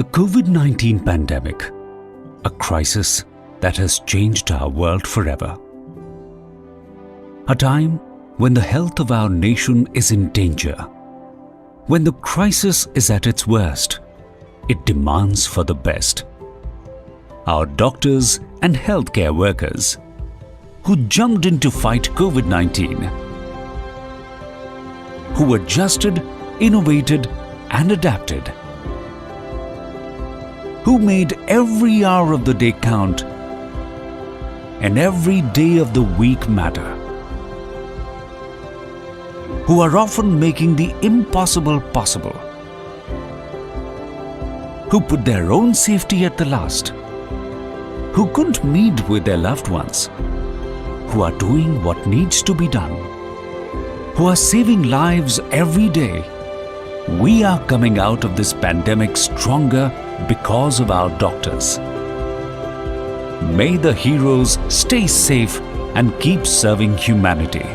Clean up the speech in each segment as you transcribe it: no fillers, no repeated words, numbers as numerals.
The COVID-19 pandemic, a crisis that has changed our world forever. A time when the health of our nation is in danger. When the crisis is at its worst, it demands for the best. Our doctors and healthcare workers who jumped in to fight COVID-19, who adjusted, innovated and adapted, who made every hour of the day count and every day of the week matter, who are often making the impossible possible, who put their own safety at the last, who couldn't meet with their loved ones, who are doing what needs to be done, who are saving lives every day. We are coming out of this pandemic stronger because of our doctors. May the heroes stay safe and keep serving humanity.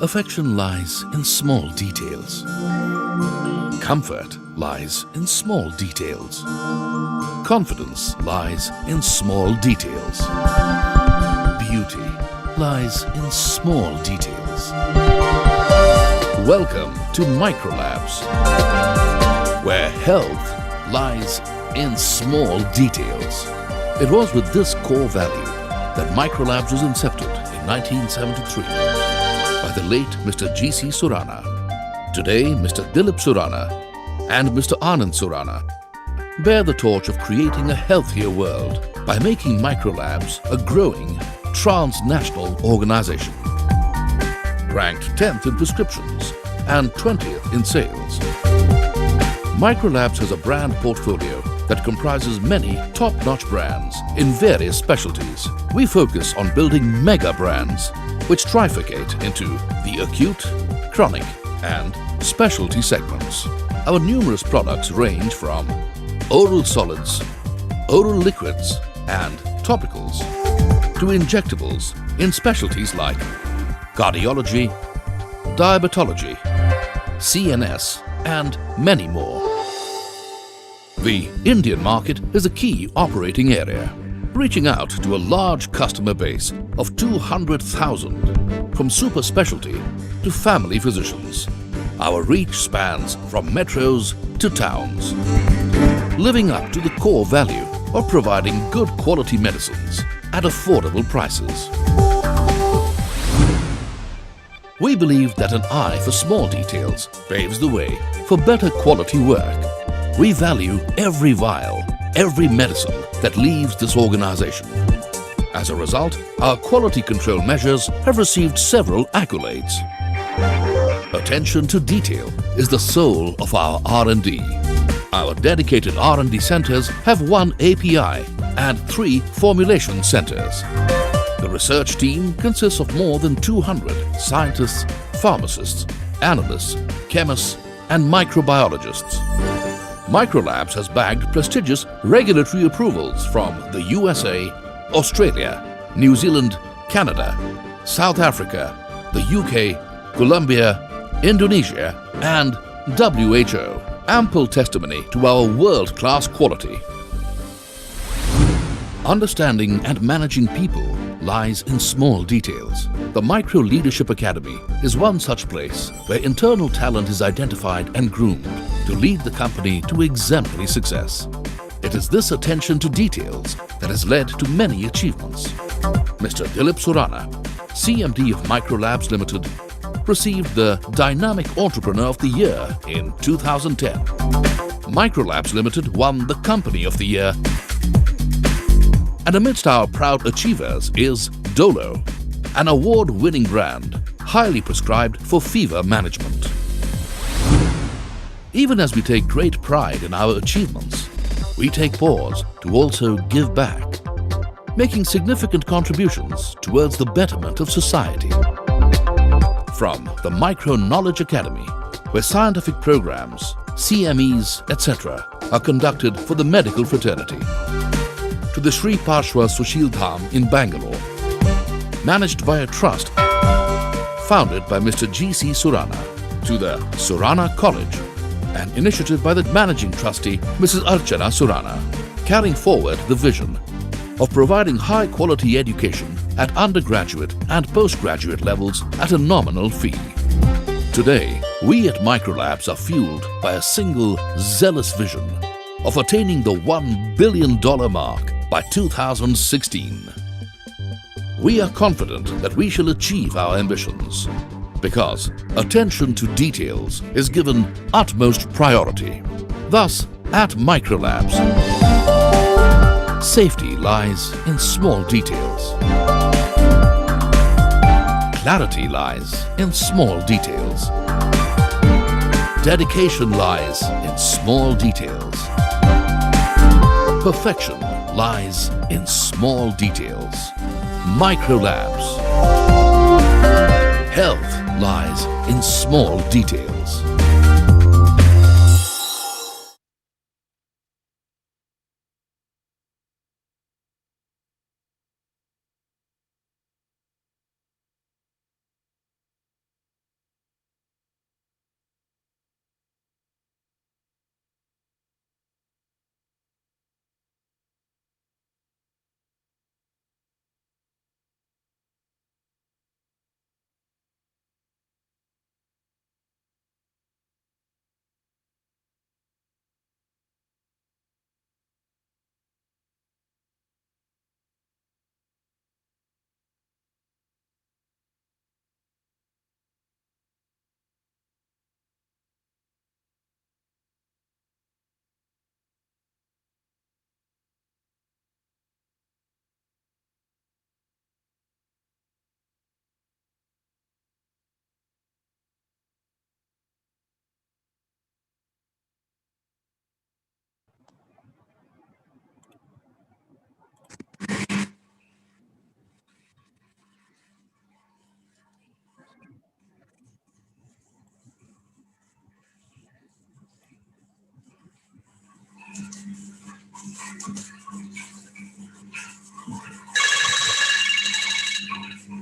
Affection lies in small details. Comfort lies in small details. Confidence lies in small details. Beauty lies in small details. Welcome to Microlabs, where health lies in small details. It was with this core value that Microlabs was incepted in 1973. By the late Mr. G.C. Surana. Today, Mr. Dilip Surana and Mr. Anand Surana bear the torch of creating a healthier world by making Microlabs a growing, transnational organization. Ranked 10th in prescriptions and 20th in sales. Microlabs has a brand portfolio that comprises many top-notch brands in various specialties. We focus on building mega brands which trifurcate into the acute, chronic and specialty segments. Our numerous products range from oral solids, oral liquids and topicals to injectables in specialties like cardiology, diabetology, CNS and many more. The Indian market is a key operating area, reaching out to a large customer base of 200,000 from super specialty to family physicians. Our reach spans from metros to towns, living up to the core value of providing good quality medicines at affordable prices. We believe that an eye for small details paves the way for better quality work. We value every vial, every medicine that leaves this organization. As a result, our quality control measures have received several accolades. Attention to detail is the soul of our R&D. Our dedicated R&D centers have 1 API and 3 formulation centers. The research team consists of more than 200 scientists, pharmacists, analysts, chemists, and microbiologists. Microlabs has bagged prestigious regulatory approvals from the USA, Australia, New Zealand, Canada, South Africa, the UK, Colombia, Indonesia, and WHO. Ample testimony to our world-class quality. Understanding and managing people lies in small details. The Micro Leadership Academy is one such place where internal talent is identified and groomed to lead the company to exemplary success. It is this attention to details that has led to many achievements. Mr. Dilip Surana, CMD of Microlabs Limited, received the Dynamic Entrepreneur of the Year in 2010. Microlabs Limited won the Company of the Year. And amidst our proud achievers is Dolo, an award-winning brand highly prescribed for fever management. Even as we take great pride in our achievements, we take pause to also give back, making significant contributions towards the betterment of society. From the Micro Knowledge Academy, where scientific programs, CMEs, etc. are conducted for the medical fraternity, to the Sri Parshva Sushil Dham in Bangalore, managed by a trust founded by Mr. G.C. Surana, to the Surana College, an initiative by the Managing Trustee, Mrs. Archana Surana, carrying forward the vision of providing high-quality education at undergraduate and postgraduate levels at a nominal fee. Today, we at Microlabs are fueled by a single zealous vision of attaining the $1 billion mark by 2016. We are confident that we shall achieve our ambitions because attention to details is given utmost priority. Thus, at Microlabs, safety lies in small details. Clarity lies in small details. Dedication lies in small details. Perfection lies in small details. Microlabs. Health lies in small details.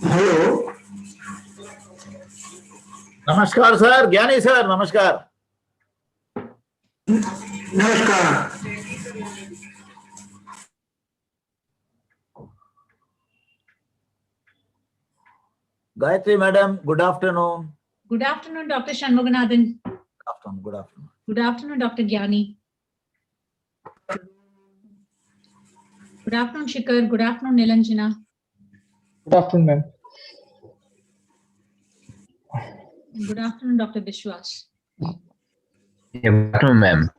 Hello नमस्कार sir ज्ञानी sir नमस्कार नमस्कार Gayatri madam good afternoon Good afternoon, Dr. Shanmuganathan. Good afternoon Good afternoon, Dr. Gyani. Good afternoon, Shikhar. Good afternoon, Nilanjana. Good afternoon, ma'am. And good afternoon, Dr. Bishwas. Good afternoon, ma'am.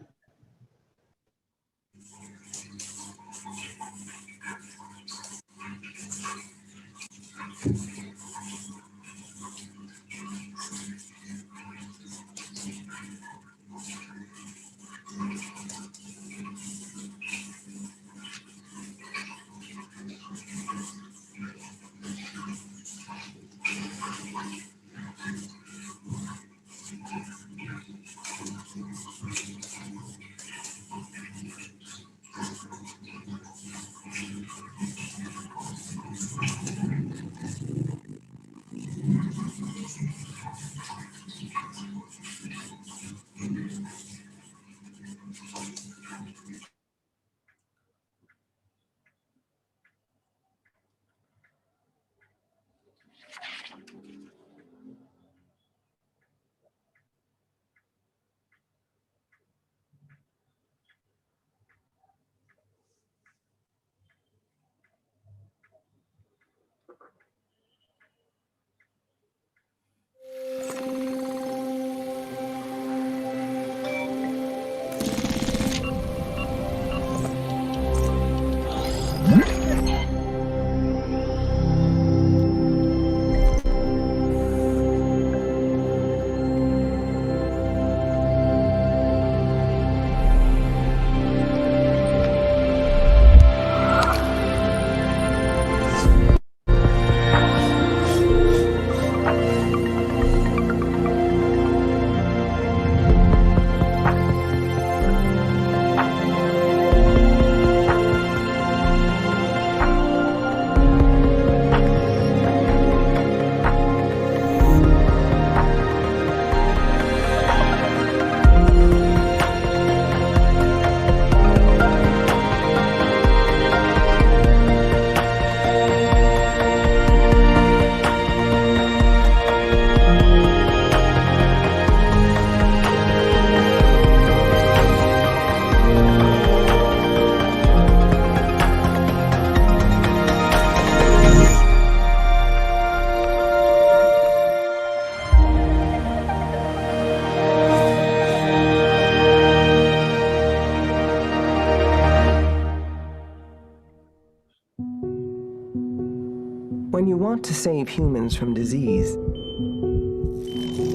When you want to save humans from disease,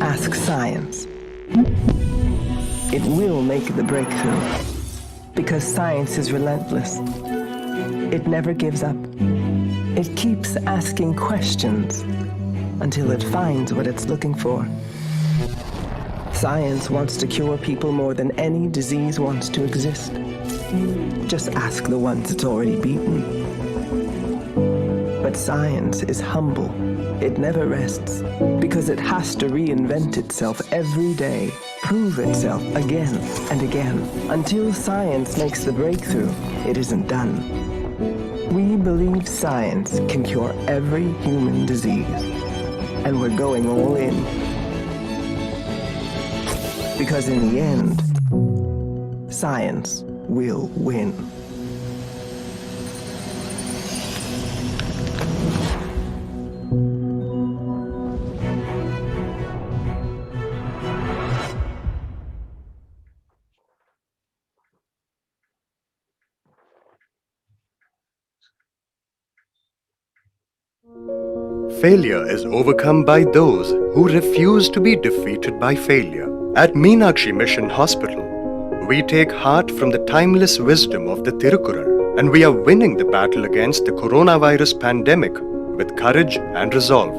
ask science. It will make the breakthrough, because science is relentless. It never gives up. It keeps asking questions until it finds what it's looking for. Science wants to cure people more than any disease wants to exist. Just ask the ones it's already beaten. But science is humble. It never rests, because it has to reinvent itself every day, prove itself again and again. Until science makes the breakthrough, it isn't done. We believe science can cure every human disease, and we're going all in. Because in the end, science will win. Failure is overcome by those who refuse to be defeated by failure. At Meenakshi Mission Hospital, we take heart from the timeless wisdom of the Tirukural, and we are winning the battle against the coronavirus pandemic with courage and resolve.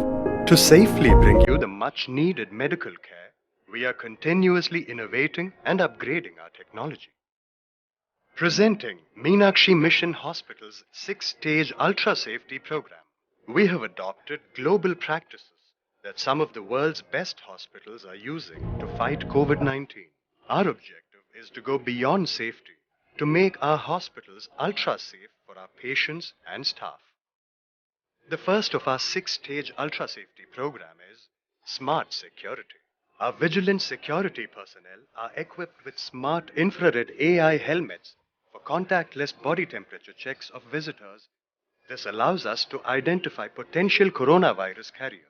To safely bring you the much needed medical care, we are continuously innovating and upgrading our technology. Presenting Meenakshi Mission Hospital's 6-stage ultra safety program. We have adopted global practices that some of the world's best hospitals are using to fight COVID-19. Our objective is to go beyond safety to make our hospitals ultra safe for our patients and staff. The first of our 6-stage ultra safety program is Smart Security. Our vigilant security personnel are equipped with smart infrared AI helmets for contactless body temperature checks of visitors. This allows us to identify potential coronavirus carriers.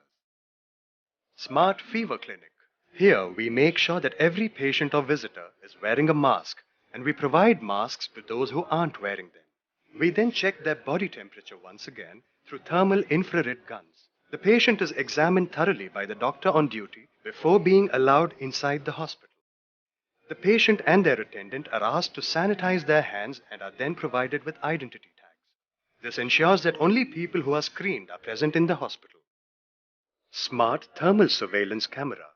Smart Fever Clinic. Here we make sure that every patient or visitor is wearing a mask, and we provide masks to those who aren't wearing them. We then check their body temperature once again through thermal infrared guns. The patient is examined thoroughly by the doctor on duty before being allowed inside the hospital. The patient and their attendant are asked to sanitize their hands and are then provided with identity tags. This ensures that only people who are screened are present in the hospital. Smart Thermal Surveillance Camera.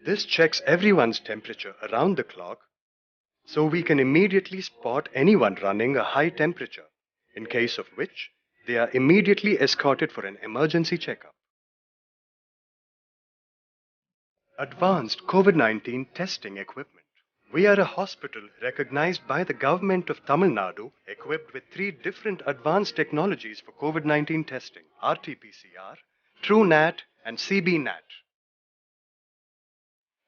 This checks everyone's temperature around the clock, so we can immediately spot anyone running a high temperature, in case of which they are immediately escorted for an emergency checkup. Advanced COVID-19 testing equipment. We are a hospital recognized by the government of Tamil Nadu, equipped with 3 different advanced technologies for COVID-19 testing: RT-PCR, TrueNat, and CBNat.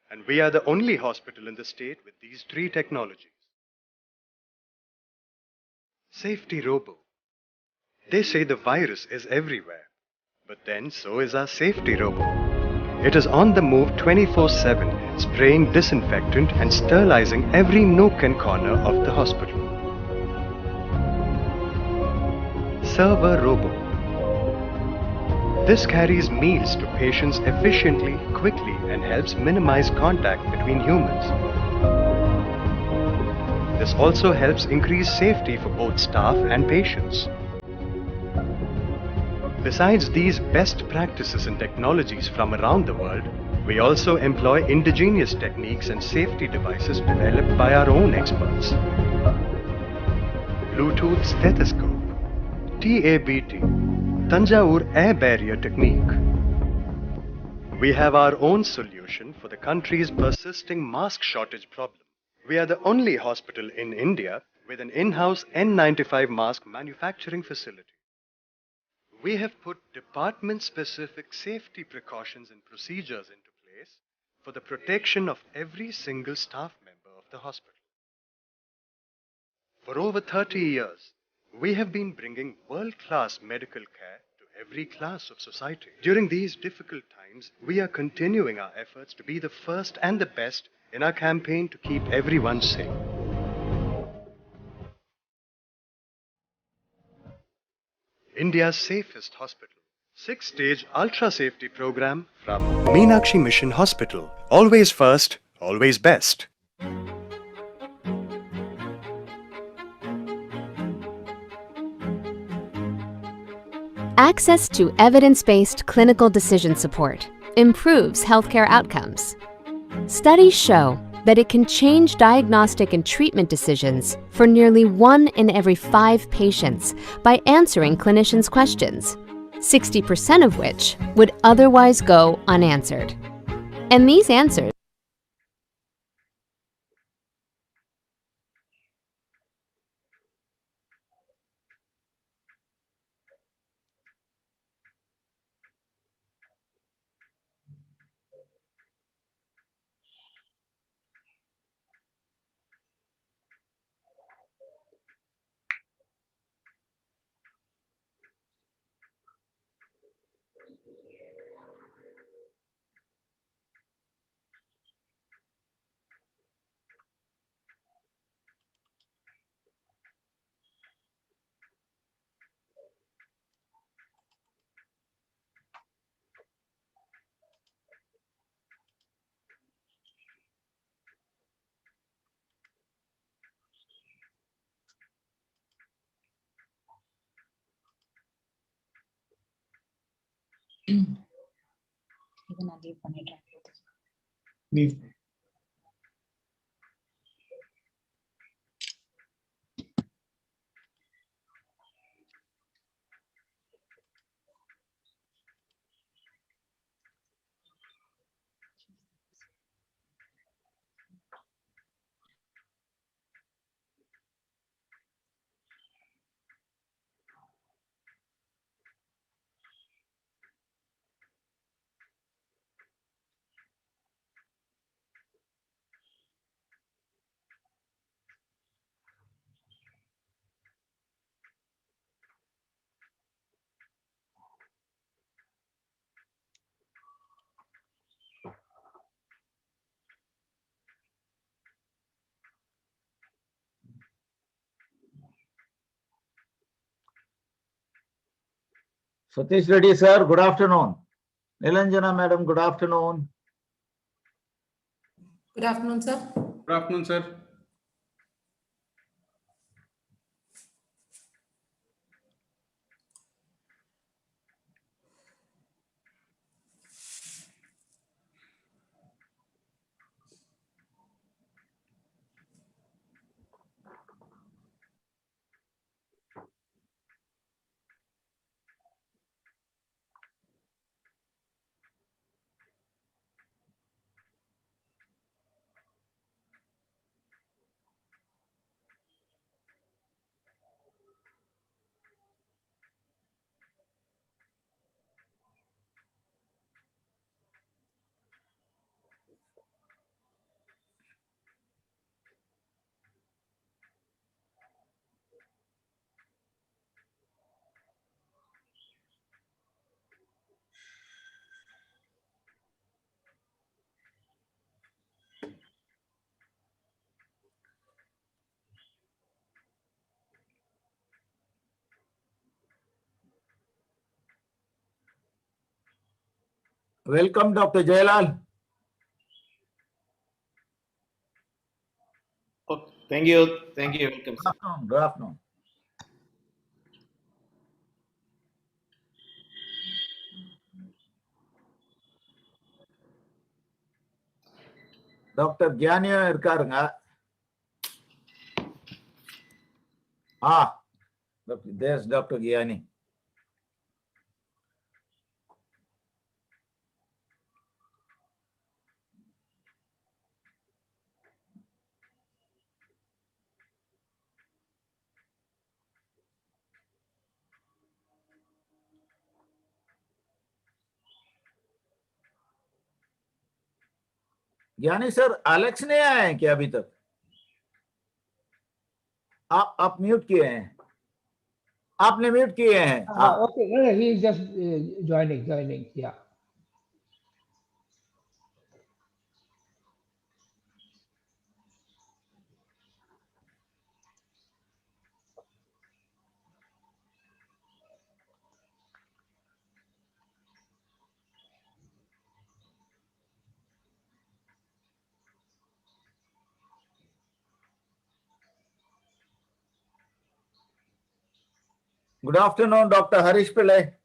And we are the only hospital in the state with these 3 technologies. Safety Robo. They say the virus is everywhere, but then so is our Safety Robo. It is on the move 24/7, spraying disinfectant and sterilizing every nook and corner of the hospital. Server Robo. This carries meals to patients efficiently, quickly, and helps minimize contact between humans. This also helps increase safety for both staff and patients. Besides these best practices and technologies from around the world, we also employ indigenous techniques and safety devices developed by our own experts. Bluetooth stethoscope, TABT, Tanjore Air Barrier Technique. We have our own solution for the country's persisting mask shortage problem. We are the only hospital in India with an in-house N95 mask manufacturing facility. We have put department-specific safety precautions and procedures into place for the protection of every single staff member of the hospital. For over 30 years, we have been bringing world-class medical care to every class of society. During these difficult times, we are continuing our efforts to be the first and the best in our campaign to keep everyone safe. India's safest hospital. 6-stage ultra safety program from Meenakshi Mission Hospital. Always first, always best. Access to evidence-based clinical decision support improves healthcare outcomes. Studies show that it can change diagnostic and treatment decisions for nearly 1 in every 5 patients by answering clinicians' questions, 60% of which would otherwise go unanswered. And these answers இதை நான் leave பண்ணிடுறேன். Leave. Satish Reddy, sir, good afternoon. Nilanjana, madam, good afternoon. Good afternoon, sir. Good afternoon, sir. Welcome, Dr. Jailal. Oh, thank you. Thank you. Welcome, Good sir. afternoon. Good afternoon. Doctor கியானியும் இருக்காருங்க. There's Dr. Gyani. Gyani sir, Alex नहीं आए हैं क्या अभी तक? आप mute किए हैं, आपने म्यूट किए हैं. Okay, no, he is just joining. Yeah. Good afternoon, Dr. Harish Pillai.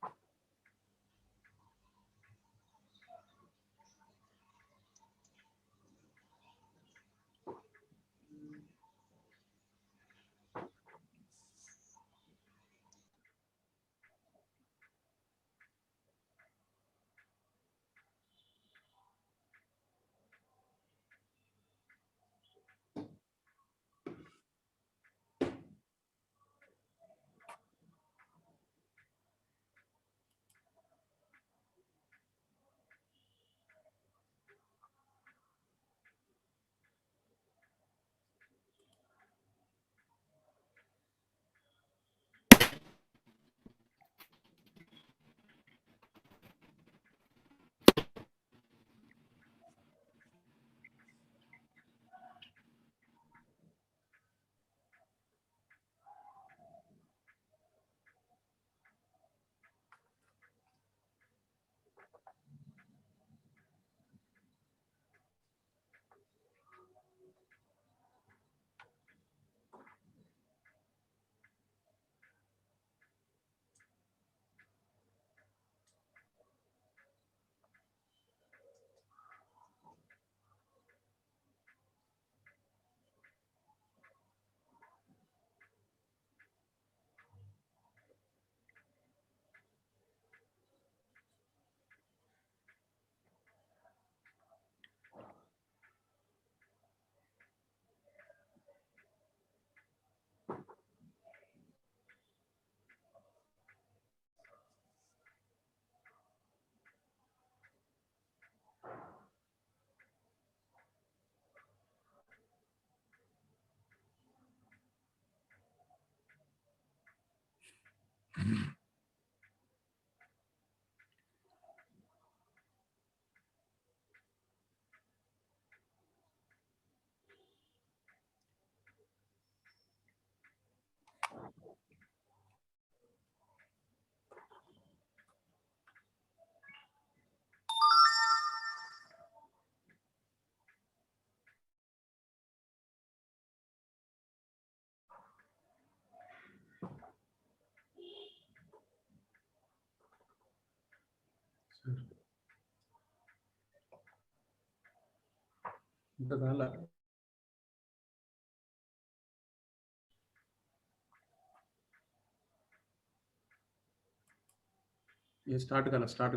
Start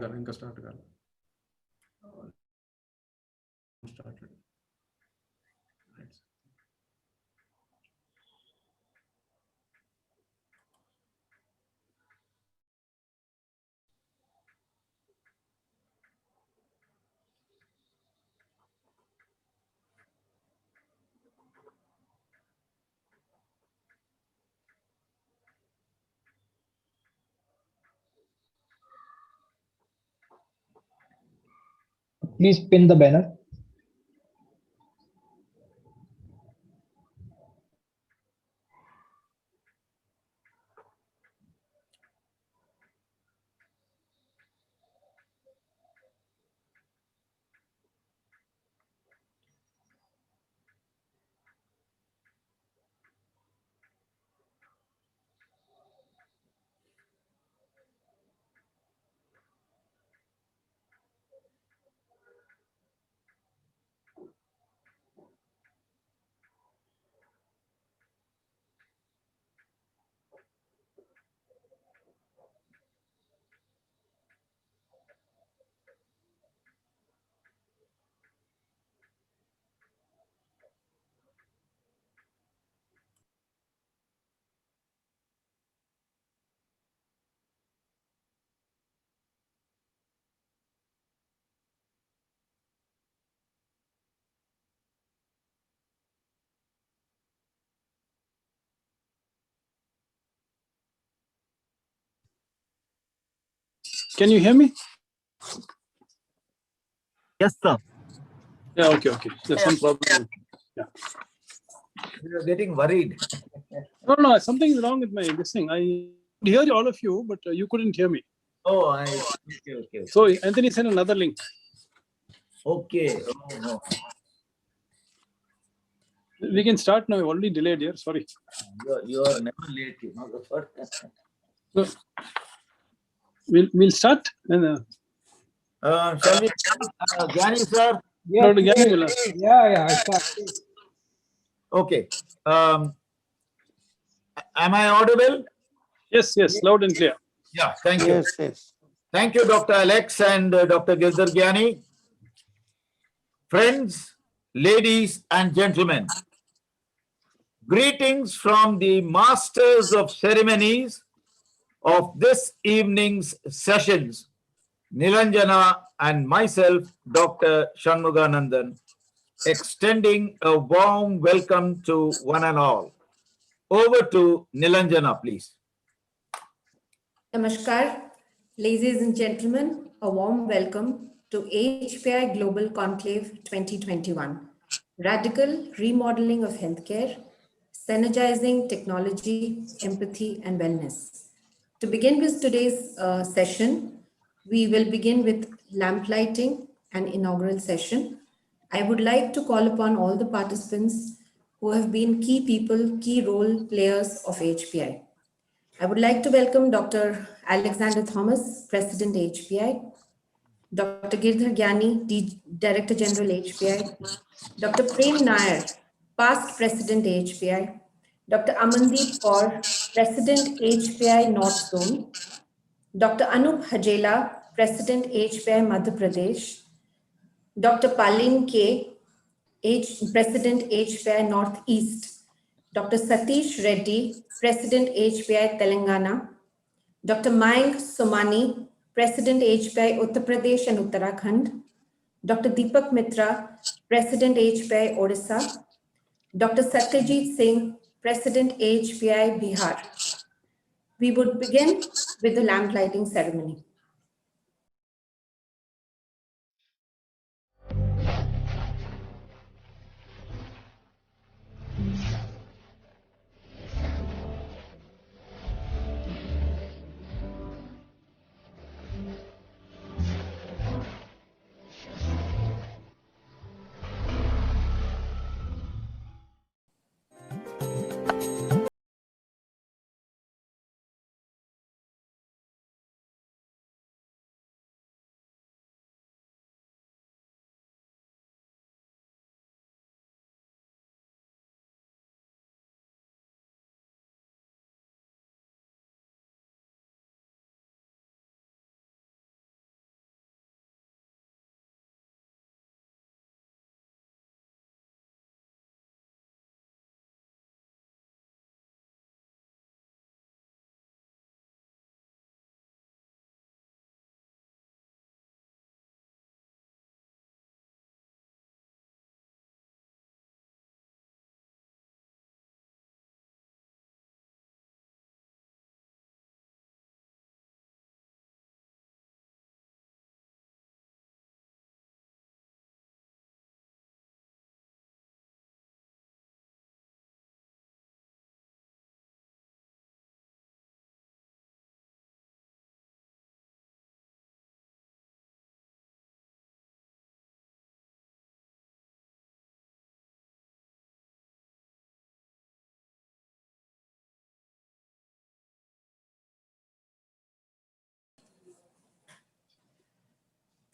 కాల ఇంకా స్టార్ట్ కాల started. Please pin the banner. Can you hear me? Yes, sir. Yeah, okay. There's some problem. Yeah. You're getting worried. No, something is wrong with my this thing. I hear all of you, but you couldn't hear me. Oh, okay. So Anthony sent another link. Okay. Oh. We can start now. I've already delayed here. Sorry. You are never late, you know. So we'll start. And, Shall we start? Gyani, sir? Yes, Dr. Gyani will yeah, I start. Okay. Am I audible? yes, loud and clear. Yeah, thank you. Yes. Thank you, Dr. Alex and Dr. Girdhar Gyani. Friends, ladies and gentlemen, greetings from the masters of ceremonies of this evening's sessions, Nilanjana and myself, Dr. Shanmuganandan, extending a warm welcome to one and all. Over to Nilanjana, please. Namaskar, ladies and gentlemen, a warm welcome to HPI Global Conclave 2021, Radical Remodeling of Healthcare, Synergizing Technology, Empathy and Wellness. To begin with today's session, we will begin with lamplighting, an inaugural session. I would like to call upon all the participants who have been key people, key role players of HPI. I would like to welcome Dr. Alexander Thomas, President HPI, Dr. Girdhar Gyani, Director General HPI, Dr. Prem Nair, past President HPI, Dr. Amandeep Kaur, President HPI North Zone, Dr. Anup Hajela, President HPI Madhya Pradesh, Dr. Palin K, President HPI Northeast, Dr. Satish Reddy, President HPI Telangana, Dr. Mayank Somani, President HPI Uttar Pradesh and Uttarakhand, Dr. Deepak Mitra, President HPI Odisha, Dr. Satyajit Singh, President HPI Bihar. We would begin with the lamplighting ceremony.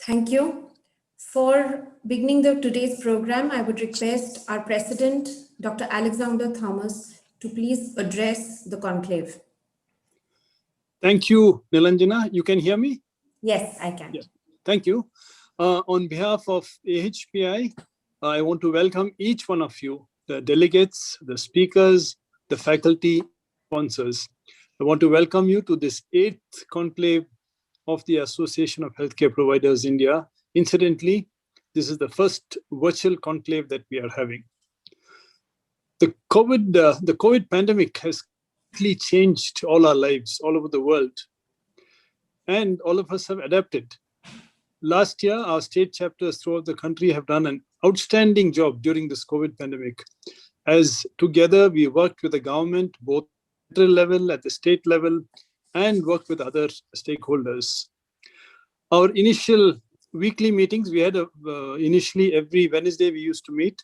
Thank you. For beginning today's program, I would request our President, Dr. Alexander Thomas, to please address the conclave. Thank you, Nilanjana. You can hear me? Yes, I can. Yeah. Thank you. On behalf of AHPI, I want to welcome each one of you, the delegates, the speakers, the faculty, sponsors. I want to welcome you to this 8th conclave of the Association of Healthcare Providers India. Incidentally, this is the first virtual conclave that we are having. The COVID pandemic has completely changed all our lives all over the world, and all of us have adapted. Last year, our state chapters throughout the country have done an outstanding job during this COVID pandemic. As together, we worked with the government, both at the federal level, at the state level, and worked with other stakeholders. Our initial weekly meetings, we had initially every Wednesday we used to meet.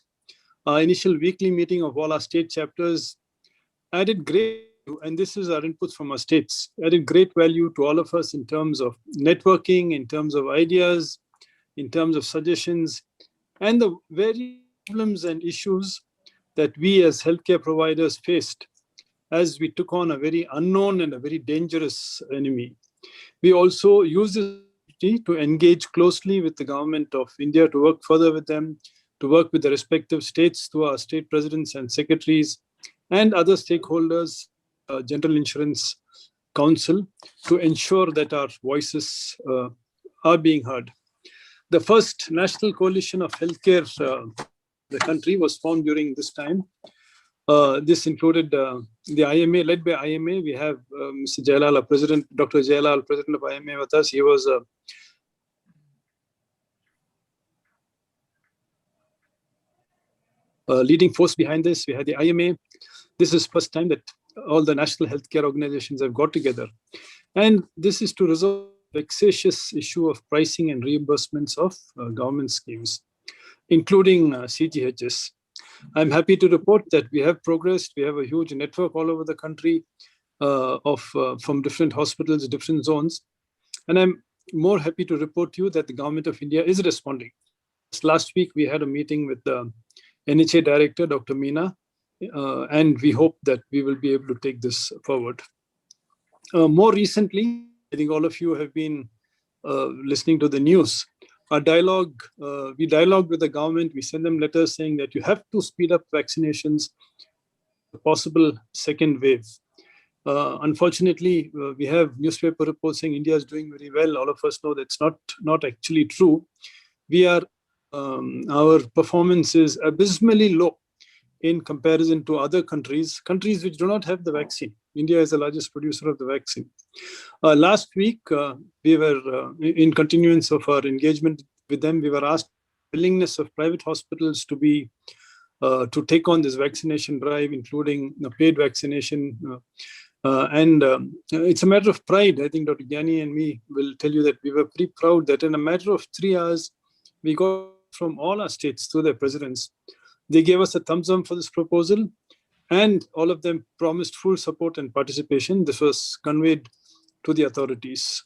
Our initial weekly meeting of all our state chapters added great and this is our inputs from our states, added great value to all of us in terms of networking, in terms of ideas, in terms of suggestions, and the very problems and issues that we as healthcare providers faced as we took on a very unknown and a very dangerous enemy. We also use this opportunity to engage closely with the government of India, to work further with them, to work with the respective states, through our state presidents and secretaries, and other stakeholders, General Insurance Council, to ensure that our voices are being heard. The first national coalition of healthcare the country was formed during this time. This included the IMA, led by IMA. We have Mr. Jailal, President, Dr. Jailal, President of IMA with us. He was a leading force behind this. We had the IMA. This is the first time that all the national healthcare organizations have got together. And this is to resolve the vexatious issue of pricing and reimbursements of government schemes, including CGHS. I'm happy to report that we have progressed. We have a huge network all over the country from different hospitals, different zones. And I'm more happy to report to you that the government of India is responding. Last week, we had a meeting with the NHA director, Dr. Meena, and we hope that we will be able to take this forward. More recently, I think all of you have been listening to the news. Our dialogue, we dialogue with the government. We send them letters saying that you have to speed up vaccinations, a possible second wave. Unfortunately, we have newspaper reports saying India is doing very well. All of us know that's not actually true. We are, our performance is abysmally low in comparison to other countries which do not have the vaccine. India is the largest producer of the vaccine. Last week, we were in continuance of our engagement with them. We were asked the willingness of private hospitals to be to take on this vaccination drive, including paid vaccination. And it's a matter of pride. I think Dr. Gyani and me will tell you that we were pretty proud that in a matter of 3 hours, we got from all our states through their presidents. They gave us a thumbs up for this proposal, and all of them promised full support and participation. This was conveyed to the authorities.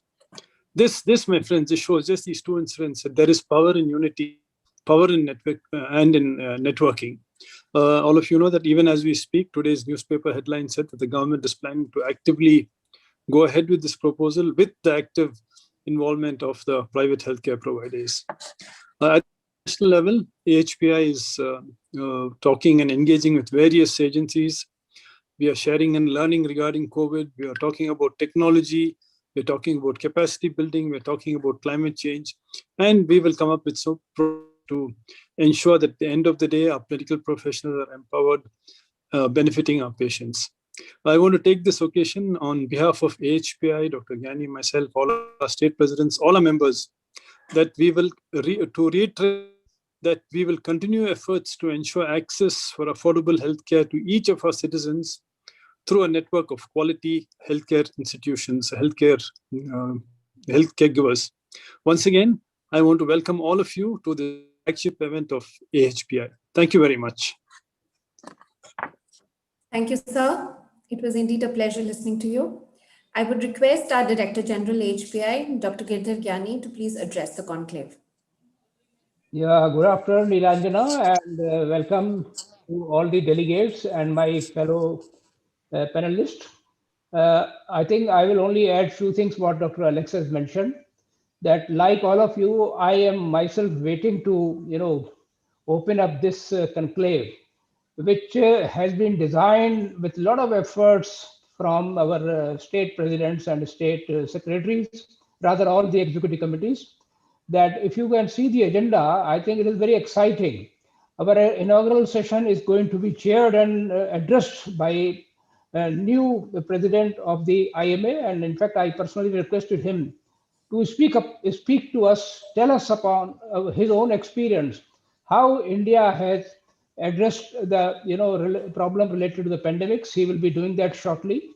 This, my friends, this shows just these two incidents that there is power in unity, power in network and in networking. All of you know that even as we speak, today's newspaper headline said that the government is planning to actively go ahead with this proposal with the active involvement of the private healthcare providers. At the national level, AHPI is talking and engaging with various agencies. We are sharing and learning regarding COVID. We are talking about technology. We're talking about capacity building. We're talking about climate change. And we will come up with some to ensure that at the end of the day, our medical professionals are empowered, benefiting our patients. I want to take this occasion on behalf of AHPI, Dr. Gyani, myself, all our state presidents, all our members, that we will reiterate that we will continue efforts to ensure access for affordable healthcare to each of our citizens through a network of quality healthcare institutions, healthcare givers. Once again, I want to welcome all of you to the flagship event of AHPI. Thank you very much. Thank you, sir. It was indeed a pleasure listening to you. I would request our Director General AHPI, Dr. Girdhar Gyani, to please address the conclave. Yeah, good afternoon, Nilanjana, and welcome to all the delegates and my fellow panelists. I think I will only add few things what Dr. Alex has mentioned, that like all of you, I am myself waiting to, open up this conclave, which has been designed with a lot of efforts from our state presidents and state secretaries, rather all the executive committees, that if you can see the agenda, I think it is very exciting. Our inaugural session is going to be chaired and addressed by a new president of the IMA. And in fact, I personally requested him to speak to us, tell us upon his own experience, how India has addressed the problem related to the pandemics. He will be doing that shortly.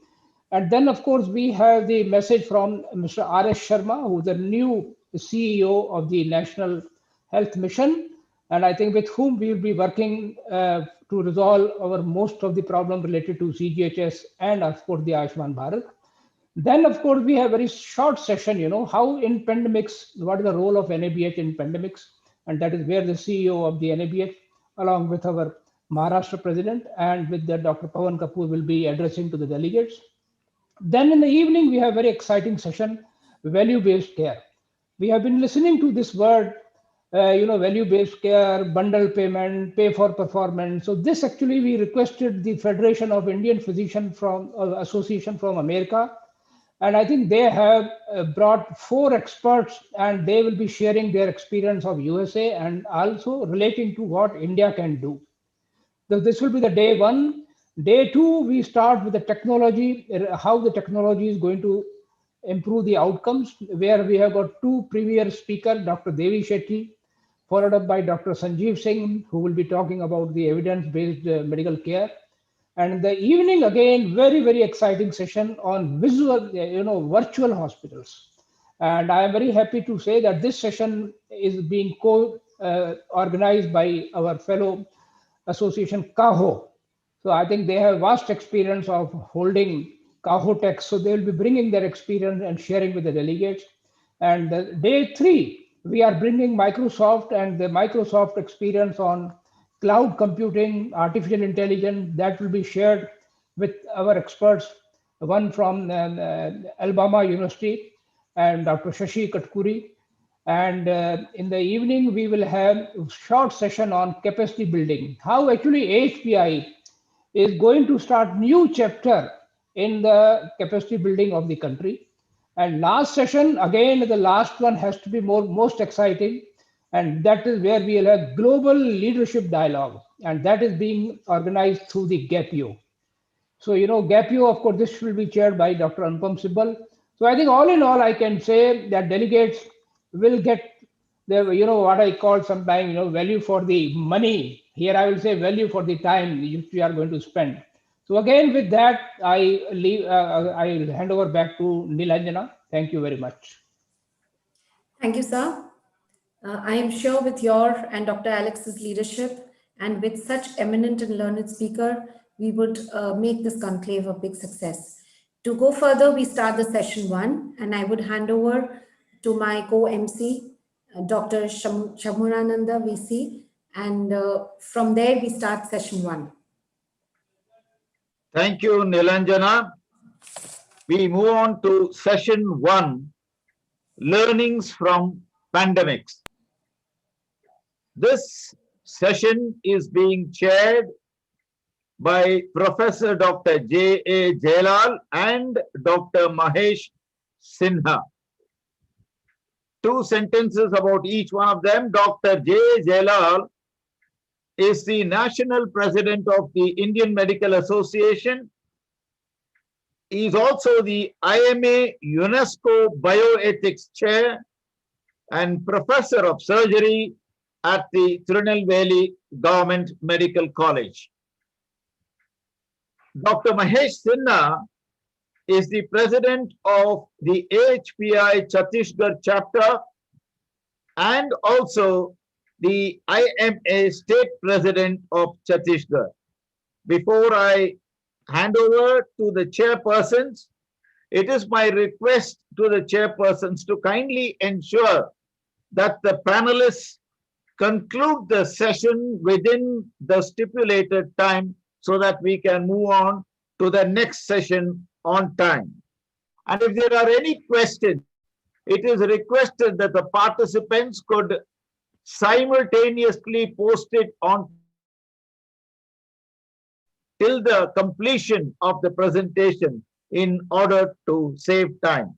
And then, of course, we have the message from Mr. Harish Sharma, who is the new CEO of the National Health Mission, and I think with whom we will be working to resolve our most of the problem related to CGHS and of course the Ayushman Bharat. Then of course we have very short session, how in pandemics, what is the role of NABH in pandemics, and that is where the CEO of the NABH along with our Maharashtra president and with the Dr. Pawan Kapoor will be addressing to the delegates. Then in the evening we have very exciting session, value-based care. We have been listening to this word, value-based care, bundle payment, pay for performance. So this actually we requested the Federation of Indian Physician from Association from America. And I think they have brought 4 experts and they will be sharing their experience of USA and also relating to what India can do. So this will be the day 1. Day 2, we start with the technology, how the technology is going to improve the outcomes, where we have got 2 premier speakers, Dr. Devi Shetty, followed up by Dr. Sanjeev Singh, who will be talking about the evidence-based medical care. And in the evening, again, very, very exciting session on virtual hospitals. And I am very happy to say that this session is being organized by our fellow association, CAHO. So I think they have vast experience of holding CAHO Tech. So they will be bringing their experience and sharing with the delegates. And day 3, we are bringing Microsoft and the Microsoft experience on cloud computing, artificial intelligence, that will be shared with our experts, one from Alabama University and Dr. Shashi Katkuri. And in the evening, we will have a short session on capacity building, how actually HPI is going to start new chapter in the capacity building of the country. And last session, again, the last one has to be most exciting. And that is where we will have global leadership dialogue. And that is being organized through the GAPU. So, GAPU, of course, this will be chaired by Dr. Anupam Sibal. So I think all in all, I can say that delegates will get the, what I call sometimes, value for the money. Here I will say value for the time we are going to spend. So again, with that, I will hand over back to Nilanjana. Thank you very much. Thank you, sir. I am sure with your and Dr. Alex's leadership and with such eminent and learned speaker, we would make this conclave a big success. To go further, we start the session 1, and I would hand over to my co-MC, Dr. Shamunananda VC, and from there we start session 1. Thank you, Nilanjana. We move on to session 1, learnings from pandemics. This session is being chaired by Professor Dr. J.A. Jailal and Dr. Mahesh Sinha. 2 sentences about each one of them. Dr. J.A. Jailal is the National President of the Indian Medical Association. He is also the IMA UNESCO Bioethics Chair and Professor of Surgery at the Tirunelveli Government Medical College. Dr. Mahesh Sinha is the President of the AHPI Chhattisgarh chapter and also the IMA State President of Chhattisgarh. Before I hand over to the chairpersons, it is my request to the chairpersons to kindly ensure that the panelists conclude the session within the stipulated time so that we can move on to the next session on time. And if there are any questions, it is requested that the participants could simultaneously post it on till the completion of the presentation in order to save time.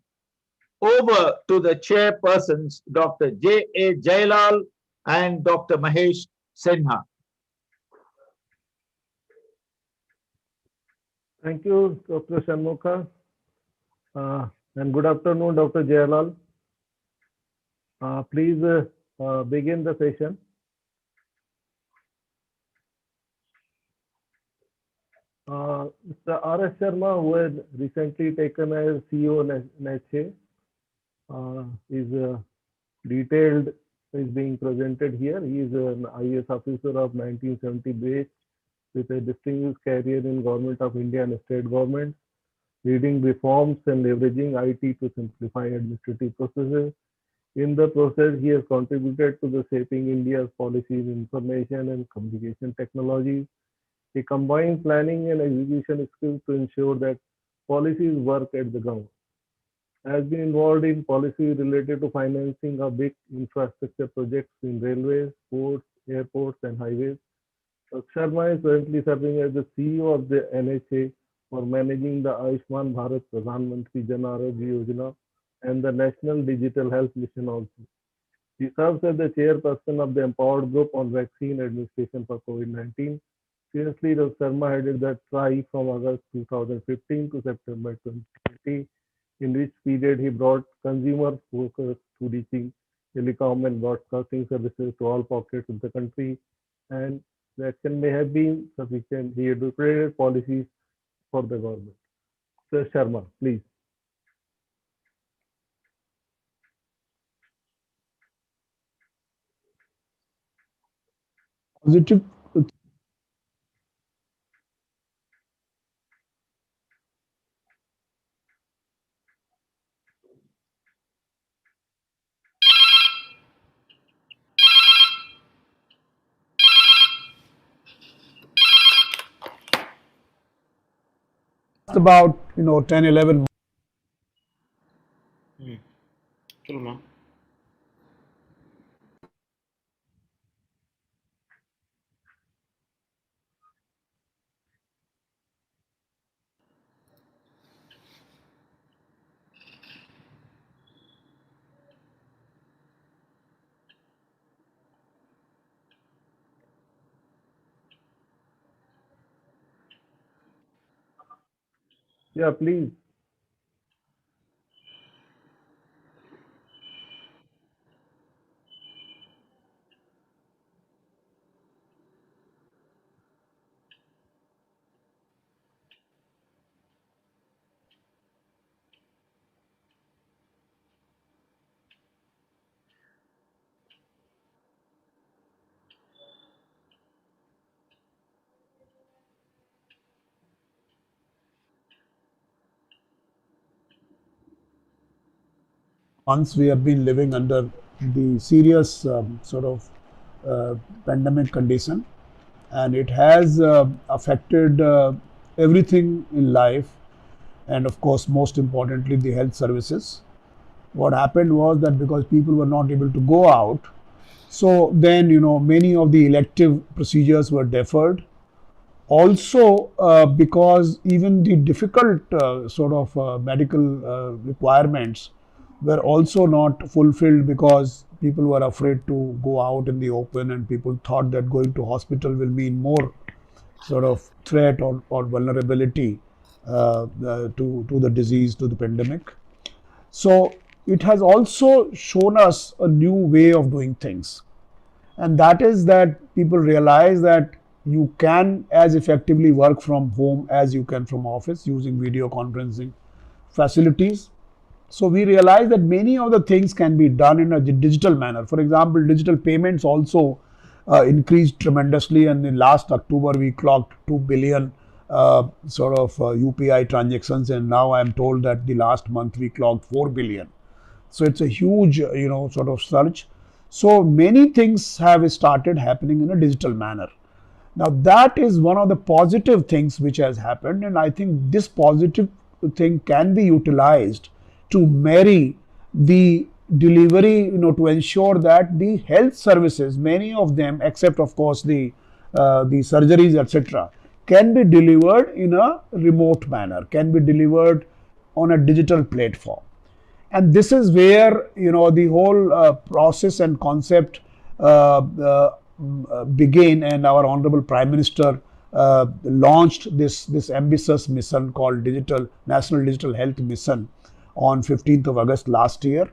Over to the chairpersons, Dr. J.A. Jailal and Dr. Mahesh Sinha. Thank you, Dr. Shanmukha. And good afternoon, Dr. Jailal. Please begin the session. Mr. R.S. Sharma, who had recently taken as CEO NHA, is being presented here. He is an IAS officer of 1970 batch with a distinguished career in Government of India and state government, leading reforms and leveraging IT to simplify administrative processes. In the process, he has contributed to the shaping India's policies in information and communication technologies. He combines planning and execution skills to ensure that policies work at the ground. Has been involved in policy related to financing of big infrastructure projects in railways, ports, airports, and highways. Sharma is currently serving as the CEO of the NHA for managing the Ayushman Bharat Pradhan Mantri Jan Arogya Yojana and the National Digital Health Mission also. He serves as the chairperson of the Empowered Group on Vaccine Administration for COVID-19. Previously, Sharma headed the TRI from August 2015 to September 2020, in which period he brought consumer focus to reaching telecom and broadcasting services to all pockets of the country, and the action may have been sufficient. He advocated policies for the government. Sir Sharma, please. Positive. About 10, 11. Yeah, please. Months we have been living under the serious pandemic condition, and it has affected everything in life, and of course most importantly the health services. What happened was that because people were not able to go out, so then many of the elective procedures were deferred. Also, because even the difficult medical requirements were also not fulfilled, because people were afraid to go out in the open, and people thought that going to hospital will mean more threat or vulnerability to the disease, to the pandemic. So it has also shown us a new way of doing things, and that is that people realize that you can as effectively work from home as you can from office using video conferencing facilities. So we realize that many of the things can be done in a digital manner. For example, digital payments also increased tremendously, and in last October we clocked 2 billion UPI transactions, and now I am told that the last month we clocked 4 billion. So it's a huge surge. So many things have started happening in a digital manner. Now that is one of the positive things which has happened, and I think this positive thing can be utilized to marry the delivery, to ensure that the health services, many of them, except of course the surgeries, etc., can be delivered in a remote manner, can be delivered on a digital platform. And this is where the whole process and concept began, and our honorable Prime Minister launched this ambitious mission called National Digital Health Mission on 15th of August last year,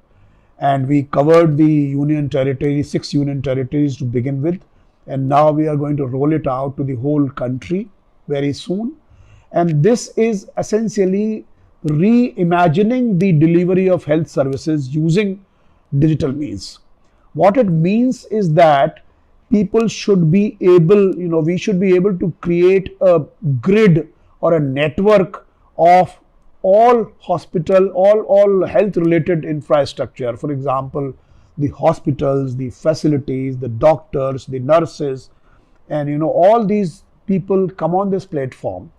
and we covered the union territories, 6 union territories to begin with, and now we are going to roll it out to the whole country very soon. And this is essentially reimagining the delivery of health services using digital means. What it means is that people should be able, we should be able to create a grid or a network of all hospital, all health related infrastructure. For example, the hospitals, the facilities, the doctors, the nurses, and all these people come on this platform,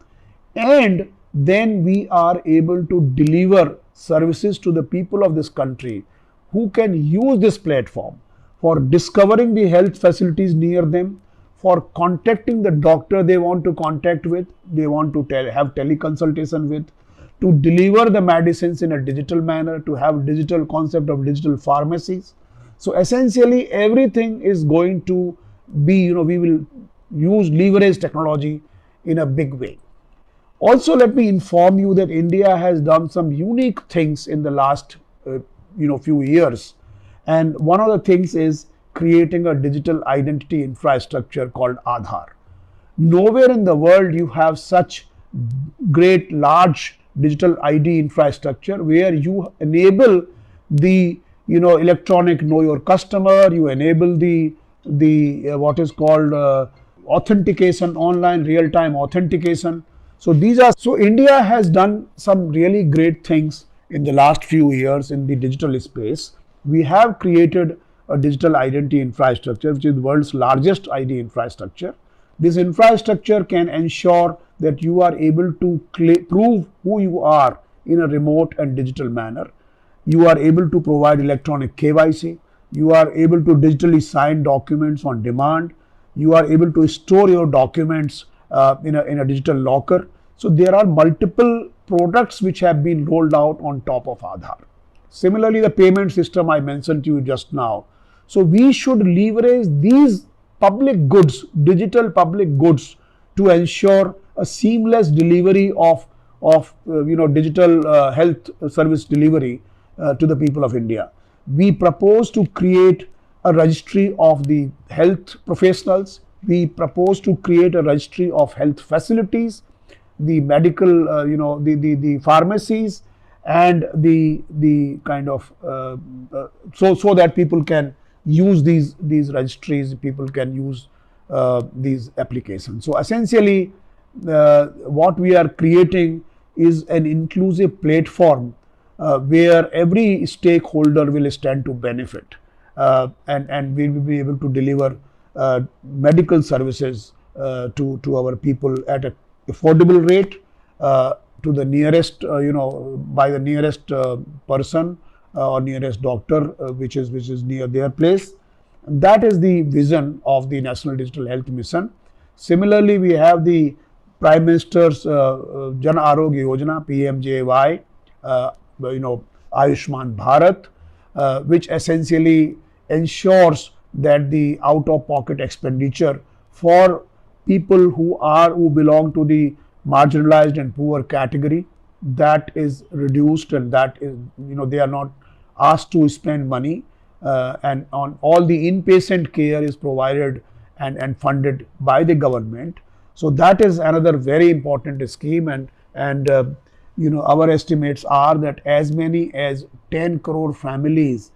and then we are able to deliver services to the people of this country who can use this platform for discovering the health facilities near them, for contacting the doctor they want to contact with, they want to have teleconsultation with, to deliver the medicines in a digital manner, to have digital concept of digital pharmacies. So essentially everything is going to be, we will use leverage technology in a big way. Also, let me inform you that India has done some unique things in the last few years, and one of the things is creating a digital identity infrastructure called Aadhaar. Nowhere in the world you have such great large digital ID infrastructure where you enable the electronic know your customer, you enable the what is called authentication, online real time authentication. So India has done some really great things in the last few years in the digital space. We have created a digital identity infrastructure, which is the world's largest ID infrastructure. This infrastructure can ensure that you are able to prove who you are in a remote and digital manner. You are able to provide electronic KYC. You are able to digitally sign documents on demand. You are able to store your documents in a digital locker. So there are multiple products which have been rolled out on top of Aadhaar. Similarly, the payment system I mentioned to you just now. So we should leverage these public goods, digital public goods, to ensure a seamless delivery of digital health service delivery to the people of India. We propose to create a registry of the health professionals. We propose to create a registry of health facilities, the medical, the pharmacies, and the kind of so that people can use these registries, people can use these applications. So essentially, what we are creating is an inclusive platform where every stakeholder will stand to benefit, and we will be able to deliver medical services to our people at an affordable rate, to the nearest, by the nearest person or nearest doctor, which is near their place. That is the vision of the National Digital Health Mission. Similarly, we have the Prime Minister's Jan Arogya Yojana, PMJY, Ayushman Bharat, which essentially ensures that the out-of-pocket expenditure for people who belong to the marginalized and poor category, that is reduced, and that is, they are not asked to spend money, and on all the inpatient care is provided and funded by the government. So that is another very important scheme, and our estimates are that as many as 10 crore families,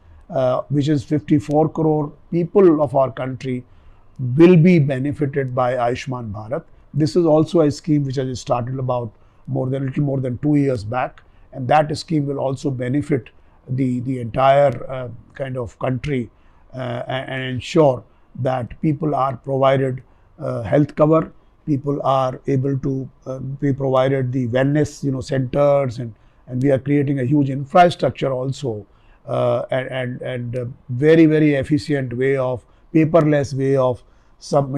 which is 54 crore people of our country, will be benefited by Ayushman Bharat. This is also a scheme which has started about little more than 2 years back, and that scheme will also benefit the entire kind of country, and ensure that people are provided health cover, people are able to be provided the wellness centers, and we are creating a huge infrastructure also, and very, very efficient way of paperless way of some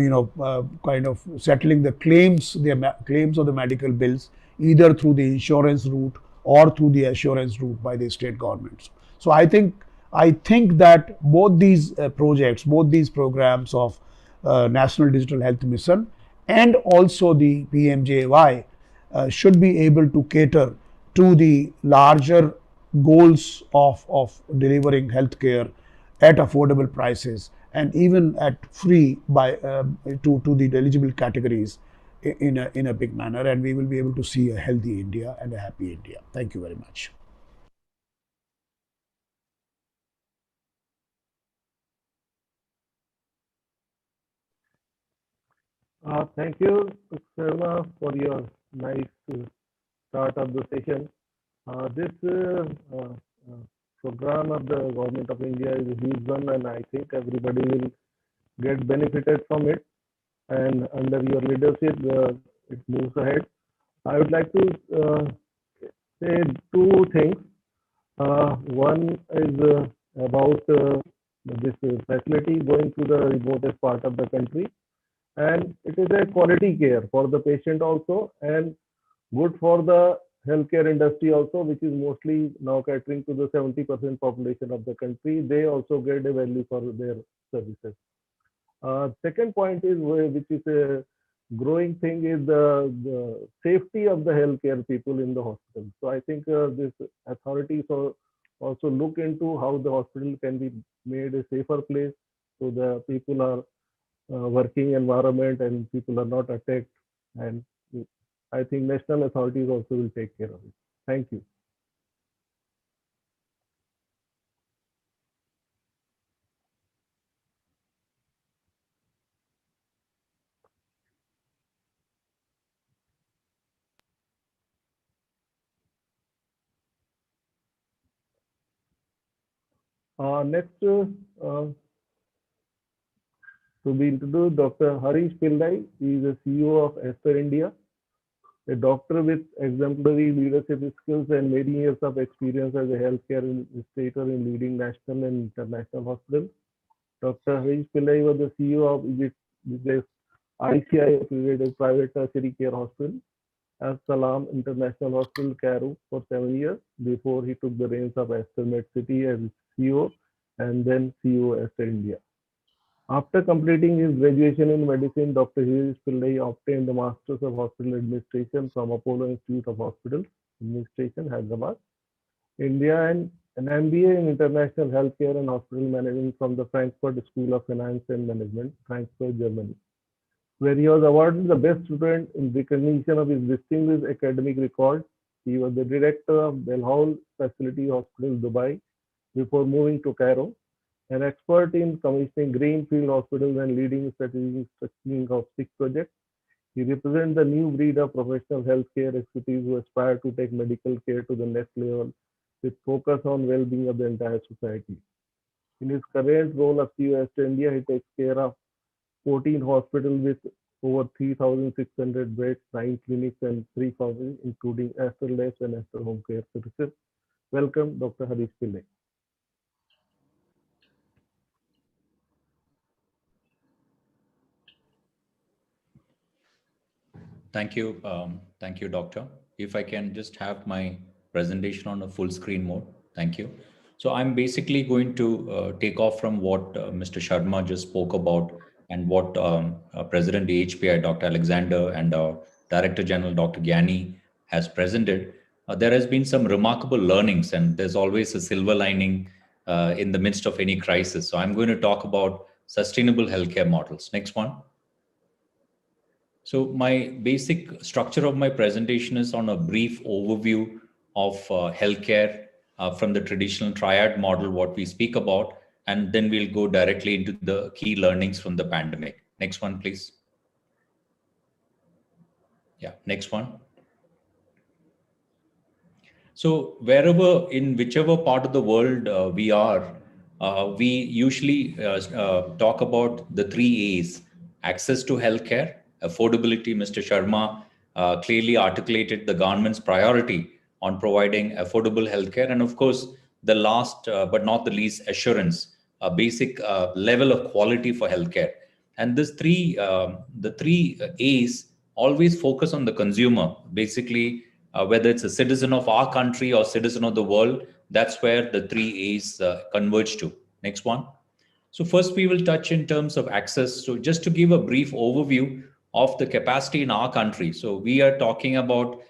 kind of settling the claims of the medical bills, either through the insurance route or through the assurance route by the state governments. So I think that both these projects, both these programs of National Digital Health Mission and also the PMJY should be able to cater to the larger goals of delivering healthcare at affordable prices, and even at free by to the eligible categories in a big manner, and we will be able to see a healthy India and a happy India. Thank you very much. Thank you, Sarma, for your nice start of the session. This program of the Government of India is a huge one, and I think everybody will get benefited from it. And under your leadership, it moves ahead. I would like to say two things. One is about this facility going to the remotest part of the country, and it is a quality care for the patient also, and good for the healthcare industry also, which is mostly now catering to the 70% population of the country. They also get a value for their services. Second point is which is a growing thing is the safety of the healthcare people in the hospital. So I think this authorities also look into how the hospital can be made a safer place, so the people are working environment and people are not attacked. And I think national authorities also will take care of it. Thank you. Next, to be introduced, Dr. Harish Pillai. He is the CEO of Aster India, a doctor with exemplary leadership skills and many years of experience as a healthcare administrator in leading national and international hospitals. Dr. Harish Pillai was the CEO of Egypt's ICI affiliated private tertiary care hospital as Salam International Hospital, Cairo, for 7 years before he took the reins of Aster Medcity as CEO and then CEO Aster India. After completing his graduation in medicine, Dr. Harish Pillai obtained the Masters of Hospital Administration from Apollo Institute of Hospital Administration, Hyderabad, India, and an MBA in International Healthcare and Hospital Management from the Frankfurt School of Finance and Management, Frankfurt, Germany, where he was awarded the best student in recognition of his distinguished academic record. He was the director of Belhaul Facility Hospital, Dubai, before moving to Cairo, an expert in commissioning greenfield hospitals and leading strategic structuring of 6 projects. He represents the new breed of professional healthcare expertise who aspire to take medical care to the next level with focus on well-being of the entire society. In his current role of CEO Aster India, he takes care of 14 hospitals with over 3,600 beds, 9 clinics, and 3 pharmacies, including Aster Labs and Aster Home Care Services. Welcome, Dr. Harish Pillai. Thank you, Doctor. If I can just have my presentation on a full screen mode. Thank you. So I'm basically going to take off from what Mr. Sharma just spoke about and what President AHPI, Dr. Alexander, and Director General, Dr. Gyani, has presented. There has been some remarkable learnings, and there's always a silver lining in the midst of any crisis. So I'm going to talk about sustainable healthcare models. Next one. So my basic structure of my presentation is on a brief overview of healthcare from the traditional triad model, what we speak about, and then we'll go directly into the key learnings from the pandemic. Next one, please. Yeah, next one. So wherever, in whichever part of the world we are, we usually talk about the 3 A's: access to healthcare, affordability. Mr. Sharma clearly articulated the government's priority on providing affordable healthcare, and of course, the last but not the least, assurance, a basic level of quality for healthcare. And this the three A's always focus on the consumer, basically. Whether it's a citizen of our country or citizen of the world, that's where the 3 A's converge to. Next one. So first we will touch in terms of access. So just to give a brief overview of the capacity in our country. So we are talking about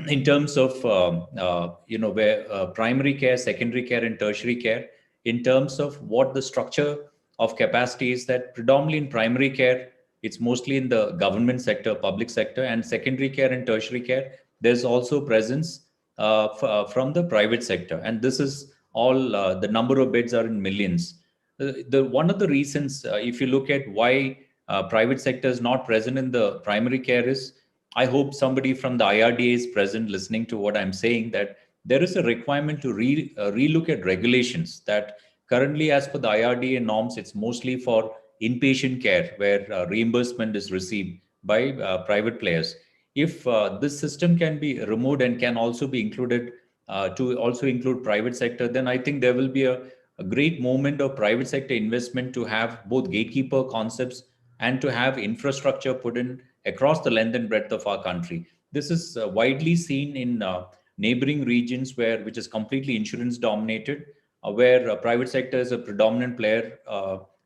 in terms of, where primary care, secondary care, and tertiary care, in terms of what the structure of capacity is, that predominantly in primary care, it's mostly in the government sector, public sector, and secondary care and tertiary care, there's also presence from the private sector. And this is all, the number of beds are in millions. One of the reasons, if you look at why private sector is not present in the primary care is, I hope somebody from the IRDA is present listening to what I'm saying, that there is a requirement to relook at regulations that currently, as per the IRDA norms, it's mostly for inpatient care where reimbursement is received by private players. If this system can be removed and can also be included to also include private sector, then I think there will be a great movement of private sector investment to have both gatekeeper concepts and to have infrastructure put in across the length and breadth of our country. This is widely seen in neighboring regions which is completely insurance dominated, where private sector is a predominant player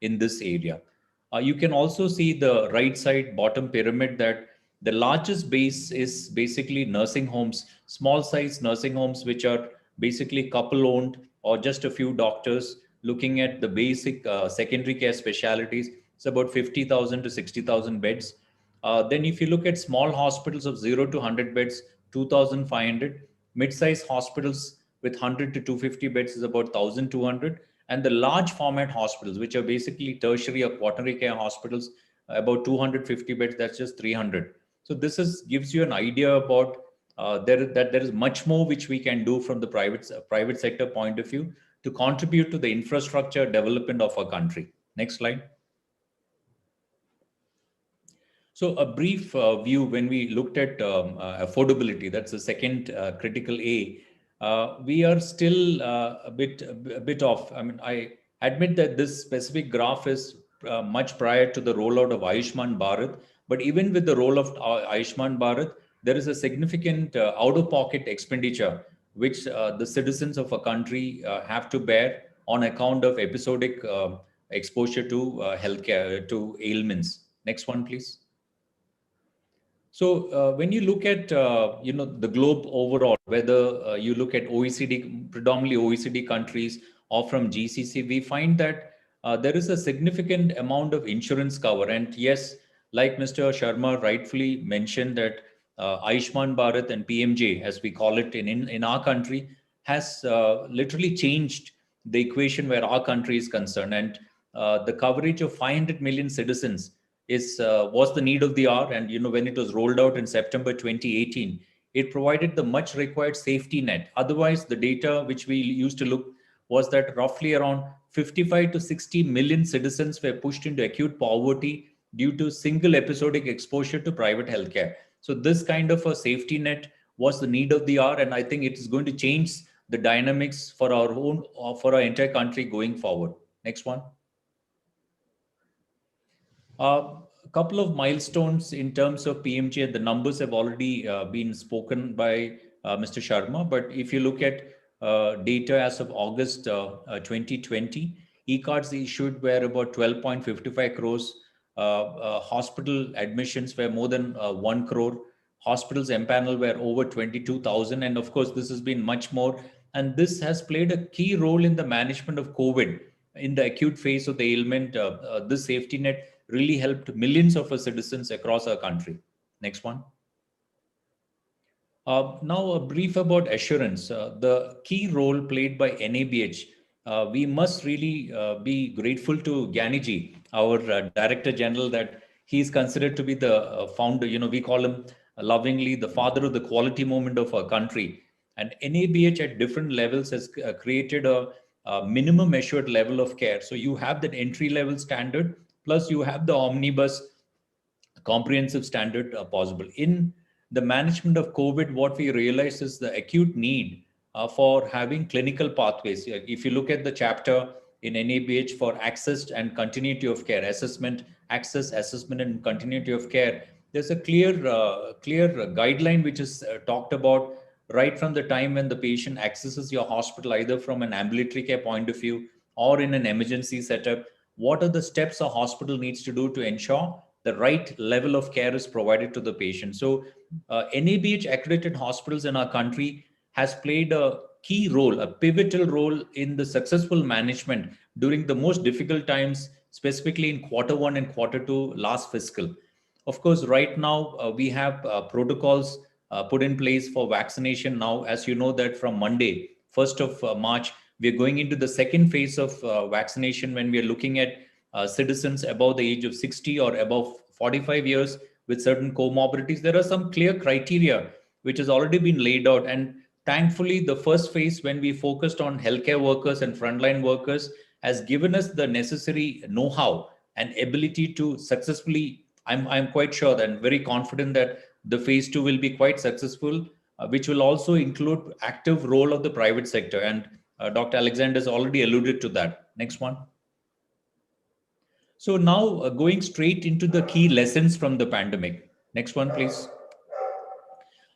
in this area. You can also see the right side bottom pyramid that the largest base is basically nursing homes, small size nursing homes, which are basically couple owned or just a few doctors looking at the basic secondary care specialties. It's about 50,000 to 60,000 beds. Then if you look at small hospitals of 0 to 100 beds, 2,500, mid-size hospitals with 100 to 250 beds is about 1,200. And the large format hospitals, which are basically tertiary or quaternary care hospitals, about 250 beds, that's just 300. So this gives you an idea about that there is much more which we can do from the private sector point of view to contribute to the infrastructure development of our country. Next slide. So a brief view when we looked at affordability, that's the second critical A. We are still a bit off. I mean, I admit that this specific graph is much prior to the rollout of Ayushman Bharat, but even with the roll of Ayushman Bharat, there is a significant out-of-pocket expenditure which the citizens of a country have to bear on account of episodic exposure to healthcare, to ailments. Next one, please. So when you look at the globe overall, whether you look at OECD, predominantly OECD countries, or from GCC, we find that there is a significant amount of insurance cover. And yes, like Mr. Sharma rightfully mentioned, that Ayushman Bharat and PMJ, as we call it in our country, has literally changed the equation where our country is concerned. And the coverage of 500 million citizens was the need of the hour. And when it was rolled out in September 2018, it provided the much required safety net. Otherwise, the data which we used to look was that roughly around 55 to 60 million citizens were pushed into acute poverty due to single episodic exposure to private healthcare. So this kind of a safety net was the need of the hour, and I think it is going to change the dynamics for our entire country going forward. Next one. A couple of milestones in terms of PMJ, the numbers have already been spoken by Mr. Sharma, but if you look at data as of August 2020, e-cards issued were about 12.55 crores, hospital admissions were more than 1 crore, hospitals empaneled were over 22,000, and of course this has been much more, and this has played a key role in the management of COVID. In the acute phase of the ailment, this safety net really helped millions of our citizens across our country. Next one. Now a brief about assurance. The key role played by NABH. We must really be grateful to Gyaniji, our Director General, that he is considered to be the founder. We call him lovingly the father of the quality movement of our country. And NABH at different levels has created a minimum assured level of care. So you have that entry level standard, plus you have the omnibus comprehensive standard possible. In the management of COVID, what we realized is the acute need for having clinical pathways. If you look at the chapter in NABH for access and continuity of care, access, assessment, and continuity of care, there's a clear guideline which is talked about right from the time when the patient accesses your hospital, either from an ambulatory care point of view or in an emergency setup. What are the steps a hospital needs to do to ensure the right level of care is provided to the patient? So NABH accredited hospitals in our country has played a key role, a pivotal role in the successful management during the most difficult times, specifically in Q1 and Q2 last fiscal. Of course, right now we have protocols put in place for vaccination now. As you know that from Monday, 1st of March, we're going into the second phase of vaccination when we are looking at citizens above the age of 60 or above 45 years with certain comorbidities. There are some clear criteria which has already been laid out. And thankfully, the first phase when we focused on healthcare workers and frontline workers has given us the necessary know-how and ability to successfully, I'm quite sure and very confident that the phase 2 will be quite successful, which will also include active role of the private sector. And Dr. Alexander has already alluded to that. Next one. So now going straight into the key lessons from the pandemic. Next one, please.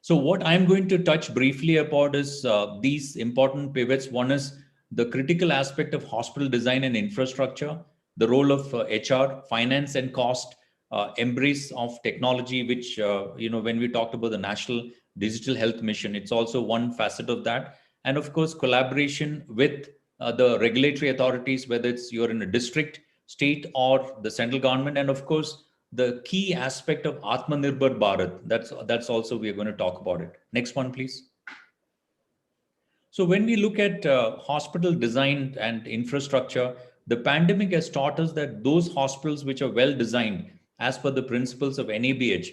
So what I'm going to touch briefly about is these important pivots. One is the critical aspect of hospital design and infrastructure, the role of HR, finance and cost, embrace of technology, which, when we talked about the National Digital Health Mission, it's also one facet of that. And of course, collaboration with the regulatory authorities, whether it's you're in a district, state or the central government. And of course, the key aspect of Atmanirbhar Bharat, that's also we are going to talk about it. Next one, please. So when we look at hospital design and infrastructure, the pandemic has taught us that those hospitals which are well designed as per the principles of NABH,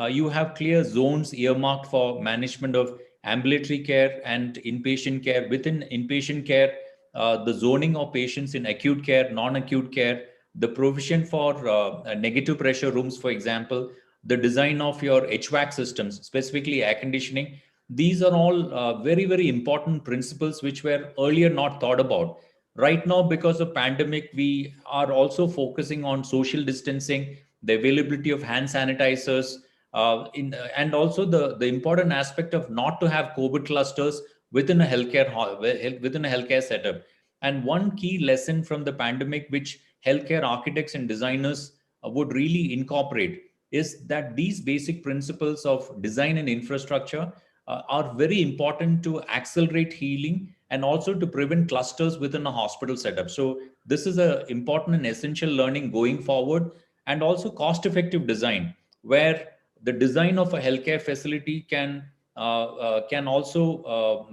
you have clear zones earmarked for management of ambulatory care and inpatient care. Within inpatient care, the zoning of patients in acute care, non-acute care, the provision for negative pressure rooms, for example, the design of your HVAC systems, specifically air conditioning. These are all very, very important principles which were earlier not thought about. Right now, because of pandemic, we are also focusing on social distancing, the availability of hand sanitizers, and also the important aspect of not to have COVID clusters within a healthcare setup. And one key lesson from the pandemic, which healthcare architects and designers would really incorporate, is that these basic principles of design and infrastructure are very important to accelerate healing and also to prevent clusters within a hospital setup. So this is an important and essential learning going forward. And also cost-effective design, where the design of a healthcare facility can also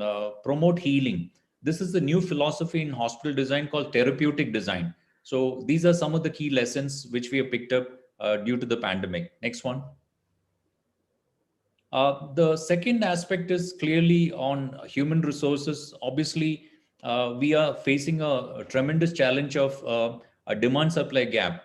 promote healing. This is the new philosophy in hospital design called therapeutic design. So these are some of the key lessons which we have picked up due to the pandemic. Next one. The second aspect is clearly on human resources. Obviously, we are facing a tremendous challenge of a demand supply gap.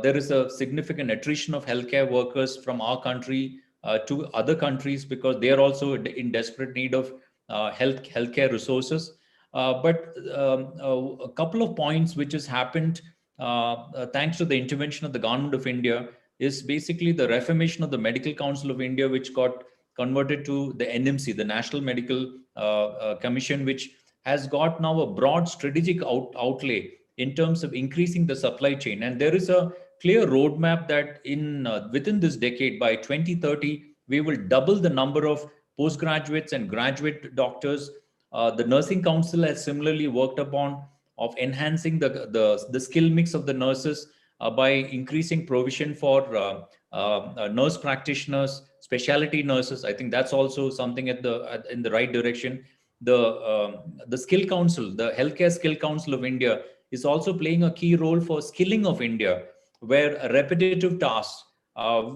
There is a significant attrition of healthcare workers from our country to other countries because they are also in desperate need of healthcare resources. But a couple of points which has happened thanks to the intervention of the government of India is basically the Reformation of the Medical Council of India, which got converted to the NMC, the National Medical Commission, which has got now a broad strategic outlay in terms of increasing the supply chain. And there is a clear roadmap that within this decade, by 2030, we will double the number of postgraduates and graduate doctors. The Nursing Council has similarly worked upon of enhancing the skill mix of the nurses by increasing provision for nurse practitioners, specialty nurses. I think that's also something in the right direction. The Skill Council, the Healthcare Skill Council of India, is also playing a key role for skilling of India, where repetitive tasks,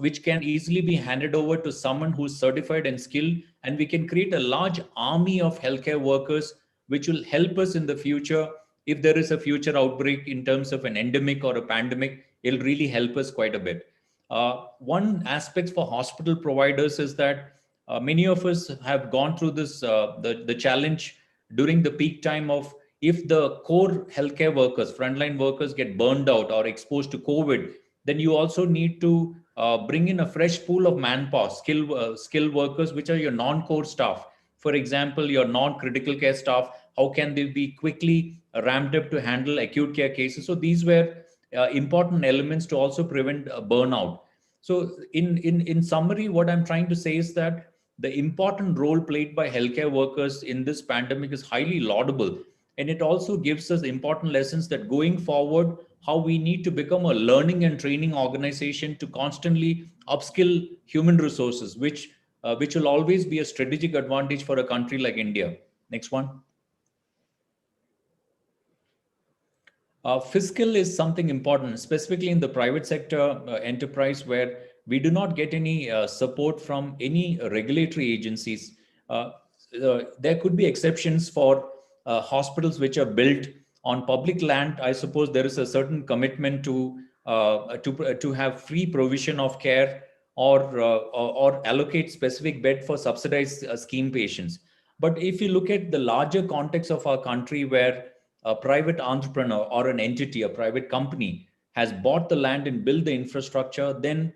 which can easily be handed over to someone who's certified and skilled, and we can create a large army of healthcare workers, which will help us in the future. If there is a future outbreak in terms of an endemic or a pandemic, it'll really help us quite a bit. One aspect for hospital providers is that many of us have gone through this, the challenge during the peak time of, if the core healthcare workers, frontline workers get burned out or exposed to COVID, then you also need to bring in a fresh pool of manpower, skilled workers, which are your non-core staff. For example, your non-critical care staff, how can they be quickly ramped up to handle acute care cases? So these were important elements to also prevent burnout. So in summary, what I'm trying to say is that the important role played by healthcare workers in this pandemic is highly laudable. And it also gives us important lessons that going forward, how we need to become a learning and training organization to constantly upskill human resources, which will always be a strategic advantage for a country like India. Next one. Fiscal is something important, specifically in the private sector enterprise, where we do not get any support from any regulatory agencies. There could be exceptions for hospitals which are built on public land. I suppose there is a certain commitment to have free provision of care, or allocate specific bed for subsidized scheme patients. But if you look at the larger context of our country, where a private entrepreneur or an entity, a private company, has bought the land and built the infrastructure, then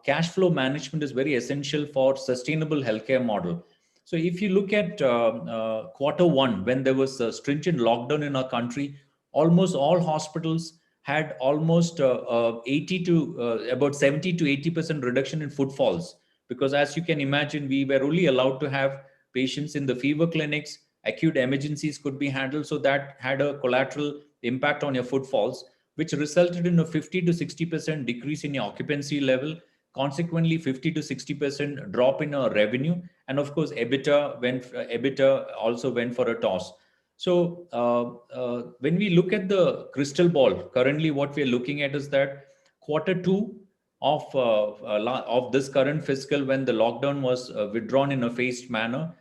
cash flow management is very essential for sustainable healthcare model. So if you look at Q1, when there was a stringent lockdown in our country, almost all hospitals had almost 80 to about 70 to 80% reduction in footfalls, because as you can imagine, we were only allowed to have patients in the fever clinics. Acute emergencies could be handled, so that had a collateral impact on your footfalls, which resulted in a 50 to 60% decrease in your occupancy level, consequently 50 to 60% drop in our revenue, and of course EBITDA also went for a toss. So when we look at the crystal ball, currently what we are looking at is that Q2 of this current fiscal, when the lockdown was withdrawn in a phased manner,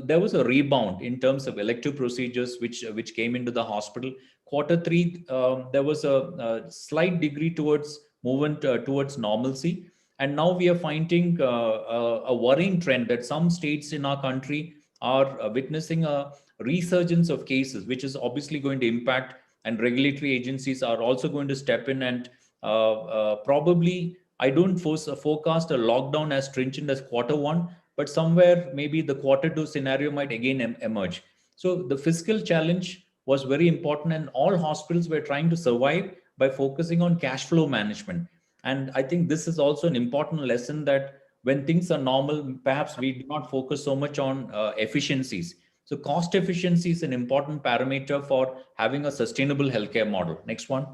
there was a rebound in terms of elective procedures which came into the hospital. Q3, there was a slight degree towards movement towards normalcy, and now we are finding a worrying trend that some states in our country are witnessing a resurgence of cases, which is obviously going to impact, and regulatory agencies are also going to step in, and probably I don't forecast a lockdown as stringent as Q1, but somewhere maybe the Q2 scenario might again emerge. So the fiscal challenge was very important, and all hospitals were trying to survive by focusing on cash flow management. And I think this is also an important lesson, that when things are normal, perhaps we do not focus so much on efficiencies. So cost efficiency is an important parameter for having a sustainable healthcare model. Next one.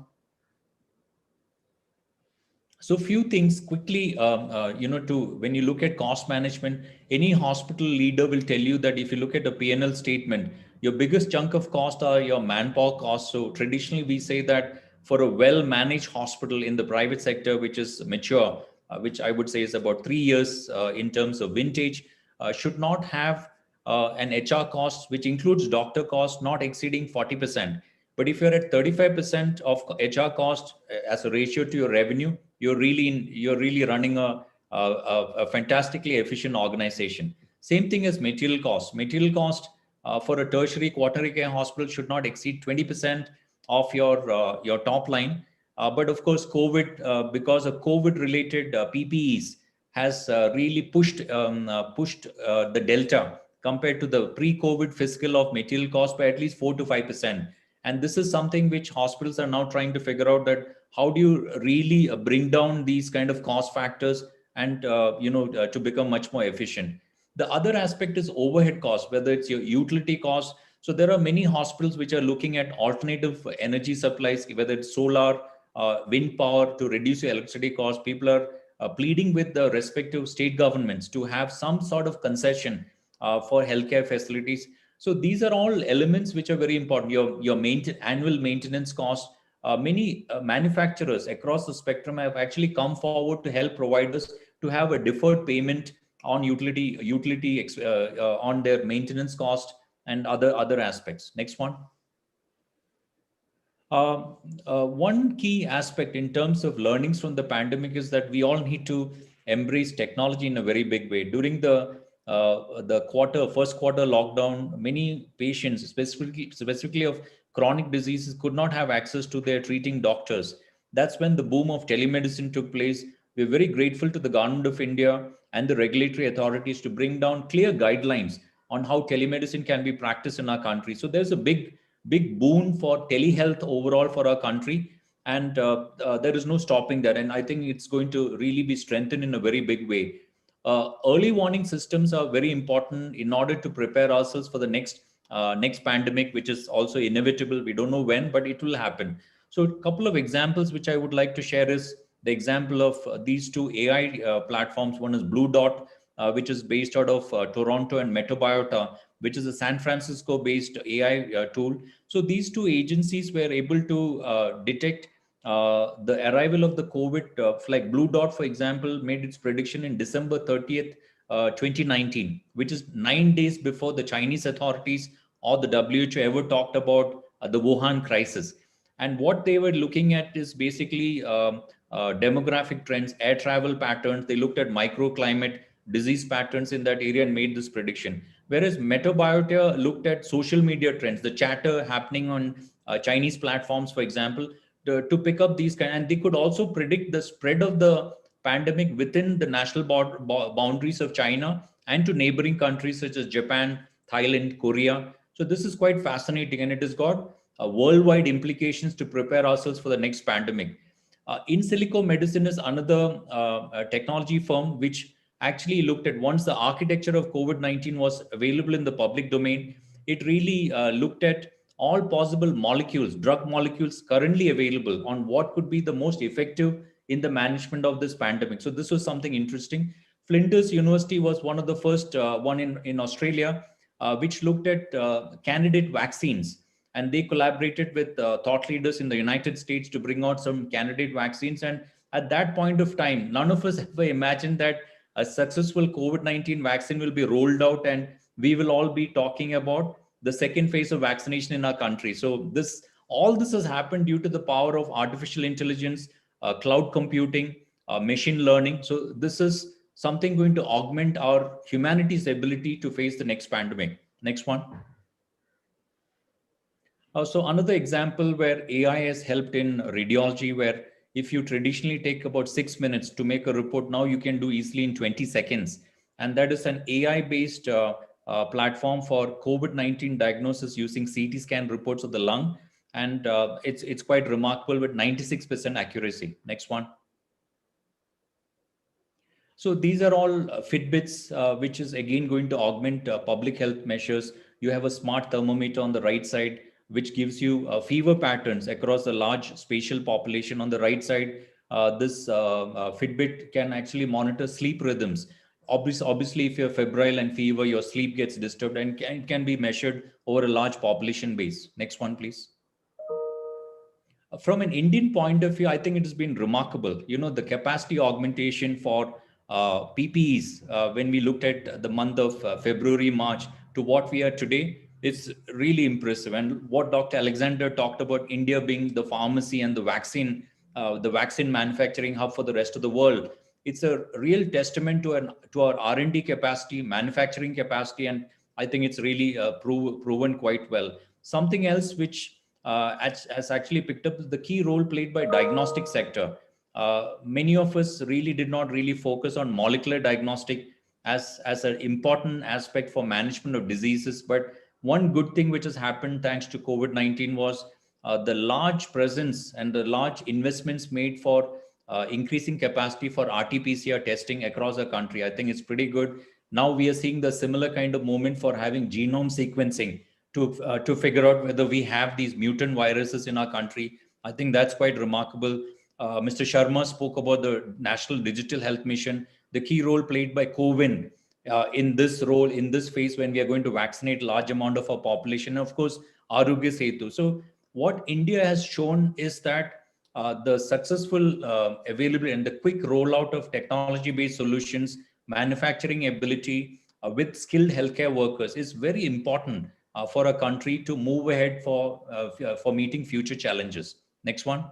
So few things quickly, when you look at cost management, any hospital leader will tell you that if you look at a P&L statement, your biggest chunk of cost are your manpower costs. So traditionally we say that for a well-managed hospital in the private sector, which is mature, which I would say is about 3 years in terms of vintage, should not have an HR cost, which includes doctor cost, not exceeding 40%. But if you're at 35% of HR cost as a ratio to your revenue, you're really running a fantastically efficient organization. Same thing as material cost. Material cost for a tertiary quaternary care hospital should not exceed 20% of your top line. But of course, COVID, because of COVID-related PPEs, has really pushed the delta compared to the pre-COVID fiscal of material cost by at least 4 to 5%. And this is something which hospitals are now trying to figure out, that how do you really bring down these kind of cost factors and to become much more efficient. The other aspect is overhead costs, whether it's your utility costs. So there are many hospitals which are looking at alternative energy supplies, whether it's solar, wind power, to reduce your electricity costs. People are pleading with the respective state governments to have some sort of concession for healthcare facilities. So these are all elements which are very important. Your annual maintenance costs. Many manufacturers across the spectrum have actually come forward to help providers to have a deferred payment on utility on their maintenance cost and other aspects. Next one. One key aspect in terms of learnings from the pandemic is that we all need to embrace technology in a very big way. During the first quarter lockdown, many patients, specifically of chronic diseases, could not have access to their treating doctors. That's when the boom of telemedicine took place. We're very grateful to the government of India and the regulatory authorities to bring down clear guidelines on how telemedicine can be practiced in our country. So there's a big boon for telehealth overall for our country, and there is no stopping that. And I think it's going to really be strengthened in a very big way. Early warning systems are very important in order to prepare ourselves for the next pandemic, which is also inevitable. We don't know when, but it will happen. So a couple of examples which I would like to share is the example of these two AI platforms. One is Blue Dot, which is based out of Toronto, and Metabiota, which is a San Francisco-based AI tool. So these two agencies were able to detect the arrival of the COVID. Like Blue Dot, for example, made its prediction in December 30th, 2019, which is 9 days before the Chinese authorities or the WHO ever talked about the Wuhan crisis. And what they were looking at is basically demographic trends, air travel patterns. They looked at microclimate, disease patterns in that area and made this prediction. Whereas Metabiota looked at social media trends, the chatter happening on Chinese platforms, for example, to pick up these kind, and they could also predict the spread of the pandemic within the national boundaries of China and to neighboring countries such as Japan, Thailand, Korea. So this is quite fascinating, and it has got worldwide implications to prepare ourselves for the next pandemic. In Silico Medicine is another technology firm which actually looked at, once the architecture of COVID-19 was available in the public domain, it really looked at all possible molecules, drug molecules currently available on what could be the most effective in the management of this pandemic. So this was something interesting. Flinders University was one of the first one in Australia, which looked at candidate vaccines. And they collaborated with thought leaders in the United States to bring out some candidate vaccines. And at that point of time, none of us ever imagined that a successful COVID-19 vaccine will be rolled out and we will all be talking about the second phase of vaccination in our country. So all this has happened due to the power of artificial intelligence, cloud computing, machine learning. So this is something going to augment our humanity's ability to face the next pandemic. Next one. So another example where AI has helped in radiology, where if you traditionally take about 6 minutes to make a report, now you can do easily in 20 seconds. And that is an AI-based platform for COVID-19 diagnosis using CT scan reports of the lung. And it's quite remarkable with 96% accuracy. Next one. So these are all Fitbits, which is again going to augment public health measures. You have a smart thermometer on the right side, which gives you fever patterns across a large spatial population. On the right side, this Fitbit can actually monitor sleep rhythms. Obviously, if you're febrile and fever, your sleep gets disturbed and can be measured over a large population base. Next one, please. From an Indian point of view, I think it has been remarkable. You know, the capacity augmentation for PPEs, when we looked at the month of February, March to what we are today, it's really impressive. And what Dr. Alexander talked about, India being the pharmacy and the vaccine manufacturing hub for the rest of the world, it's a real testament to our R&D capacity, manufacturing capacity, and I think it's really proven quite well. Something else which has actually picked up the key role played by diagnostic sector. Many of us really did not really focus on molecular diagnostic as an important aspect for management of diseases, but one good thing which has happened thanks to COVID-19 was the large presence and the large investments made for increasing capacity for RT-PCR testing across the country. I think it's pretty good. Now we are seeing the similar kind of movement for having genome sequencing to figure out whether we have these mutant viruses in our country. I think that's quite remarkable. Mr. Sharma spoke about the National Digital Health Mission, the key role played by CoWIN in this role, in this phase when we are going to vaccinate large amount of our population, and of course, Arogya Setu. So what India has shown is that the successful availability and the quick rollout of technology-based solutions, manufacturing ability with skilled healthcare workers is very important for a country to move ahead for meeting future challenges. Next one.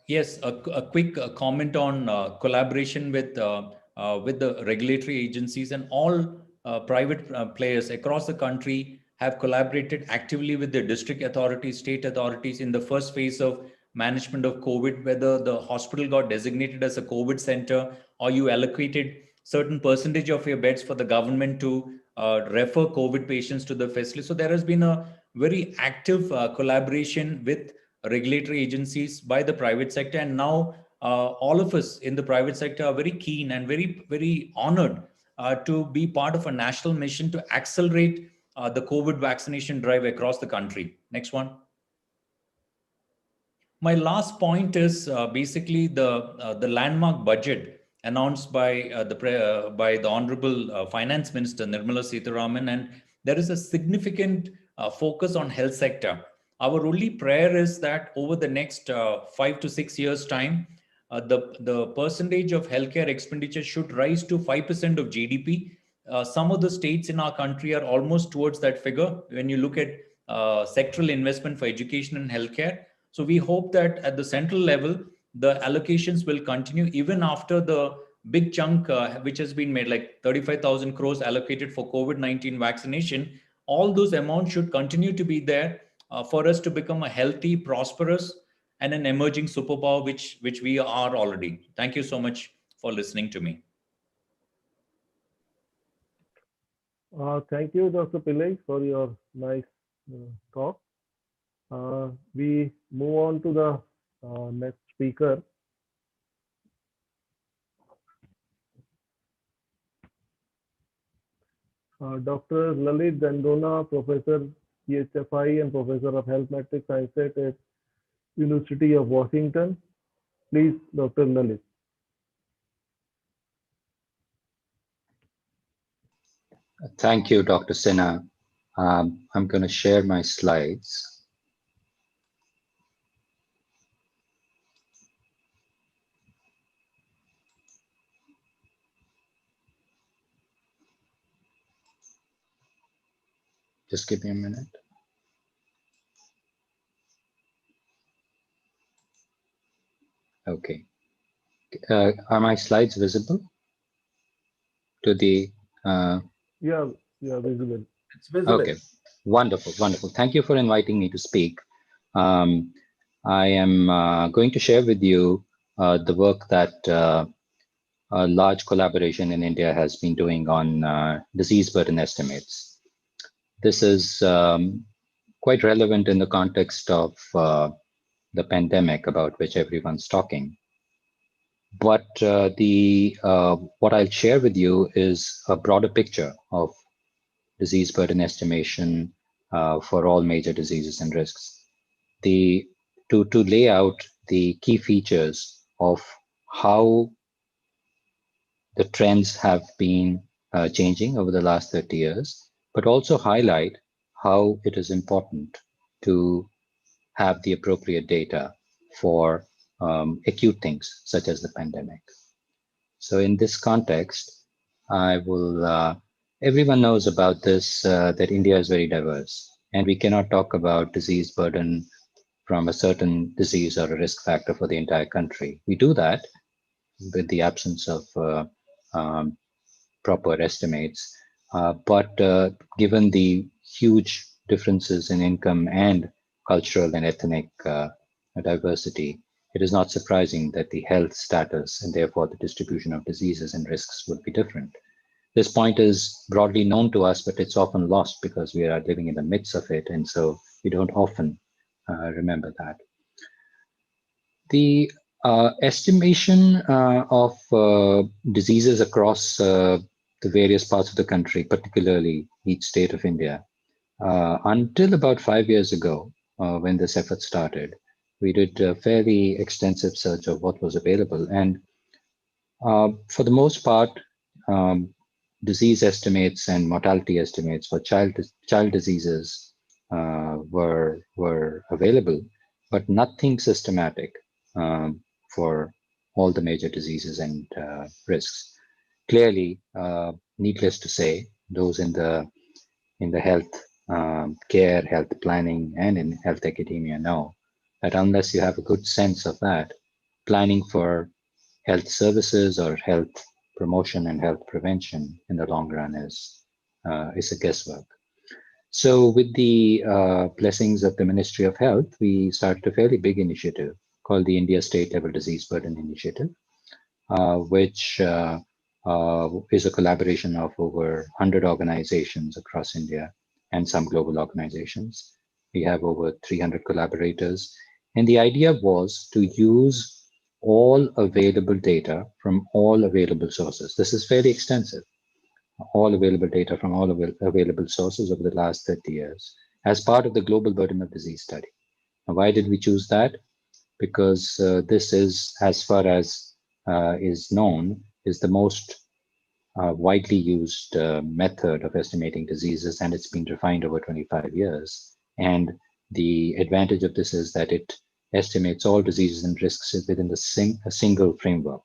Yes, a quick comment on collaboration with the regulatory agencies, and all private players across the country have collaborated actively with the district authorities, state authorities in the first phase of management of COVID, whether the hospital got designated as a COVID center or you allocated certain percentage of your beds for the government to refer COVID patients to the facility. So there has been a very active collaboration with regulatory agencies by the private sector. And now all of us in the private sector are very keen and very, very honored to be part of a national mission to accelerate the COVID vaccination drive across the country. Next one. My last point is basically the landmark budget announced by the Honorable Finance Minister Nirmala Sitharaman, and there is a significant focus on health sector. Our only prayer is that over the next 5 to 6 years' time, the percentage of healthcare expenditure should rise to 5% of GDP. Some of the states in our country are almost towards that figure when you look at sectoral investment for education and healthcare. So we hope that at the central level, the allocations will continue even after the big chunk which has been made, like 35,000 crores allocated for COVID-19 vaccination. All those amounts should continue to be there for us to become a healthy, prosperous, and an emerging superpower, which we are already. Thank you so much for listening to me. Thank you, Dr. Pillai, for your nice talk. We move on to the next speaker. Dr. Lalit Dandona, Professor PHFI and Professor of Health Metrics Sciences at University of Washington. Please, Dr. Lalit. Thank you, Dr. Sinha. I'm going to share my slides. Just give me a minute. Okay. Are my slides visible to the? Yeah, visible. It's visible. Okay, wonderful, wonderful. Thank you for inviting me to speak. I am going to share with you the work that a large collaboration in India has been doing on disease burden estimates. This is quite relevant in the context of the pandemic about which everyone's talking. But what I'll share with you is a broader picture of disease burden estimation for all major diseases and risks. To lay out the key features of how the trends have been changing over the last 30 years, but also highlight how it is important to have the appropriate data for acute things such as the pandemic. So in this context, I will, everyone knows about this, that India is very diverse, and we cannot talk about disease burden from a certain disease or a risk factor for the entire country. We do that with the absence of proper estimates, but given the huge differences in income and cultural and ethnic diversity, it is not surprising that the health status and therefore the distribution of diseases and risks would be different. This point is broadly known to us, but it's often lost because we are living in the midst of it, and so we don't often remember that. The estimation of diseases across the various parts of the country, particularly each state of India, until about 5 years ago, when this effort started, we did a fairly extensive search of what was available. And for the most part, disease estimates and mortality estimates for child diseases were available, but nothing systematic for all the major diseases and risks. Clearly, needless to say, those in the health care, health planning, and in health academia know that unless you have a good sense of that, planning for health services or health promotion and health prevention in the long run is a guesswork. So with the blessings of the Ministry of Health, we started a fairly big initiative called the India State Level Disease Burden Initiative, which is a collaboration of over 100 organizations across India and some global organizations. We have over 300 collaborators. And the idea was to use all available data from all available sources. This is fairly extensive. All available data from all available sources over the last 30 years as part of the Global Burden of Disease study. Now, why did we choose that? Because this is, as far as is known, is the most widely used method of estimating diseases, and it's been refined over 25 years. And the advantage of this is that it estimates all diseases and risks within a single framework,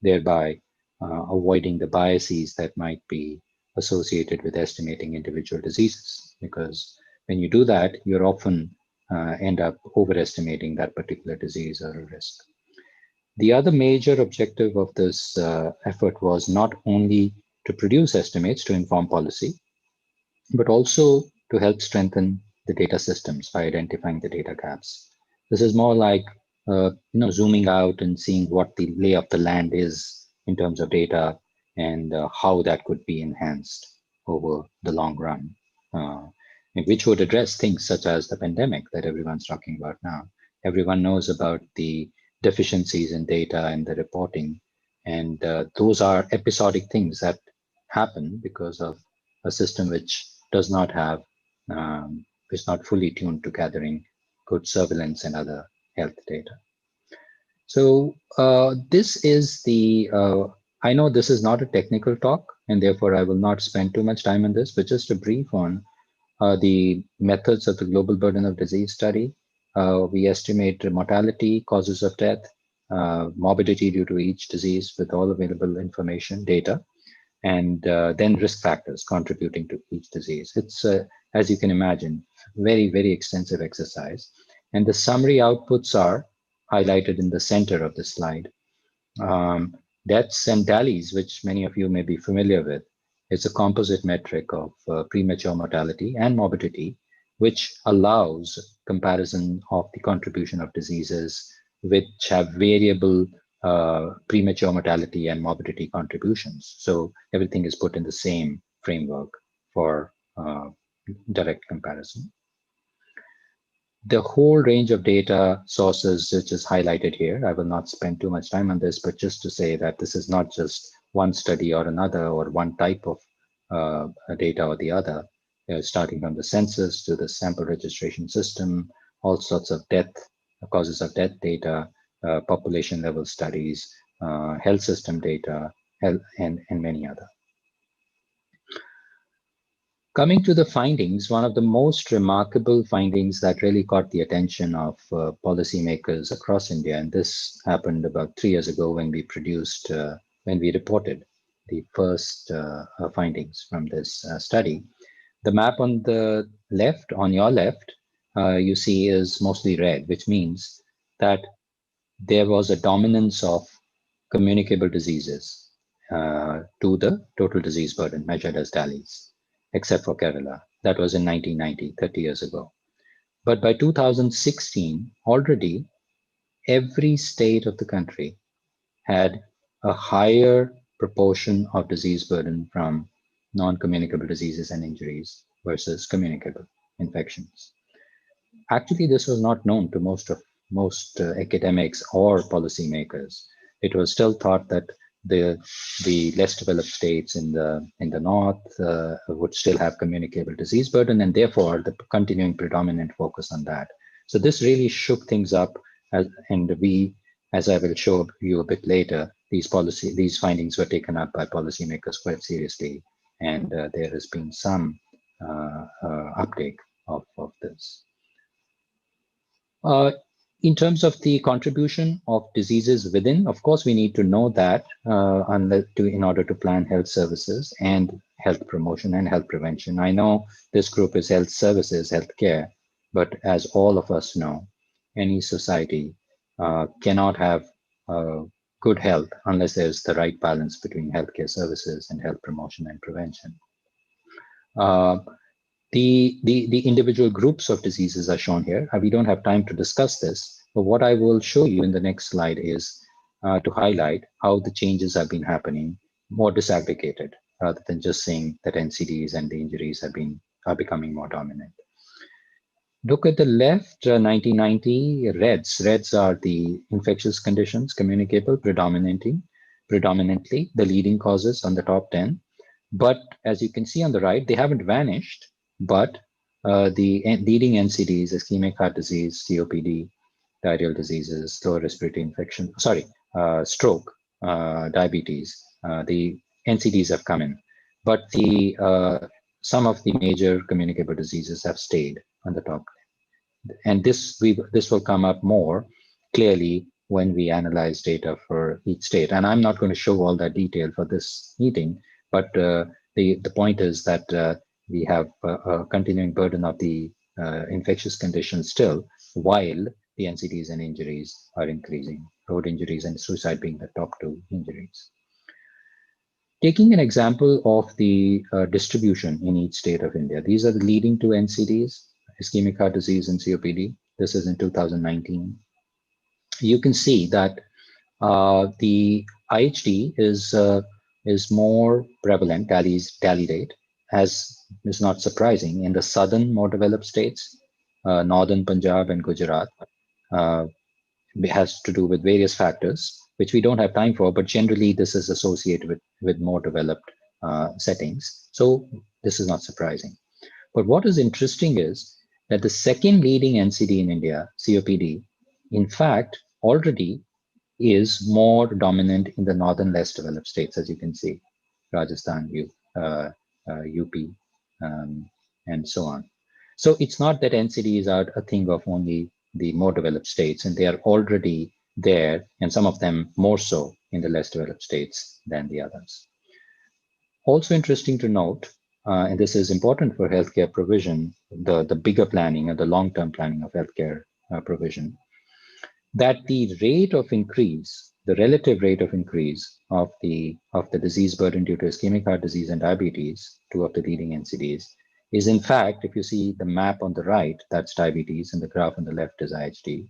thereby avoiding the biases that might be associated with estimating individual diseases. Because when you do that, you're often end up overestimating that particular disease or risk. The other major objective of this effort was not only to produce estimates to inform policy, but also to help strengthen the data systems by identifying the data gaps. This is more like zooming out and seeing what the lay of the land is in terms of data and how that could be enhanced over the long run, which would address things such as the pandemic that everyone's talking about now. Everyone knows about the deficiencies in data and the reporting, and those are episodic things that happen because of a system which does not have, is not fully tuned to gathering good surveillance and other health data. So this is the, I know this is not a technical talk, and therefore I will not spend too much time on this, but just a brief on the methods of the global burden of disease study. We estimate mortality, causes of death, morbidity due to each disease with all available information, data, and then risk factors contributing to each disease. It's, as you can imagine, very, very extensive exercise. And the summary outputs are highlighted in the center of the slide. Deaths and DALYs, which many of you may be familiar with, is a composite metric of premature mortality and morbidity, which allows comparison of the contribution of diseases which have variable premature mortality and morbidity contributions. So everything is put in the same framework for direct comparison. The whole range of data sources, which is highlighted here, I will not spend too much time on this, but just to say that this is not just one study or another or one type of data or the other, starting from the census to the sample registration system, all sorts of death, causes of death data, population level studies, health system data, and many other. Coming to the findings, one of the most remarkable findings that really caught the attention of policymakers across India, and this happened about 3 years ago when we produced, when we reported the first findings from this study. The map on the left, on your left, you see is mostly red, which means that there was a dominance of communicable diseases to the total disease burden measured as DALYs, except for Kerala. That was in 1990, 30 years ago. But by 2016, already every state of the country had a higher proportion of disease burden from non-communicable diseases and injuries versus communicable infections. Actually, this was not known to most academics or policymakers. It was still thought that the less developed states in the north would still have communicable disease burden, and therefore the continuing predominant focus on that. So this really shook things up, and we, as I will show you a bit later, these findings were taken up by policymakers quite seriously, and there has been some uptake of this. In terms of the contribution of diseases within, of course, we need to know that in order to plan health services and health promotion and health prevention. I know this group is health services, healthcare, but as all of us know, any society cannot have good health unless there's the right balance between healthcare services and health promotion and prevention. The individual groups of diseases are shown here. We don't have time to discuss this, but what I will show you in the next slide is to highlight how the changes have been happening more disaggregated rather than just saying that NCDs and the injuries are becoming more dominant. Look at the left, 1990 reds. Reds are the infectious conditions, communicable predominantly, the leading causes on the top 10. But as you can see on the right, they haven't vanished, but the leading NCDs, ischemic heart disease, COPD, diarrheal diseases, lower respiratory infection, stroke, diabetes, The NCDs have come in, but some of the major communicable diseases have stayed on the top. And this will come up more clearly when we analyze data for each state. And I'm not going to show all that detail for this meeting, but the point is that we have a continuing burden of the infectious conditions still, while the NCDs and injuries are increasing, road injuries and suicide being the top two injuries. Taking an example of the distribution in each state of India, these are the leading two NCDs, ischemic heart disease and COPD. This is in 2019. You can see that the IHD is more prevalent, tally rate, as is not surprising, in the southern, more developed states, northern Punjab and Gujarat. It has to do with various factors, which we don't have time for, but generally this is associated with more developed settings. So this is not surprising. But what is interesting is that the second leading NCD in India, COPD, in fact, already is more dominant in the northern, less developed states, as you can see, Rajasthan, UP, and so on. So it's not that NCDs are a thing of only the more developed states, and they are already there, and some of them more so in the less developed states than the others. Also interesting to note, and this is important for healthcare provision, the bigger planning and the long-term planning of healthcare provision, that the rate of increase, the relative rate of increase of the disease burden due to ischemic heart disease and diabetes, two of the leading NCDs, is in fact, if you see the map on the right, that's diabetes, and the graph on the left is IHD.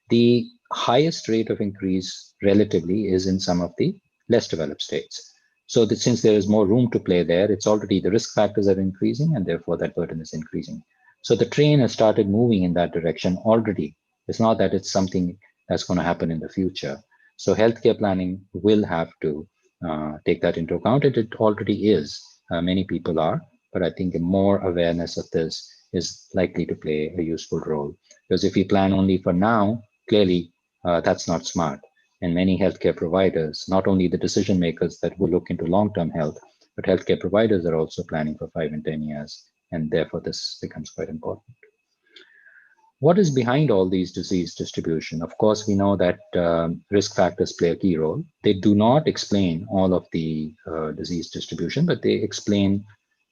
The highest rate of increase relatively is in some of the less developed states. So that since there is more room to play there, it's already the risk factors are increasing, and therefore that burden is increasing. So the train has started moving in that direction already. It's not that it's something that's going to happen in the future. So healthcare planning will have to take that into account, and it already is. Many people are, but I think more awareness of this is likely to play a useful role. Because if we plan only for now, clearly that's not smart. And many healthcare providers, not only the decision makers that will look into long-term health, but healthcare providers are also planning for 5 and 10 years. And therefore this becomes quite important. What is behind all these disease distribution? Of course, we know that risk factors play a key role. They do not explain all of the disease distribution, but they explain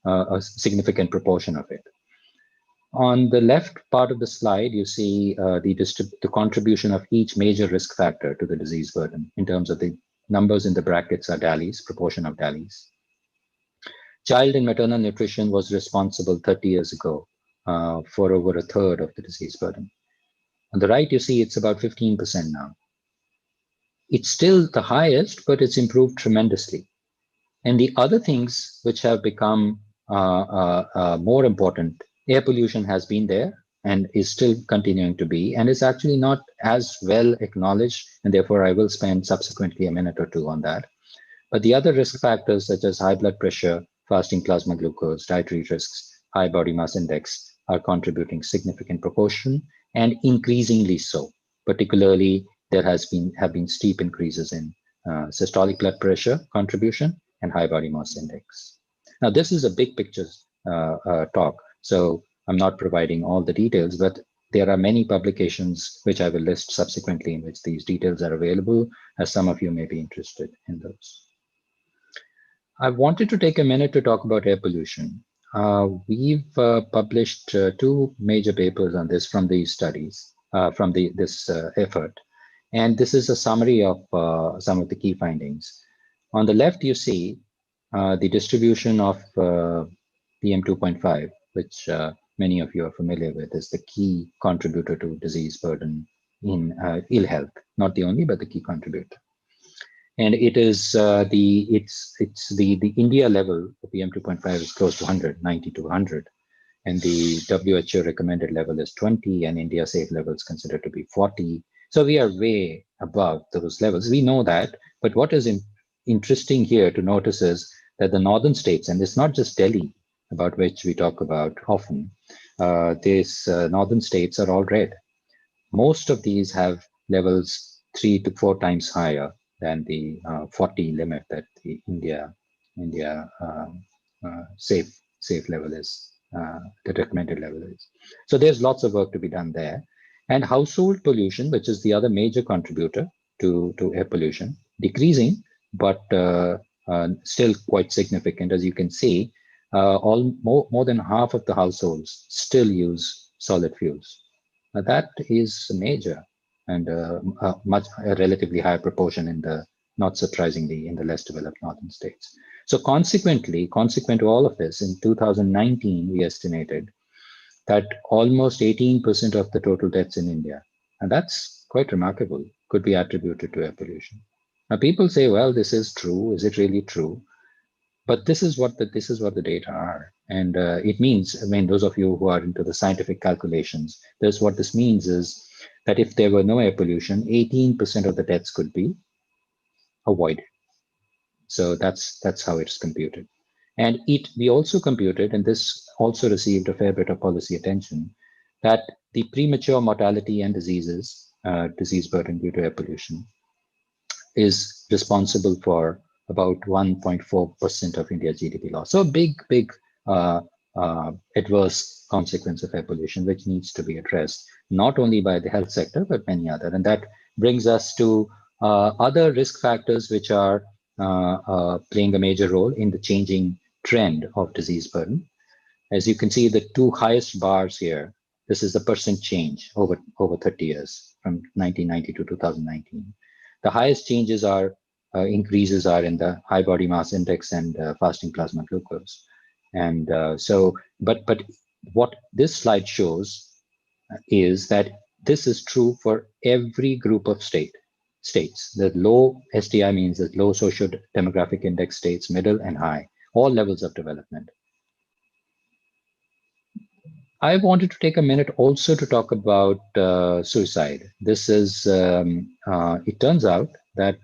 a significant proportion of it. On the left part of the slide, you see the contribution of each major risk factor to the disease burden in terms of the numbers in the brackets are DALYs, proportion of DALYs. Child and maternal nutrition was responsible 30 years ago for over a third of the disease burden. On the right, you see it's about 15% now. It's still the highest, but it's improved tremendously. And the other things which have become more important, air pollution has been there and is still continuing to be, and is actually not as well acknowledged, and therefore I will spend subsequently a minute or two on that. But the other risk factors such as high blood pressure, fasting plasma glucose, dietary risks, high body mass index are contributing significant proportion, and increasingly so. Particularly, there have been steep increases in systolic blood pressure contribution and high body mass index. Now, this is a big picture talk, so I'm not providing all the details, but there are many publications which I will list subsequently in which these details are available, as some of you may be interested in those. I wanted to take a minute to talk about air pollution. We've published two major papers on this from these studies, from this effort. And this is a summary of some of the key findings. On the left, you see the distribution of PM 2.5, which many of you are familiar with, is the key contributor to disease burden in ill health, not the only, but the key contributor. And it is the India level, the PM 2.5 is close to 100, 90 to 100. And the WHO recommended level is 20, and India safe level is considered to be 40. So we are way above those levels. We know that, but what is interesting here to notice is that the northern states, and it's not just Delhi, about which we talk about often, these northern states are all red. Most of these have levels 3 to 4 times higher than the 40 limit that the India safe level is, the recommended level is. So there's lots of work to be done there. And household pollution, which is the other major contributor to air pollution, decreasing, but still quite significant. As you can see, more than half of the households still use solid fuels. Now that is major, and a relatively higher proportion in the, not surprisingly, in the less developed northern states. So consequent to all of this, in 2019, we estimated that almost 18% of the total deaths in India, and that's quite remarkable, could be attributed to air pollution. Now people say, well, this is true. Is it really true? But this is what the data are. And it means, I mean, those of you who are into the scientific calculations, what this means is that if there were no air pollution, 18% of the deaths could be avoided. So that's how it's computed. And we also computed, and this also received a fair bit of policy attention, that the premature mortality and disease burden due to air pollution is responsible for about 1.4% of India's GDP loss. So big adverse consequence of air pollution, which needs to be addressed, not only by the health sector, but many other. And that brings us to other risk factors which are playing a major role in the changing trend of disease burden. As you can see, the two highest bars here, this is the percent change over 30 years from 1990 to 2019. The highest changes increases are in the high body mass index and fasting plasma glucose. And but what this slide shows is that this is true for every group of states. The low STI means that low socio-demographic index states, middle and high, all levels of development. I wanted to take a minute also to talk about suicide. This is, it turns out that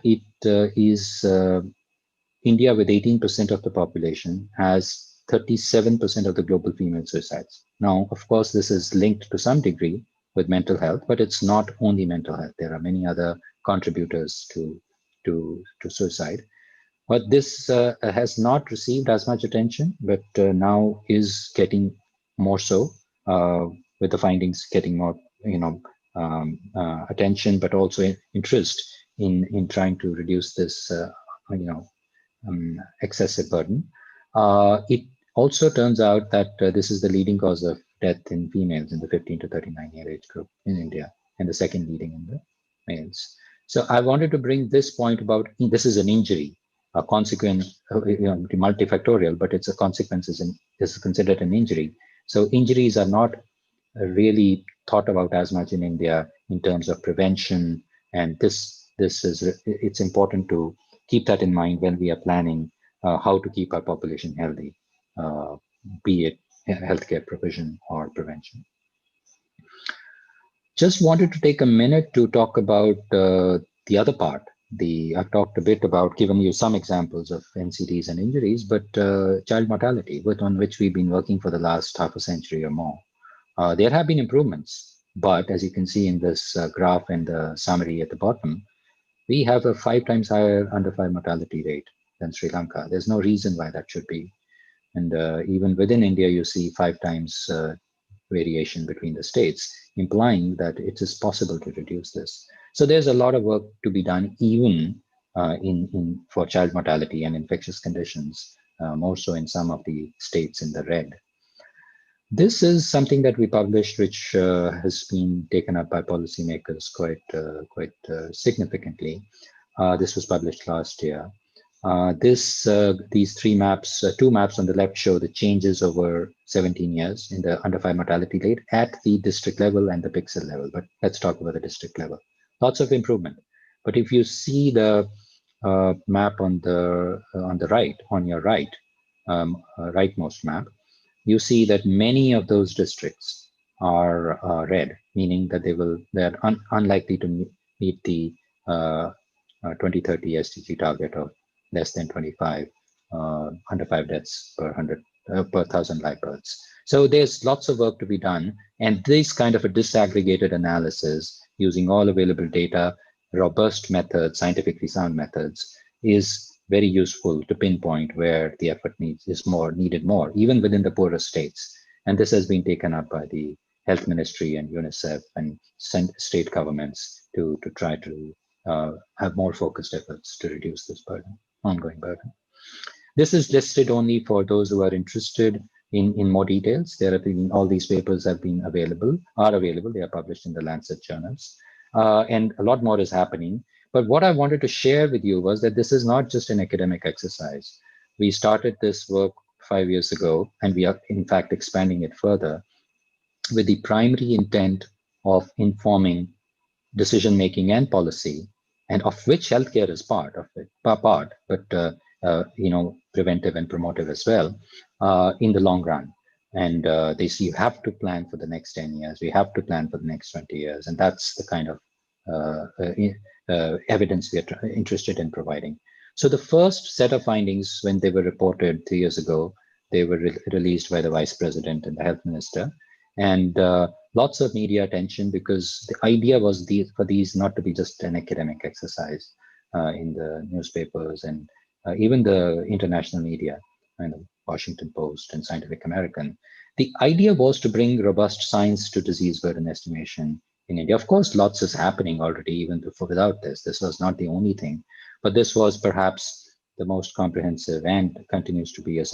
it is India, with 18% of the population, has 37% of the global female suicides. Now, of course, this is linked to some degree with mental health, but it's not only mental health. There are many other contributors to suicide. But this has not received as much attention, but now is getting more so, with the findings getting more, attention, but also interest in trying to reduce this, excessive burden. It also turns out that this is the leading cause of death in females in the 15 to 39 year age group in India, and the second leading in the males. So I wanted to bring this point about, this is an injury, a consequence, multifactorial, but it's a consequence is considered an injury. So injuries are not really thought about as much in India in terms of prevention, and it's important to keep that in mind when we are planning how to keep our population healthy, be it healthcare provision or prevention. Just wanted to take a minute to talk about the other part. I've talked a bit about, given you some examples of NCDs and injuries, but child mortality, on which we've been working for the last half a century or more. There have been improvements, but as you can see in this graph and the summary at the bottom, we have a 5 times higher under 5 mortality rate than Sri Lanka. There's no reason why that should be. And even within India, you see 5 times variation between the states, implying that it is possible to reduce this. So there's a lot of work to be done, even for child mortality and infectious conditions, more so in some of the states in the red. This is something that we published, which has been taken up by policymakers quite significantly. This was published last year. These 3 maps, 2 maps on the left show the changes over 17 years in the under 5 mortality rate at the district level and the pixel level. But let's talk about the district level. Lots of improvement. But if you see the map on the right, on your right, rightmost map, you see that many of those districts are red, meaning that they're unlikely to meet the 2030 SDG target of less than 25 under 5 deaths per 1,000 live births. So there's lots of work to be done, and this kind of a disaggregated analysis using all available data robust methods, scientifically sound methods, is very useful to pinpoint where the effort needed more, even within the poorer states. And this has been taken up by the Health Ministry and UNICEF and state governments to try to have more focused efforts to reduce this burden, ongoing burden. This is listed only for those who are interested in more details. There have been, all these papers are available. They are published in the Lancet journals. And a lot more is happening. But what I wanted to share with you was that this is not just an academic exercise. We started this work 5 years ago, and we are in fact expanding it further with the primary intent of informing decision-making and policy, and of which healthcare is part of it, but preventive and promotive as well, in the long run. And they say you have to plan for the next 10 years, we have to plan for the next 20 years, and that's the kind of evidence we are interested in providing. So the first set of findings, when they were reported 3 years ago, they were released by the Vice President and the Health Minister, and lots of media attention, because the idea was for these not to be just an academic exercise in the newspapers and even the international media, and the Washington Post and Scientific American. The idea was to bring robust science to disease burden estimation in India. Of course, lots is happening already, even without this. This was not the only thing, but this was perhaps the most comprehensive and continues to be a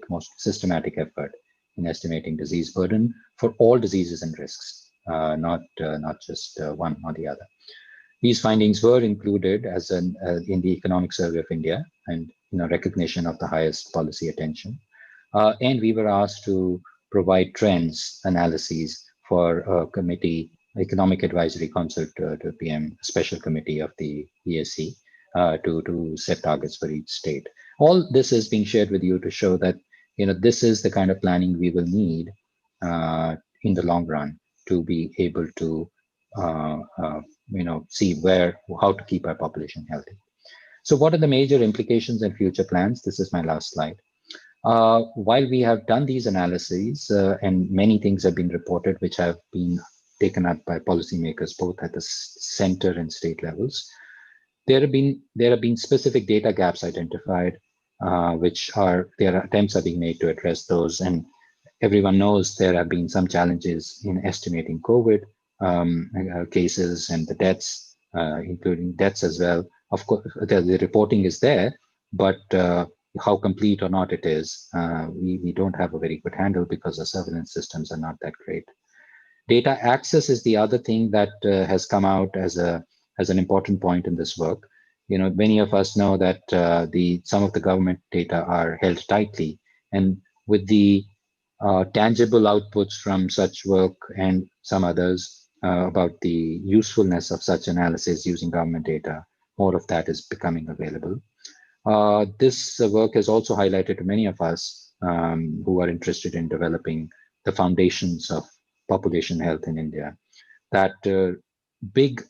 most systematic effort in estimating disease burden for all diseases and risks, not just one or the other. These findings were included as in the Economic Survey of India, and recognition of the highest policy attention. And we were asked to provide trends analyses for a committee, Economic Advisory Council to PM, special committee of the ESC, to set targets for each state. All this is being shared with you to show that this is the kind of planning we will need in the long run to be able to see how to keep our population healthy. So what are the major implications and future plans? This is my last slide. While we have done these analyses and many things have been reported, which have been taken up by policymakers, both at the center and state levels, there have been specific data gaps identified, attempts are being made to address those. And everyone knows there have been some challenges in estimating COVID cases and the deaths, including deaths as well. Of course, the reporting is there, but how complete or not it is, we don't have a very good handle because the surveillance systems are not that great. Data access is the other thing that has come out as an important point in this work. Many of us know that some of the government data are held tightly, and with the tangible outputs from such work and some others about the usefulness of such analysis using government data, more of that is becoming available. This work has also highlighted to many of us who are interested in developing the foundations of population health in India, that big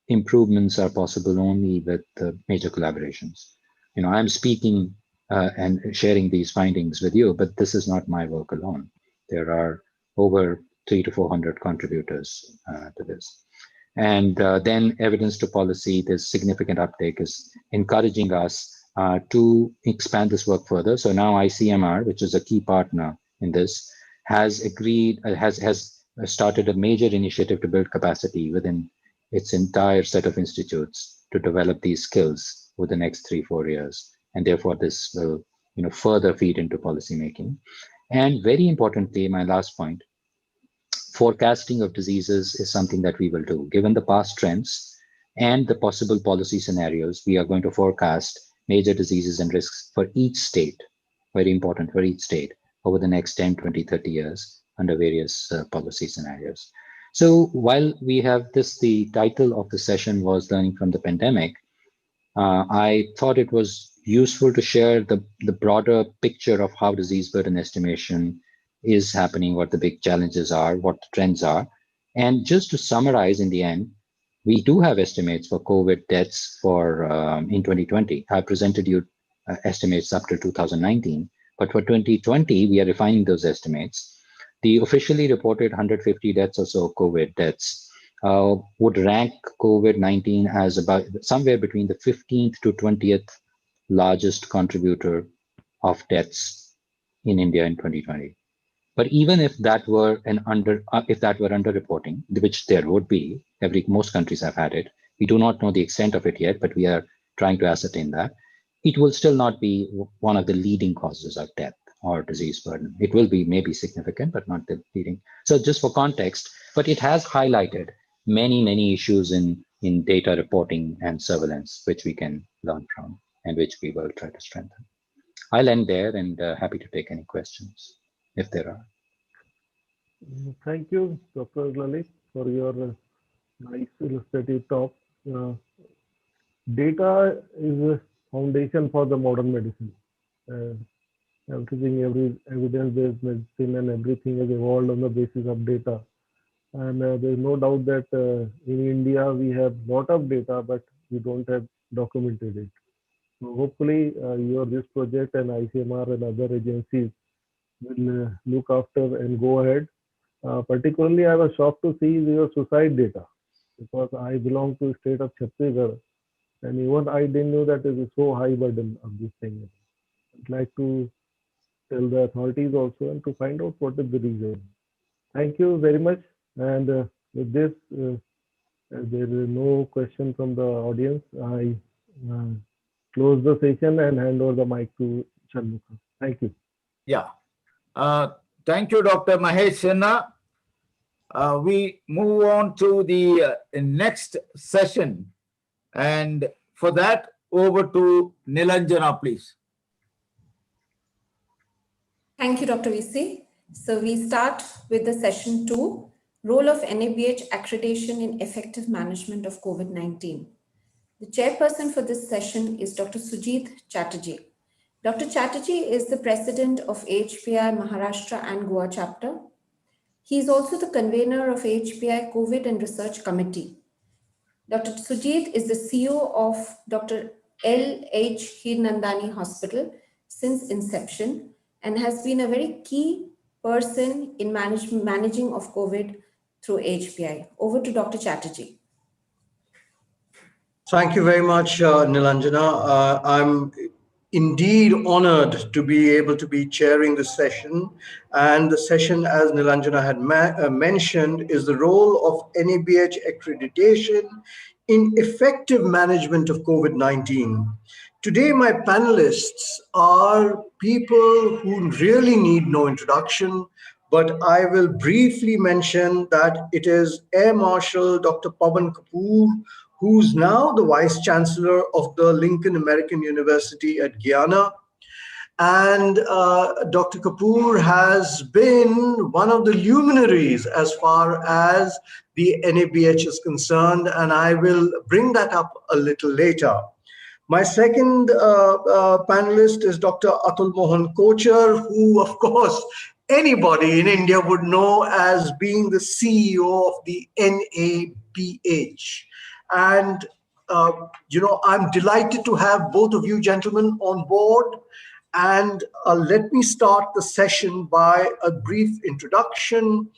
improvements are possible only with major collaborations. I'm speaking and sharing these findings with you, but this is not my work alone. There are over 300 to 400 contributors to this. And then evidence to policy, this significant uptake is encouraging us to expand this work further. So now ICMR, which is a key partner in this, has started a major initiative to build capacity within its entire set of institutes to develop these skills over the next 3-4 years. And therefore this will further feed into policymaking. And very importantly, my last point, forecasting of diseases is something that we will do. Given the past trends and the possible policy scenarios, we are going to forecast major diseases and risks for each state, very important for each state, over the next 10, 20, 30 years under various policy scenarios. So while we have this, the title of the session was Learning from the Pandemic, I thought it was useful to share the broader picture of how disease burden estimation is happening, what the big challenges are, what the trends are. And just to summarize in the end, we do have estimates for COVID deaths for in 2020. I presented you estimates up to 2019, but for 2020, we are refining those estimates. The officially reported 150 deaths or so COVID deaths would rank COVID-19 as about somewhere between the 15th to 20th largest contributor of deaths in India in 2020. But even if that were underreporting, which there would be, most countries have had it. We do not know the extent of it yet, but we are trying to ascertain that. It will still not be one of the leading causes of death or disease burden. It will be maybe significant, but not the leading. So just for context, but it has highlighted many issues in data reporting and surveillance, which we can learn from and which we will try to strengthen. I'll end there and happy to take any questions if there are. Thank you, Dr. Lalit, for your nice illustrative talk. Data is a foundation for the modern medicine. Every evidence-based medicine and everything has evolved on the basis of data. And there's no doubt that in India we have a lot of data, but we don't have documented it. So hopefully this project and ICMR and other agencies will look after and go ahead. Particularly, I was shocked to see your suicide data because I belong to the state of Chhattisgarh, and even I didn't know that it is so high burden of this thing. I'd like to tell the authorities also and to find out what is the reason. Thank you very much. And with this, there is no question from the audience. I close the session and hand over the mic to Shanmugha. Thank you. Yeah. Thank you, Dr. Mahesh Sinha. We move on to the next session. And for that, over to Nilanjana, please. Thank you, Dr. VC. So we start with the session 2, Role of NABH Accreditation in Effective Management of COVID-19. The chairperson for this session is Dr. Sujit Chatterjee. Dr. Chatterjee is the president of AHPI Maharashtra and Goa chapter. He is also the convener of AHPI COVID and Research Committee. Dr. Sujit is the CEO of Dr. L.H. Hirnandani Hospital since inception and has been a very key person in managing of COVID through AHPI. Over to Dr. Chatterjee. Thank you very much, Nilanjana. I'm indeed honored to be able to be chairing this session. And the session, as Nilanjana had mentioned, is the role of NABH accreditation in effective management of COVID-19. Today, my panelists are people who really need no introduction, but I will briefly mention that it is Air Marshal Dr. Pawan Kapoor, who's now the Vice Chancellor of the Lincoln American University at Guyana. And Dr. Kapoor has been one of the luminaries as far as the NABH is concerned, and I will bring that up a little later. My second panelist is Dr. Atul Mohan Kochar, who, of course, anybody in India would know as being the CEO of the NABH. And, I'm delighted to have both of you gentlemen on board. And let me start the session by a brief introduction.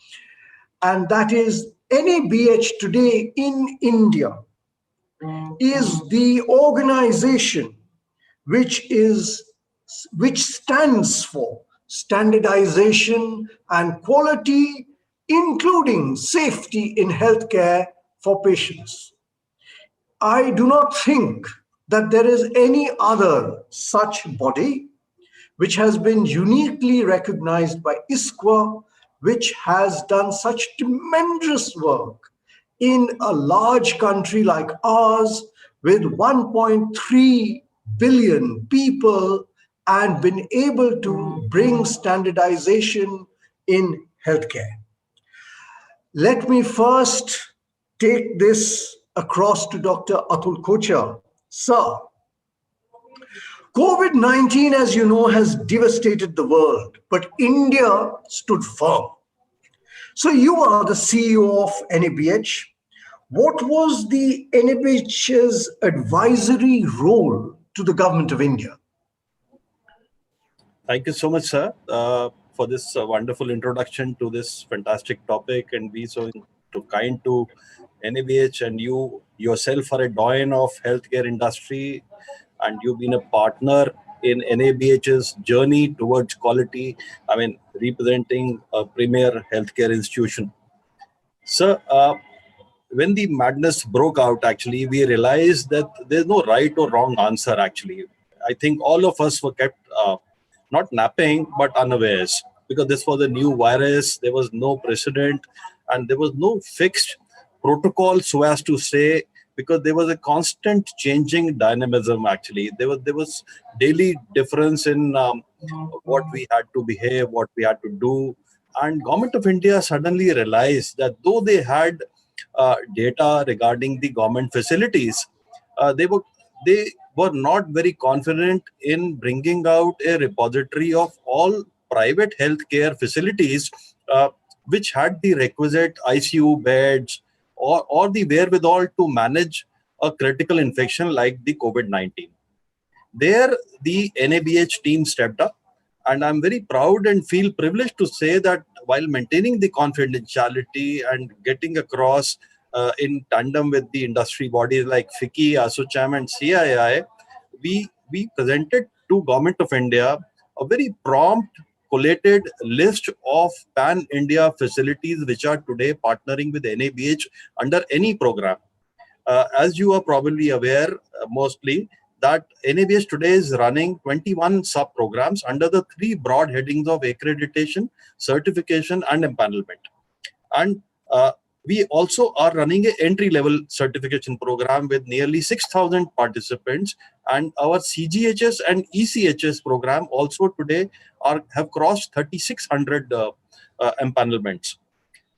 And that is NABH today in India is the organization which stands for standardization and quality, including safety in healthcare for patients. I do not think that there is any other such body which has been uniquely recognized by ISQA, which has done such tremendous work in a large country like ours with 1.3 billion people and been able to bring standardization in healthcare. Let me first take this across to Dr. Atul Kochar. Sir, COVID-19, as you know, has devastated the world, but India stood firm. So you are the CEO of NABH. What was the NABH's advisory role to the government of India? Thank you so much, sir, for this wonderful introduction to this fantastic topic and be so kind to NABH and you yourself are a doyen of healthcare industry, and you've been a partner in NABH's journey towards quality. I mean, representing a premier healthcare institution. So, when the madness broke out, actually, we realized that there's no right or wrong answer, actually. I think all of us were kept not napping, but unawares, because this was a new virus, there was no precedent, and there was no fixed protocol, so as to say, because there was a constant changing dynamism, actually. There was daily difference in what we had to behave, what we had to do. And Government of India suddenly realized that though they had data regarding the government facilities, they were not very confident in bringing out a repository of all private healthcare facilities which had the requisite ICU beds or the wherewithal to manage a critical infection like the COVID-19. There, the NABH team stepped up, and I'm very proud and feel privileged to say that while maintaining the confidentiality and getting across in tandem with the industry bodies like FICCI, ASSOCHAM, and CII, we presented to Government of India a very prompt, collated list of pan-India facilities which are today partnering with NABH under any program. As you are probably aware, mostly, that NABH today is running 21 sub-programs under the three broad headings of accreditation, certification, and empanelment. And we also are running an entry-level certification program with nearly 6,000 participants, and our CGHS and ECHS program also today have crossed 3,600 empanelments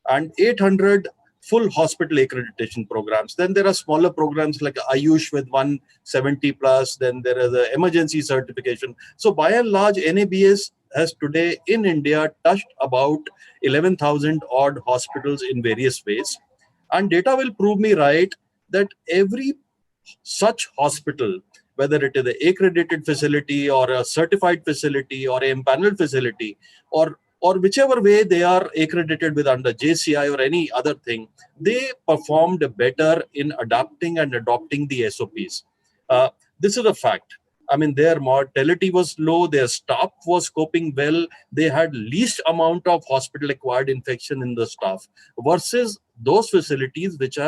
and 800 full hospital accreditation programs. Then there are smaller programs like Ayush with 170 plus, then there is an emergency certification. So by and large, NABS has today in India touched about 11,000 odd hospitals in various ways. And data will prove me right that every such hospital, whether it is an accredited facility or a certified facility or an empaneled facility, or whichever way they are accredited with under JCI or any other thing, they performed better in adapting and adopting the SOPs. This is a fact. I mean, their mortality was low, their staff was coping well, they had least amount of hospital-acquired infection in the staff versus those facilities which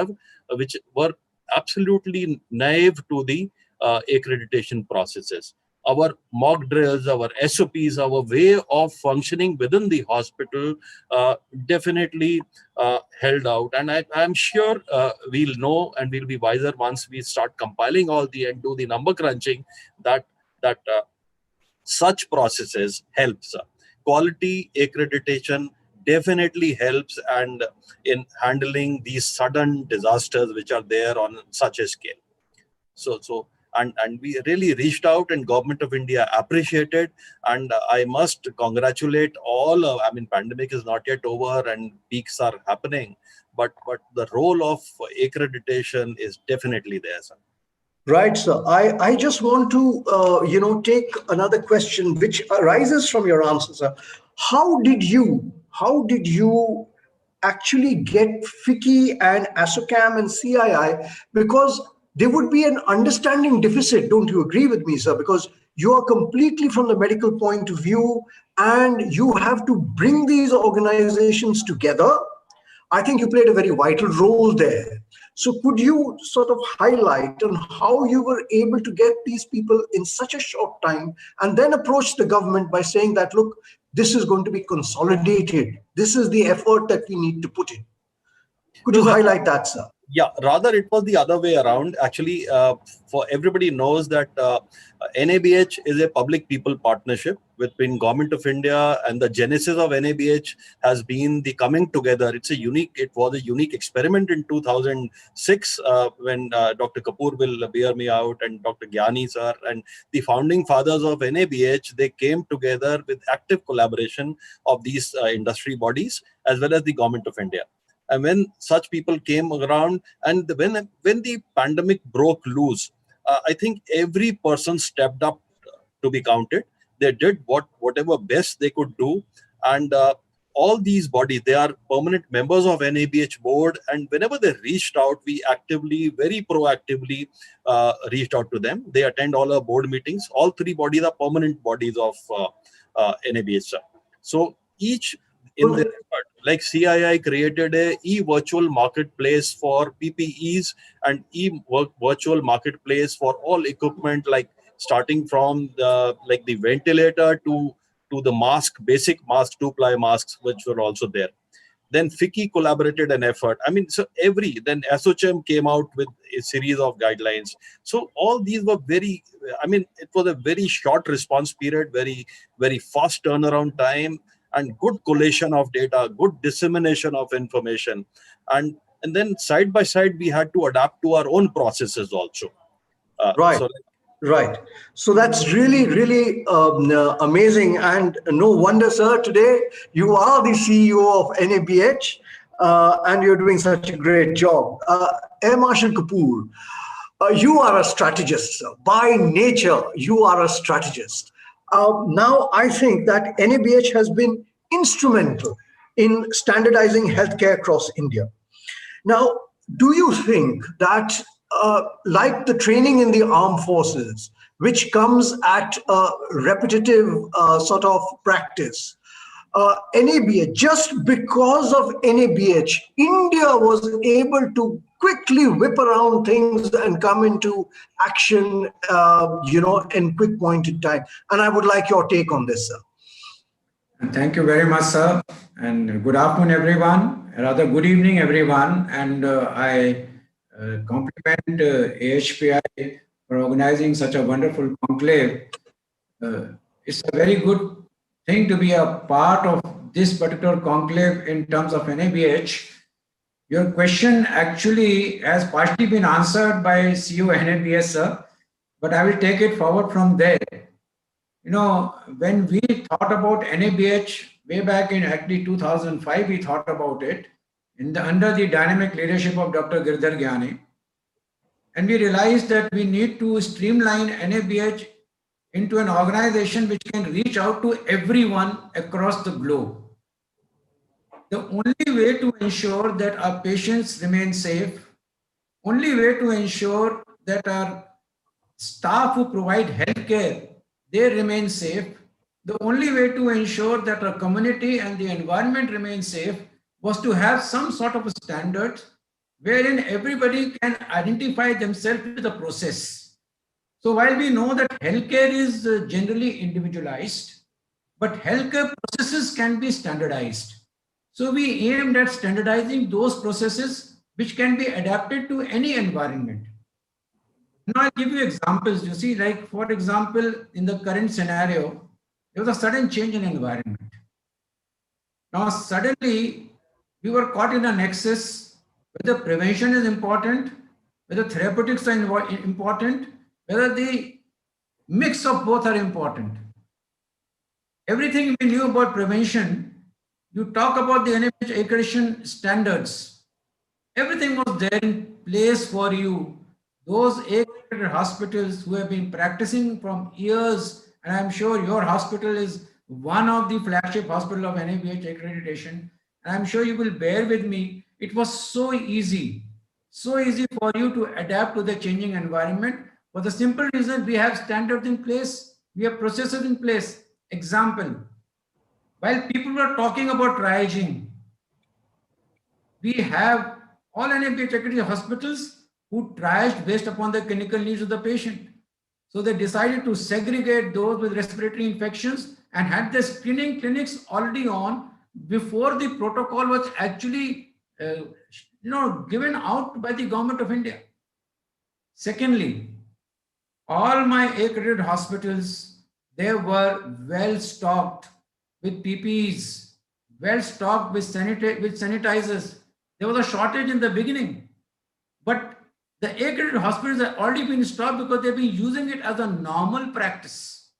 were absolutely naive to the accreditation processes. Our mock drills, our SOPs, our way of functioning within the hospital definitely held out. And I'm sure we'll know and we'll be wiser once we start compiling all and do the number crunching that such processes helps. Quality accreditation definitely helps and in handling these sudden disasters which are there on such a scale. And we really reached out, and Government of India appreciated, and I must congratulate all. I mean, pandemic is not yet over and peaks are happening, but the role of accreditation is definitely there, sir. Right, sir. I just want to, take another question which arises from your answer, sir. How did you actually get FICCI and ASSOCHAM and CII? Because there would be an understanding deficit. Don't you agree with me, sir? Because you are completely from the medical point of view and you have to bring these organizations together. I think you played a very vital role there. So could you sort of highlight on how you were able to get these people in such a short time and then approach the government by saying that, look, this is going to be consolidated. This is the effort that we need to put in. Could you highlight that, sir? Yeah, rather it was the other way around. Actually, for everybody knows that NABH is a public-people partnership between Government of India, and the genesis of NABH has been the coming together. It was a unique experiment in 2006 when Dr. Kapoor will bear me out, and Dr. Gyani sir, and the founding fathers of NABH, they came together with active collaboration of these industry bodies as well as the Government of India. And when such people came around, and when the pandemic broke loose, I think every person stepped up to be counted. They did whatever best they could do, and all these bodies, they are permanent members of NABH board, and whenever they reached out, we actively, very proactively reached out to them. They attend all our board meetings. All three bodies are permanent bodies of NABH. So each in their effort, like CII created a e-virtual marketplace for PPEs and e-virtual marketplace for all equipment, like starting from the ventilator to the mask, basic mask, 2-ply masks, which were also there. Then FICCI collaborated an effort. I mean, so then SOCHM came out with a series of guidelines. So all these were very, I mean, it was a very short response period, very, very fast turnaround time, and good collation of data, good dissemination of information. And then side by side, we had to adapt to our own processes also. Right. Right. So that's really, really amazing. And no wonder, sir, today you are the CEO of NABH and you're doing such a great job. Air Marshal Kapoor, you are a strategist, sir. By nature, you are a strategist. Now, I think that NABH has been instrumental in standardizing healthcare across India. Now, do you think that like the training in the armed forces, which comes at a repetitive sort of practice, NABH, just because of NABH, India was able to quickly whip around things and come into action, in quick pointed time. And I would like your take on this, sir. Thank you very much, sir. And good afternoon, everyone. Rather, good evening, everyone. And I compliment AHPI for organizing such a wonderful conclave. It's a very good thing to be a part of this particular conclave in terms of NABH. Your question actually has partially been answered by CEO NABH, sir, but I will take it forward from there. You know, when we thought about NABH way back in actually 2005, we thought about it under the dynamic leadership of Dr. Girdhar Gyani. And we realized that we need to streamline NABH into an organization which can reach out to everyone across the globe. The only way to ensure that our patients remain safe, only way to ensure that our staff who provide healthcare, they remain safe, the only way to ensure that our community and the environment remain safe was to have some sort of a standard wherein everybody can identify themselves with the process. So while we know that healthcare is generally individualized, but healthcare processes can be standardized. So we aimed at standardizing those processes which can be adapted to any environment. Now I'll give you examples. You see, like for example, in the current scenario, there was a sudden change in environment. Now suddenly we were caught in a nexus whether prevention is important, whether therapeutics are important, whether the mix of both are important. Everything we knew about prevention, you talk about the NABH accreditation standards, everything was there in place for you. Those accredited hospitals who have been practicing from years, and I'm sure your hospital is one of the flagship hospital of NABH accreditation, and I'm sure you will bear with me. It was so easy for you to adapt to the changing environment for the simple reason we have standards in place, we have processes in place. Example, while people were talking about triaging, we have all NABH accredited hospitals who triaged based upon the clinical needs of the patient. So they decided to segregate those with respiratory infections and had the screening clinics already on before the protocol was actually given out by the government of India. Secondly, all my accredited hospitals, they were well stocked with PPEs, well stocked with sanitizers. There was a shortage in the beginning, but the accredited hospitals have already been stocked because they've been using it as a normal practice.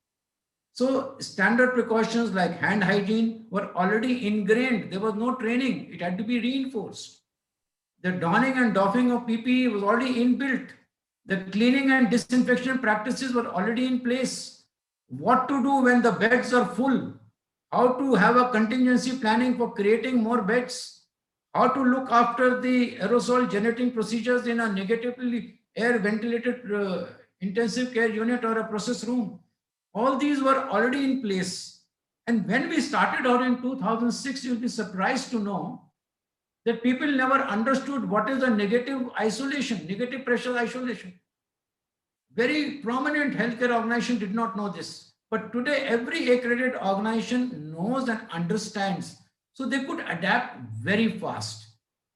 So standard precautions like hand hygiene were already ingrained. There was no training. It had to be reinforced. The donning and doffing of PPE was already inbuilt. The cleaning and disinfection practices were already in place. What to do when the beds are full? how to have a contingency planning for creating more beds, how to look after the aerosol generating procedures in a negatively air ventilated intensive care unit or a process room. All these were already in place. And when we started out in 2006, you'll be surprised to know that people never understood what is a negative isolation, negative pressure isolation. Very prominent healthcare organization did not know this. But today, every accredited organization knows and understands. So they could adapt very fast,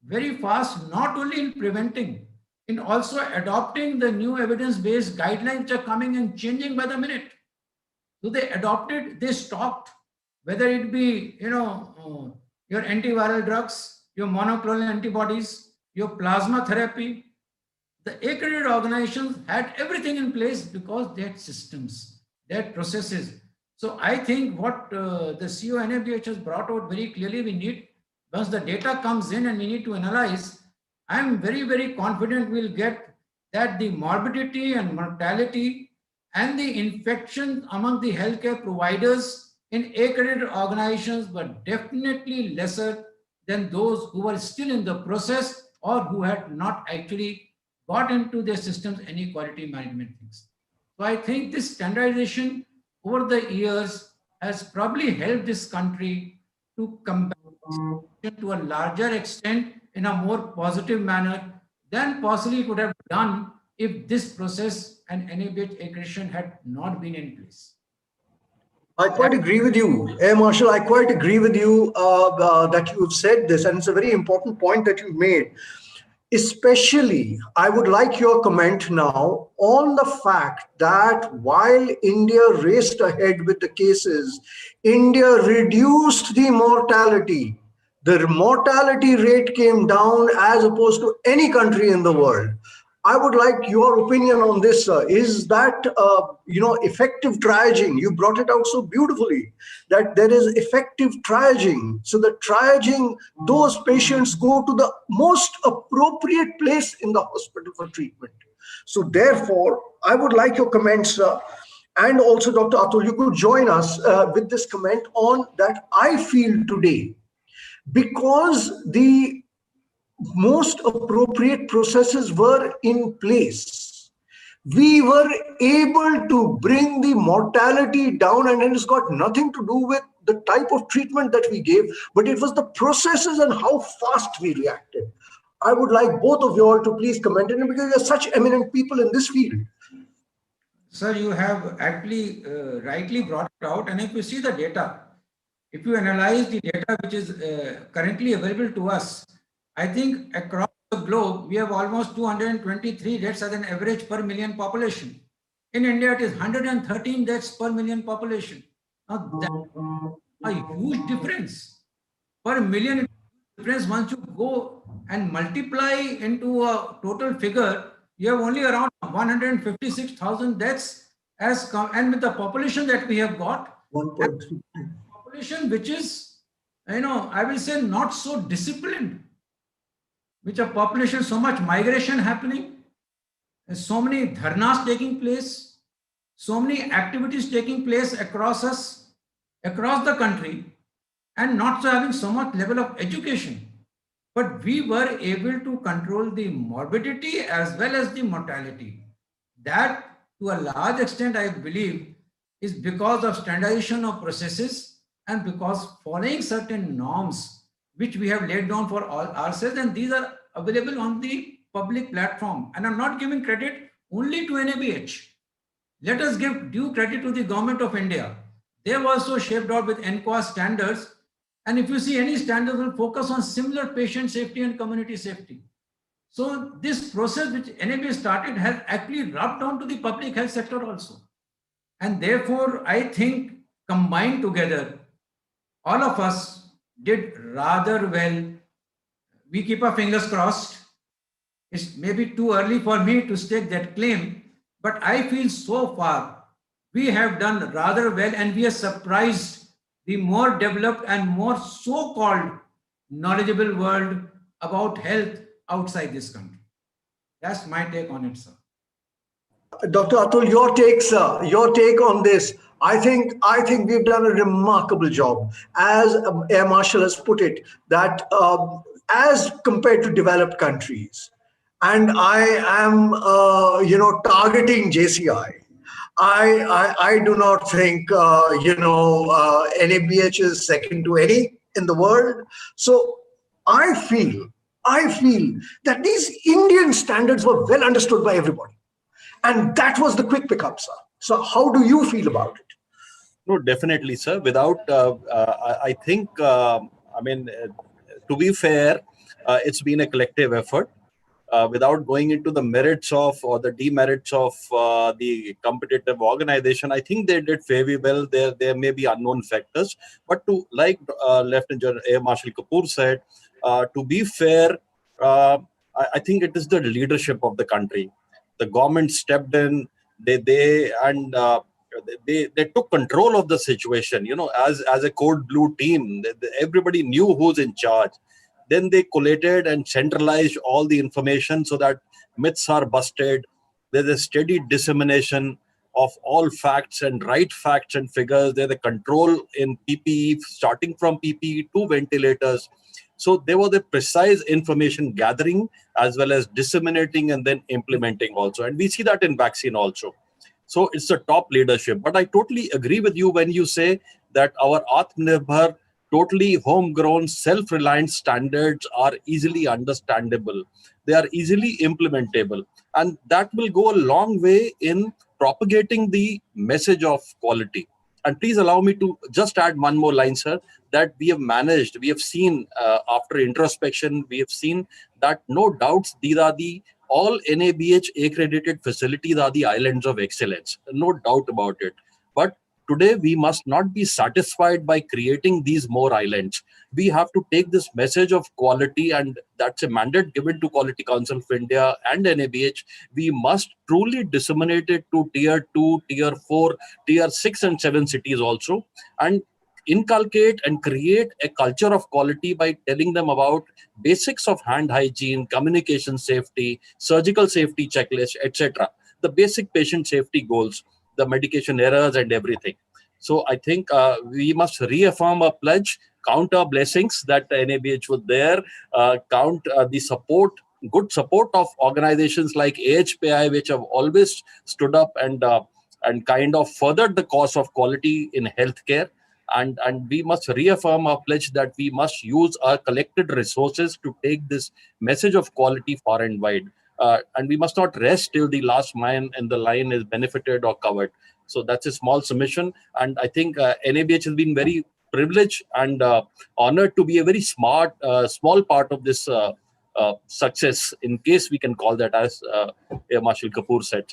not only in preventing, in also adopting the new evidence-based guidelines which are coming and changing by the minute. So they adopted, they stopped, whether it be, your antiviral drugs, your monoclonal antibodies, your plasma therapy. The accredited organizations had everything in place because they had systems, they had processes. So I think what the CEO NABH has brought out very clearly, we need, once the data comes in and we need to analyze, I'm very, very confident we'll get that the morbidity and mortality and the infection among the healthcare providers in accredited organizations were definitely lesser than those who were still in the process or who had not actually got into their systems any quality management things. So I think this standardization over the years has probably helped this country to come back to a larger extent in a more positive manner than possibly it would have done if this process and NABH accreditation had not been in place. I quite agree with you, Air Marshal. I quite agree with you that you've said this, and it's a very important point that you've made. Especially, I would like your comment now on the fact that while India raced ahead with the cases, India reduced the mortality. The mortality rate came down as opposed to any country in the world. I would like your opinion on this, sir. Is that, effective triaging? You brought it out so beautifully, that there is effective triaging. So the triaging, those patients go to the most appropriate place in the hospital for treatment. So therefore, I would like your comments, sir. And also, Dr. Atul, you could join us with this comment on that. I feel today, because the most appropriate processes were in place, we were able to bring the mortality down, and it's got nothing to do with the type of treatment that we gave, but it was the processes and how fast we reacted. I would like both of you all to please comment on it, because you're such eminent people in this field. Sir, you have actually rightly brought it out, and if you see the data, if you analyze the data which is currently available to us, I think across the globe, we have almost 223 deaths as an average per million population. In India, it is 113 deaths per million population. Now, that's a huge difference. Per million difference, once you go and multiply into a total figure, you have only around 156,000 deaths and with the population that we have got, population which is, I will say not so disciplined, which a population, so much migration happening, so many dharnas taking place, so many activities taking place across the country, and not so having so much level of education. But we were able to control the morbidity as well as the mortality. That, to a large extent, I believe, is because of standardization of processes and because following certain norms which we have laid down for all ourselves, and these are available on the public platform. And I'm not giving credit only to NABH. Let us give due credit to the government of India. They have also shaped out with NQA standards. And if you see, any standards will focus on similar patient safety and community safety. So this process which NABH started has actually rubbed down to the public health sector also. And therefore, I think combined together, all of us did rather well. We keep our fingers crossed. It's maybe too early for me to stake that claim, but I feel so far we have done rather well, and we are surprised the more developed and more so-called knowledgeable world about health outside this country. That's my take on it, sir. Dr. Atul, your take, sir, your take on this. I think we've done a remarkable job, as Air Marshal has put it, that as compared to developed countries, and I am targeting JCI. I do not think NABH is second to any in the world. So I feel that these Indian standards were well understood by everybody, and that was the quick pickup, sir. So how do you feel about it? No, definitely, sir. Without, I think, to be fair, it's been a collective effort. Without going into the merits of or the demerits of the competitive organization, I think they did fairly well. There may be unknown factors, but to like Lieutenant General Air Marshal Kapoor said, to be fair, I think it is the leadership of the country. The government stepped in. They took control of the situation. As a code blue team, everybody knew who's in charge. Then they collated and centralized all the information so that myths are busted. There's a steady dissemination of all facts and right facts and figures. There's a control in PPE, starting from PPE to ventilators. So there was a precise information gathering as well as disseminating and then implementing also. And we see that in vaccine also. So it's the top leadership. But I totally agree with you when you say that our Atmanirbhar, totally homegrown, self-reliant standards are easily understandable. They are easily implementable. And that will go a long way in propagating the message of quality. And please allow me to just add one more line, sir, that we have seen after introspection, we have seen that no doubts, these are all NABH accredited facilities are the islands of excellence. No doubt about it. But today, we must not be satisfied by creating these more islands. We have to take this message of quality, and that's a mandate given to Quality Council of India and NABH. We must truly disseminate it to tier 2, tier 4, tier 6 and 7 cities also, and inculcate and create a culture of quality by telling them about basics of hand hygiene, communication safety, surgical safety checklist, etc. The basic patient safety goals, the medication errors and everything. So I think we must reaffirm our pledge, count our blessings that NABH was there, count the support, good support of organizations like AHPI, which have always stood up and kind of furthered the cause of quality in healthcare. And we must reaffirm our pledge that we must use our collected resources to take this message of quality far and wide. And we must not rest till the last man in the line is benefited or covered. So that's a small submission. And I think NABH has been very privileged and honored to be a very small part of this success, in case we can call that, as Air Marshal Kapoor said.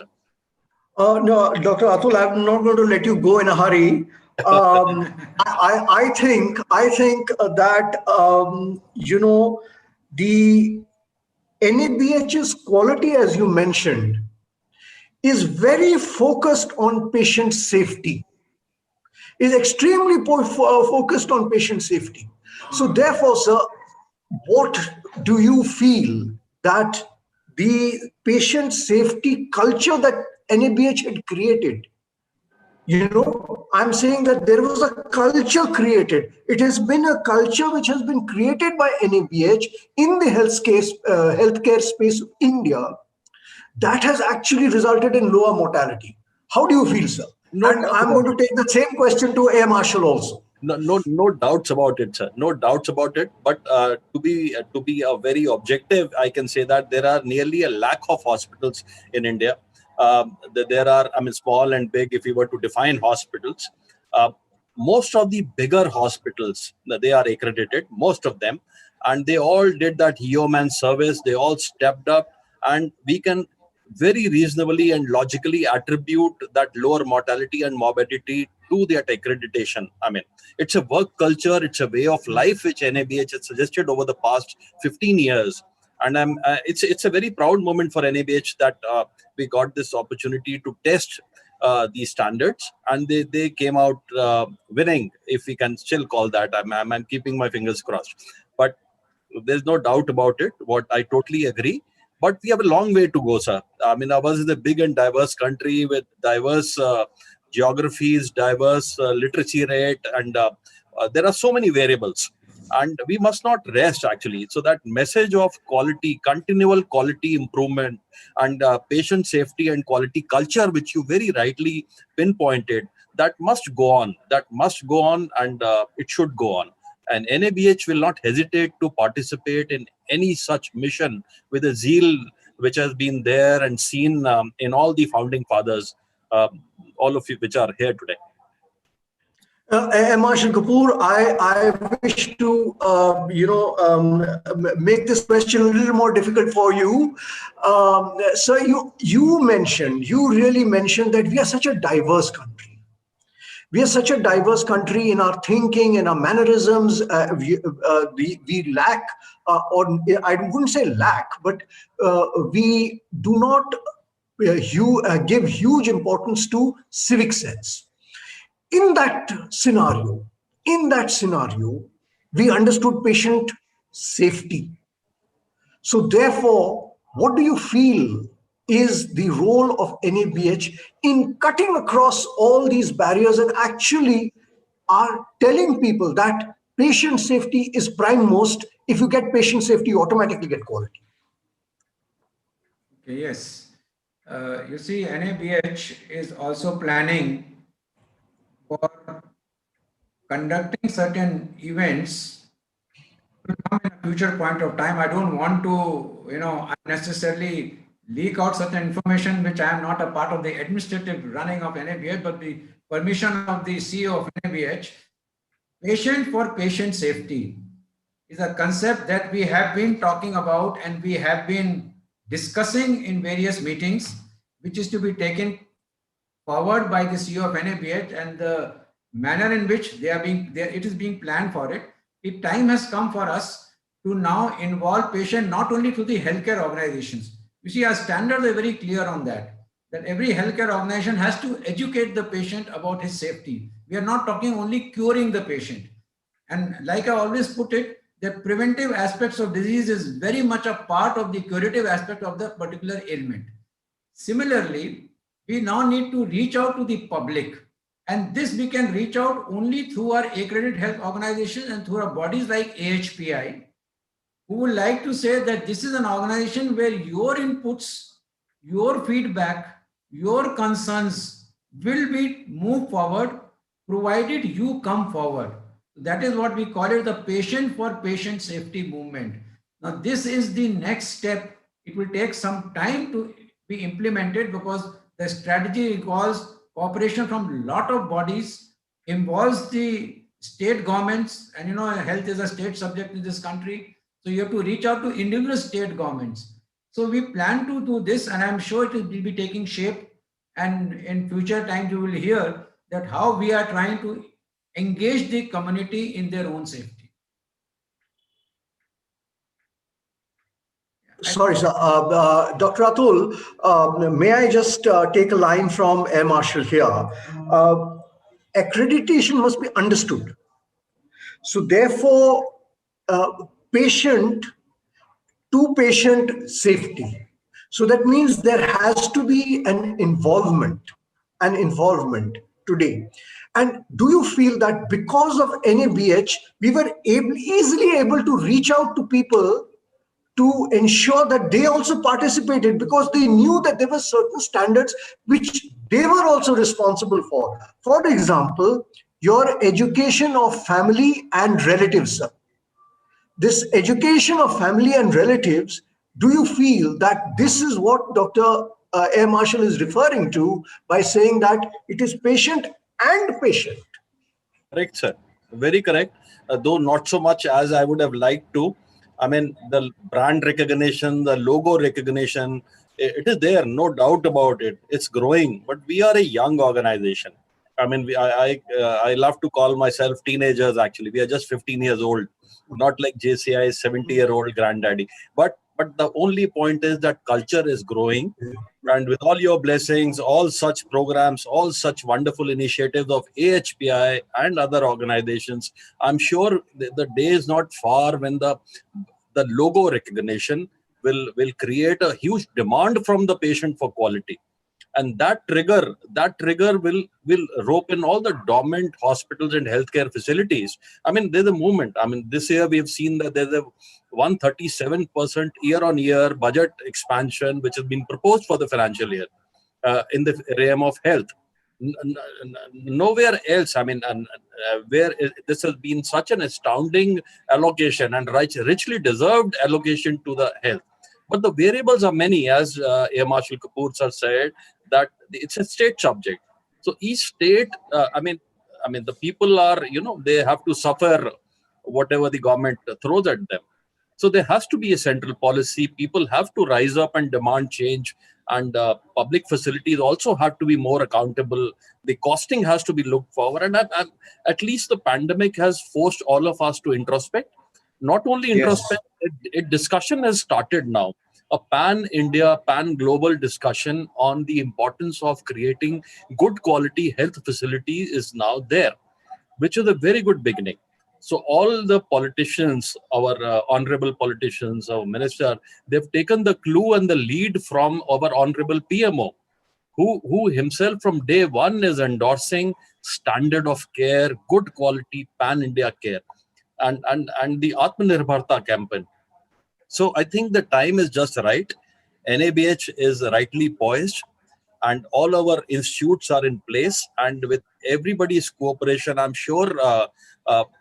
No, Dr. Atul, I'm not going to let you go in a hurry. I think that the NABH's quality, as you mentioned, is very focused on patient safety. Is extremely focused on patient safety. So therefore, sir, what do you feel that the patient safety culture that NABH had created? I'm saying that there was a culture created. It has been a culture which has been created by NABH in the healthcare space of India that has actually resulted in lower mortality. How do you feel, sir? And I'm going to take the same question to Air Marshal also. No doubts about it, sir. No doubts about it. But to be a very objective, I can say that there are nearly a lakh of hospitals in India. There are, small and big, if you were to define hospitals. Most of the bigger hospitals, they are accredited, most of them. And they all did that yeoman service. They all stepped up. And we can very reasonably and logically attribute that lower mortality and morbidity to that accreditation. It's a work culture, it's a way of life which NABH has suggested over the past 15 years. And it's a very proud moment for NABH that we got this opportunity to test these standards, and they came out winning, if we can still call that. I'm keeping my fingers crossed. But there's no doubt about it. What I totally agree. But we have a long way to go, sir. Ours is a big and diverse country with diverse geography is diverse, literacy rate, and there are so many variables. And we must not rest, actually. So that message of quality, continual quality improvement, and patient safety and quality culture, which you very rightly pinpointed, that must go on. That must go on, and it should go on. And NABH will not hesitate to participate in any such mission with a zeal which has been there and seen in all the founding fathers, all of you which are here today. Marshal Kapoor, I wish to make this question a little more difficult for you. Sir, you really mentioned that we are such a diverse country. We are such a diverse country in our thinking, in our mannerisms. We lack, or I wouldn't say lack, but we do not give huge importance to civic sense. In that scenario, we understood patient safety. So therefore, what do you feel is the role of NABH in cutting across all these barriers and actually are telling people that patient safety is prime most? If you get patient safety, you automatically get quality. Okay, yes. You see, NABH is also planning for conducting certain events will come in a future point of time. I don't want to, unnecessarily leak out certain information which I am not a part of the administrative running of NABH, but the permission of the CEO of NABH. Patient for patient safety is a concept that we have been talking about and we have been discussing in various meetings, which is to be taken forward by the CEO of NABH, and the manner in which it is being planned for it. The time has come for us to now involve patient not only through the healthcare organizations. You see, our standards are very clear on that every healthcare organization has to educate the patient about his safety. We are not talking only curing the patient. And like I always put it, the preventive aspects of disease is very much a part of the curative aspect of the particular ailment. Similarly, we now need to reach out to the public, and this we can reach out only through our accredited health organizations and through our bodies like AHPI, who would like to say that this is an organization where your inputs, your feedback, your concerns will be moved forward, provided you come forward. That is what we call it, the patient for patient safety movement. Now, this is the next step. It will take some time to be implemented because the strategy involves cooperation from a lot of bodies, involves the state governments, and health is a state subject in this country. So you have to reach out to individual state governments. So we plan to do this, and I'm sure it will be taking shape. And in future times, you will hear that how we are trying to engage the community in their own safety. Sorry, sir. Dr. Atul, may I just take a line from Air Marshal here? Accreditation must be understood. So therefore, patient to patient safety. So that means there has to be an involvement today. And do you feel that because of NABH, we were easily able to reach out to people to ensure that they also participated, because they knew that there were certain standards which they were also responsible for? For example, your education of family and relatives, sir. This education of family and relatives, do you feel that this is what Dr. Air Marshal is referring to by saying that it is patient and patient? Correct, sir. Very correct. Though not so much as I would have liked to. I mean, the brand recognition, the logo recognition, it is there, no doubt about it. It's growing, but we are a young organization. I mean, I love to call myself teenagers, actually. We are just 15 years old, not like JCI's 70-year-old granddaddy. But the only point is that culture is growing. And with all your blessings, all such programs, all such wonderful initiatives of AHPI and other organizations, I'm sure the day is not far when the logo recognition will create a huge demand from the patient for quality. and that trigger will rope in all the dormant hospitals and healthcare facilities. I mean, there's a movement. I mean, this year we have seen that there's a 137% year-on-year budget expansion which has been proposed for the financial year in the realm of health. Nowhere else, I mean, where this has been such an astounding allocation and richly deserved allocation to the health. But the variables are many, as Air Marshal Kapoor sir said, that it's a state subject. So each state, I mean, the people are, they have to suffer whatever the government throws at them. So there has to be a central policy. People have to rise up and demand change, and public facilities also have to be more accountable. The costing has to be looked forward, and at least the pandemic has forced all of us to introspect. Not only introspect, a discussion has started now. A pan-India, pan-global discussion on the importance of creating good quality health facilities is now there, which is a very good beginning. So all the politicians, our honorable politicians, our minister, they've taken the clue and the lead from our honorable PMO, who himself from day one is endorsing standard of care, good quality pan-India care, and the Atmanirbharta campaign. So I think the time is just right. NABH is rightly poised, and all our institutes are in place, and with everybody's cooperation, I'm sure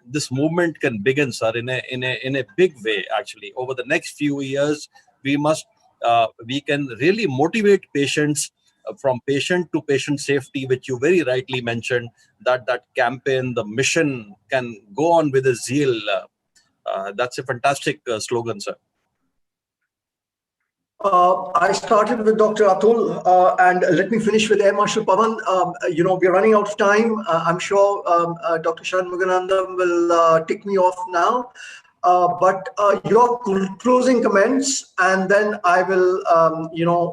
this movement can begin, sir, in a big way. Actually, over the next few years, we can really motivate patients from patient to patient safety, which you very rightly mentioned. That campaign, the mission, can go on with a zeal. That's a fantastic slogan, sir. I started with Dr. Atul, and let me finish with Air Marshal Pawan. We're running out of time. I'm sure Dr. Shanmuganandam will tick me off now. But your closing comments, and then I will,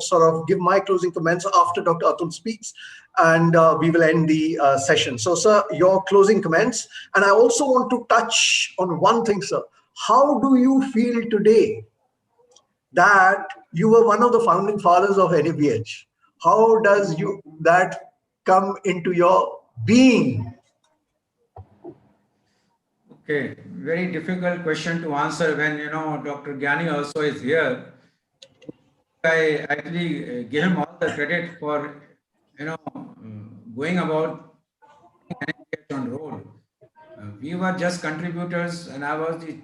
sort of give my closing comments after Dr. Atul speaks, and we will end the session. So, sir, your closing comments. And I also want to touch on one thing, sir. How do you feel today that you were one of the founding fathers of NABH? How does that come into your being? Okay, very difficult question to answer when, Dr. Gyani also is here. I actually give him all the credit for, going about on road. We were just contributors, and I was the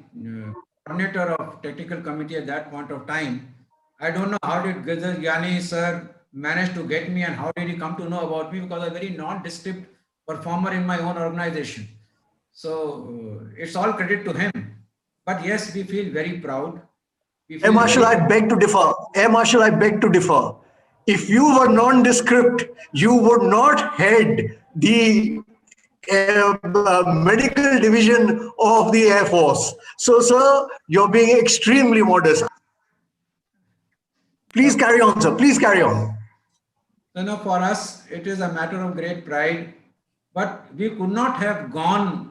coordinator of technical committee at that point of time. I don't know how did Gyani sir manage to get me, and how did he come to know about me, because I'm a very nondescript performer in my own organization. So it's all credit to him. But yes, we feel very proud. Air Marshal, I beg to differ. Air Marshal, I beg to differ. If you were nondescript, you would not head the medical division of the Air Force. So, sir, you're being extremely modest. Please carry on, sir. Please carry on. No, for us, it is a matter of great pride. But we could not have gone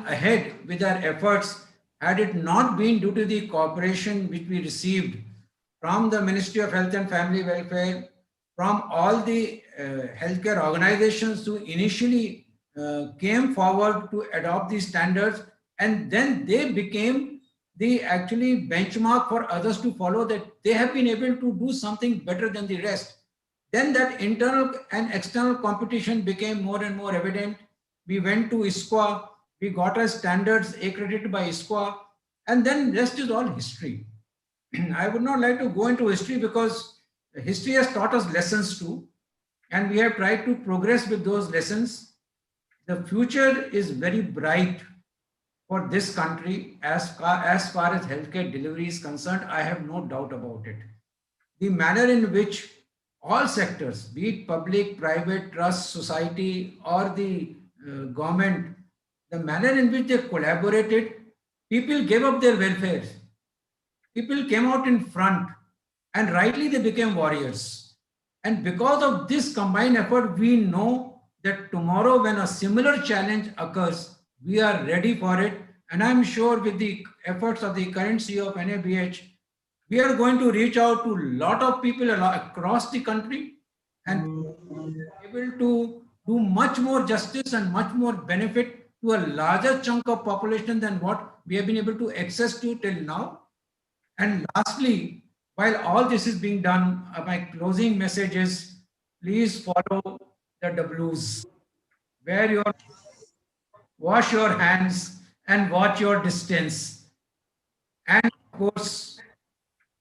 ahead with our efforts had it not been due to the cooperation which we received from the Ministry of Health and Family Welfare, from all the healthcare organizations who initially came forward to adopt these standards, and then they became the actually benchmark for others to follow, that they have been able to do something better than the rest. Then that internal and external competition became more and more evident. We went to ISQA, we got our standards accredited by ISQA, and then rest is all history. I would not like to go into history, because history has taught us lessons too, and we have tried to progress with those lessons. The future is very bright for this country as far as healthcare delivery is concerned. I have no doubt about it. The manner in which all sectors, be it public, private, trust, society, or the government, the manner in which they collaborated, people gave up their welfare. People came out in front, and rightly they became warriors. And because of this combined effort, we know that tomorrow when a similar challenge occurs, we are ready for it. And I'm sure with the efforts of the current CEO of NABH, we are going to reach out to a lot of people across the country and able to do much more justice and much more benefit to a larger chunk of population than what we have been able to access to till now. And lastly, while all this is being done, my closing message is please follow the W's. Wear your, wash your hands and watch your distance. And of course,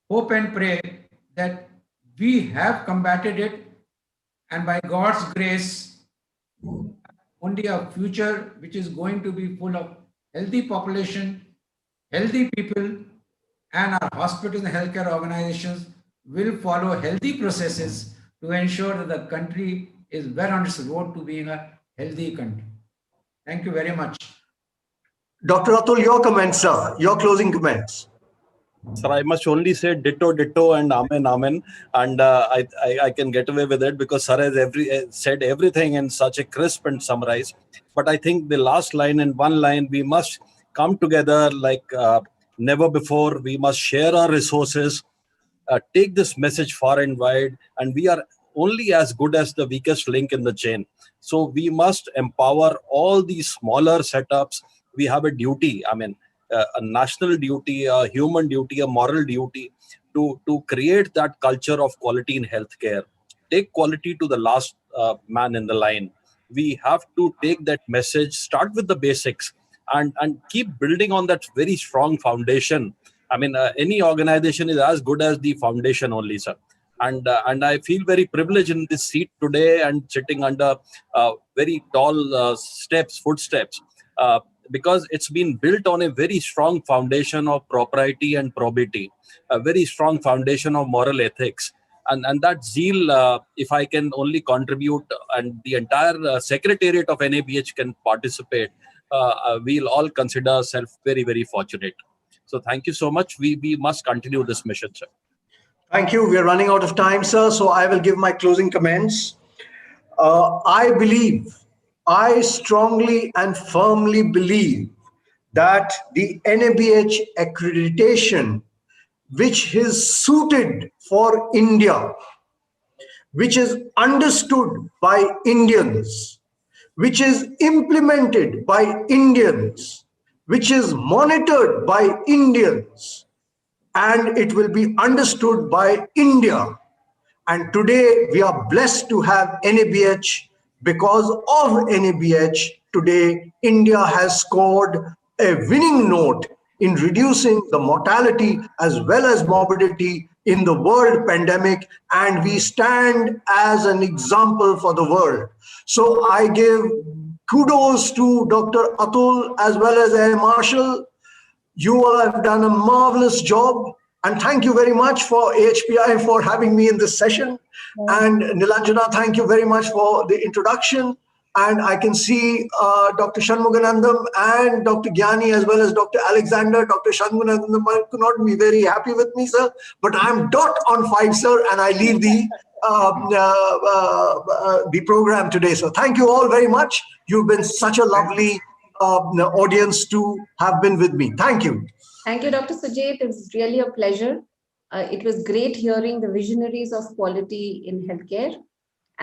hope and pray that we have combated it, and by God's grace, only a future which is going to be full of healthy population, healthy people, and our hospitals and healthcare organizations will follow healthy processes to ensure that the country is well on its road to being a healthy country. Thank you very much. Dr. Atul, your comments, sir, your closing comments. Sir, I must only say ditto, ditto, and amen, amen, and I can get away with it because sir has said everything in such a crisp and summarize. But I think the last line, in one line, we must come together like never before. We must share our resources, take this message far and wide, and we are only as good as the weakest link in the chain. So we must empower all these smaller setups. We have a duty, I mean, a national duty, a human duty, a moral duty to create that culture of quality in healthcare. Take quality to the last man in the line. We have to take that message, start with the basics, and keep building on that very strong foundation. I mean, any organization is as good as the foundation only, sir. And I feel very privileged in this seat today and sitting under very tall footsteps, because it's been built on a very strong foundation of propriety and probity, a very strong foundation of moral ethics. And that zeal, if I can only contribute and the entire secretariat of NABH can participate, we'll all consider ourselves very, very fortunate. So thank you so much. We must continue this mission, sir. Thank you. We are running out of time, sir. So I will give my closing comments. I strongly and firmly believe that the NABH accreditation, which is suited for India, which is understood by Indians, which is implemented by Indians, which is monitored by Indians, and it will be understood by India. And today we are blessed to have NABH. Because of NABH, today India has scored a winning note in reducing the mortality as well as morbidity in the world pandemic, and we stand as an example for the world. So I give kudos to Dr. Atul as well as Air Marshal. You all have done a marvelous job. And thank you very much for AHPI for having me in this session. And Nilanjana, thank you very much for the introduction. And I can see Dr. Shanmuganandam and Dr. Gyani as well as Dr. Alexander. Dr. Shanmuganandam could not be very happy with me, sir. But I'm dot on 5, sir, and I lead the program today. So thank you all very much. You've been such a lovely audience to have been with me. Thank you. Thank you, Dr. Sujit. It was really a pleasure. It was great hearing the visionaries of quality in healthcare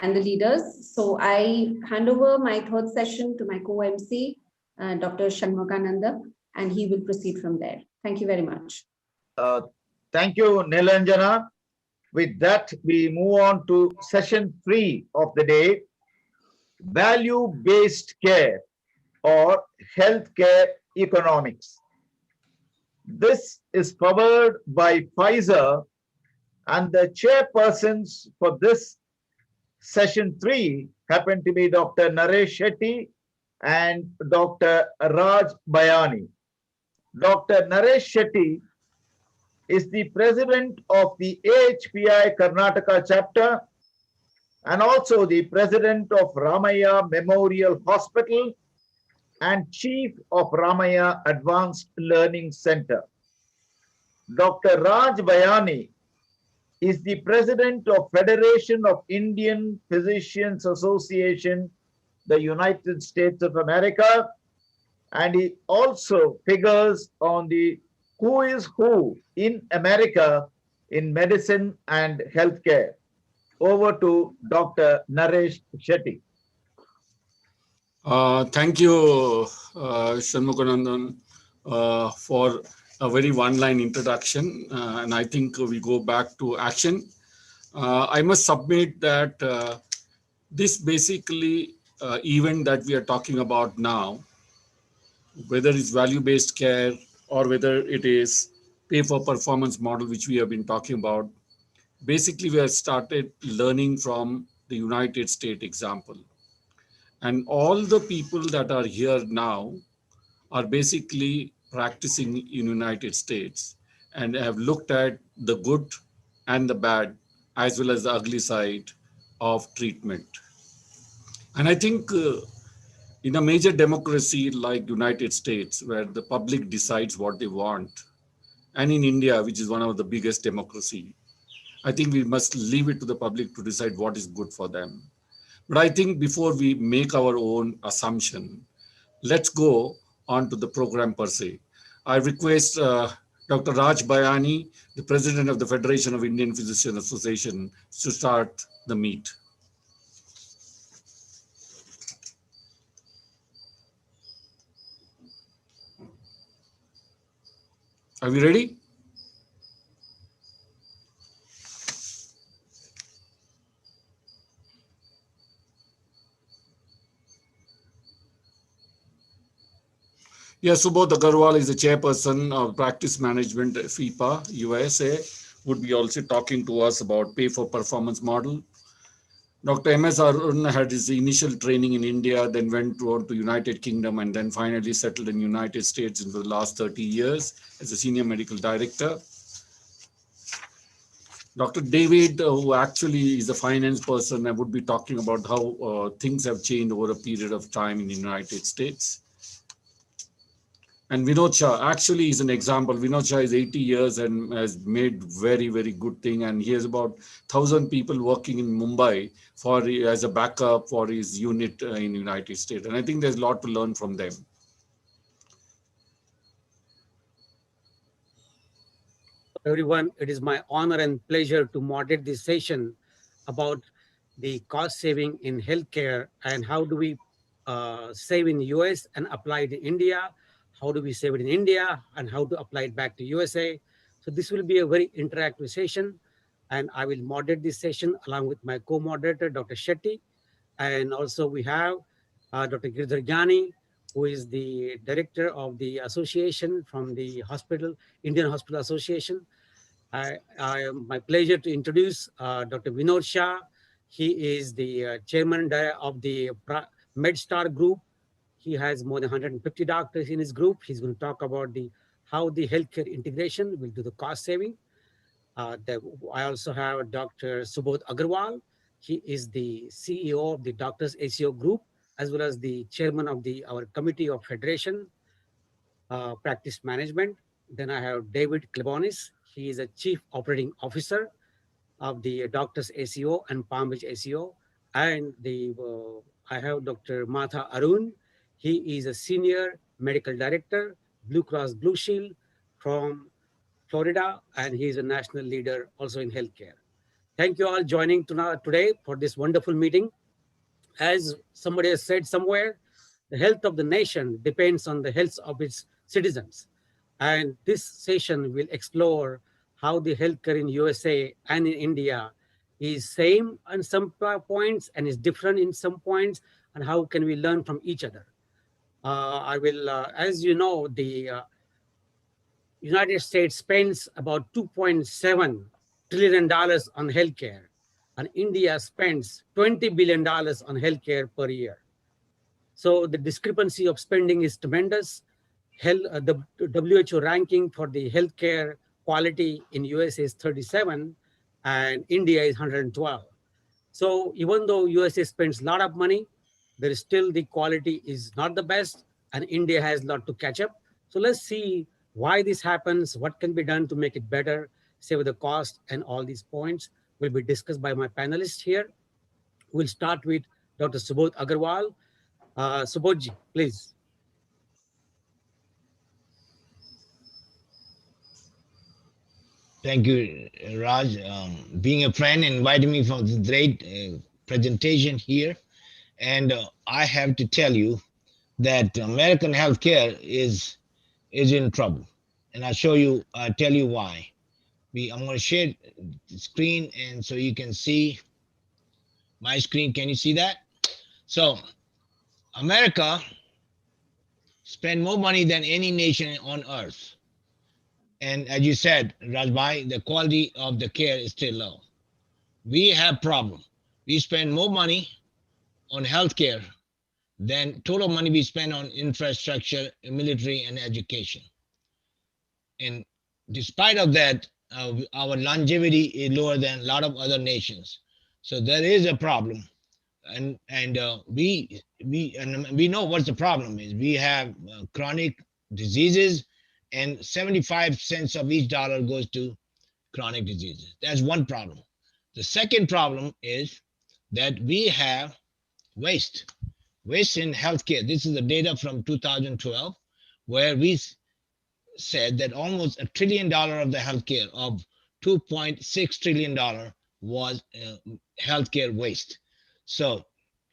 and the leaders. So I hand over my third session to my co-MC, Dr. Shanmugananda, and he will proceed from there. Thank you very much. Thank you, Nilanjana. With that, we move on to session 3 of the day, value-based care or healthcare economics. This is covered by Pfizer, and the chairpersons for this session 3 happen to be Dr. Naresh Shetty and Dr. Raj Bayani. Dr. Naresh Shetty is the president of the AHPI Karnataka chapter and also the president of Ramaya Memorial Hospital and chief of Ramaya Advanced Learning Center. Dr. Raj Bayani is the president of Federation of Indian Physicians Association, the United States of America, and he also figures on the Who is Who in America in medicine and healthcare. Over to Dr. Naresh Shetty. Thank you, Shanmuganandan, for a very one-line introduction. And I think we go back to action. I must submit that this basically event that we are talking about now, whether it's value-based care or whether it is pay-for-performance model, which we have been talking about, basically we have started learning from the United States example. And all the people that are here now are basically practicing in United States and have looked at the good and the bad as well as the ugly side of treatment. And I think in a major democracy like United States, where the public decides what they want, and in India, which is one of the biggest democracy, I think we must leave it to the public to decide what is good for them. But I think before we make our own assumption, let's go on to the program per se. I request Dr. Raj Bayani, the President of the Federation of Indian Physician Association, to start the meet. Are we ready? Yeah, Subodh Agarwal is the chairperson of practice management at FIPA, USA, would be also talking to us about pay for performance model. Dr. MS Arun had his initial training in India, then went on to United Kingdom and then finally settled in United States in the last 30 years as a senior medical director. Dr. David, who actually is a finance person, I would be talking about how things have changed over a period of time in the United States. And Vinod Shah actually is an example. Vinod Shah is 80 years and has made very, very good thing. And he has about 1,000 people working in Mumbai as a backup for his unit in the United States. And I think there's a lot to learn from them. Everyone, it is my honor and pleasure to moderate this session about the cost saving in healthcare and how do we save in the US and apply it in India. How do we save it in India and how to apply it back to USA. So this will be a very interactive session and I will moderate this session along with my co-moderator, Dr. Shetty. And also we have Dr. Giridhar Jani, who is the director of the association from the Indian Hospital Association. My pleasure to introduce Dr. Vinod Shah. He is the chairman of the MedStar group. He has more than 150 doctors in his group. He's going to talk about how the healthcare integration will do the cost saving. I also have Dr. Subodh Agarwal. He is the CEO of the Doctors ACO group, as well as the chairman of our committee of federation, practice management. Then I have David Klebonis. He is a chief operating officer of the Doctors ACO and Palm Beach ACO. And I have Dr. Martha Arun. He is a senior medical director, Blue Cross Blue Shield from Florida, and he is a national leader also in healthcare. Thank you all joining today for this wonderful meeting. As somebody has said somewhere, the health of the nation depends on the health of its citizens. And this session will explore how the healthcare in USA and in India is same on some points and is different in some points, and how can we learn from each other. I will, as you know, the United States spends about $2.7 trillion on healthcare, and India spends $20 billion on healthcare per year. So the discrepancy of spending is tremendous. The WHO ranking for the healthcare quality in US is 37 and India is 112. So even though USA spends a lot of money, there is still the quality is not the best and India has a lot to catch up. So let's see why this happens, what can be done to make it better, save the cost, and all these points will be discussed by my panelists here. We'll start with Dr. Subodh Agarwal. Subodhji, please. Thank you, Raj. Being a friend, inviting me for this great presentation here. And I have to tell you that American healthcare is in trouble. And I'll tell you why. I'm going to share the screen, and so you can see my screen. Can you see that? So America spend more money than any nation on earth. And as you said, Rajbhai, the quality of the care is still low. We have problem. We spend more money on healthcare than total money we spend on infrastructure, military, and education. And despite of that, our longevity is lower than a lot of other nations. So there is a problem, and we know what the problem is. We have chronic diseases, and 75 cents of each dollar goes to chronic diseases. That's one problem. The second problem is that we have waste in healthcare. This is the data from 2012, where we said that almost $1 trillion of the healthcare of $2.6 trillion was healthcare waste. So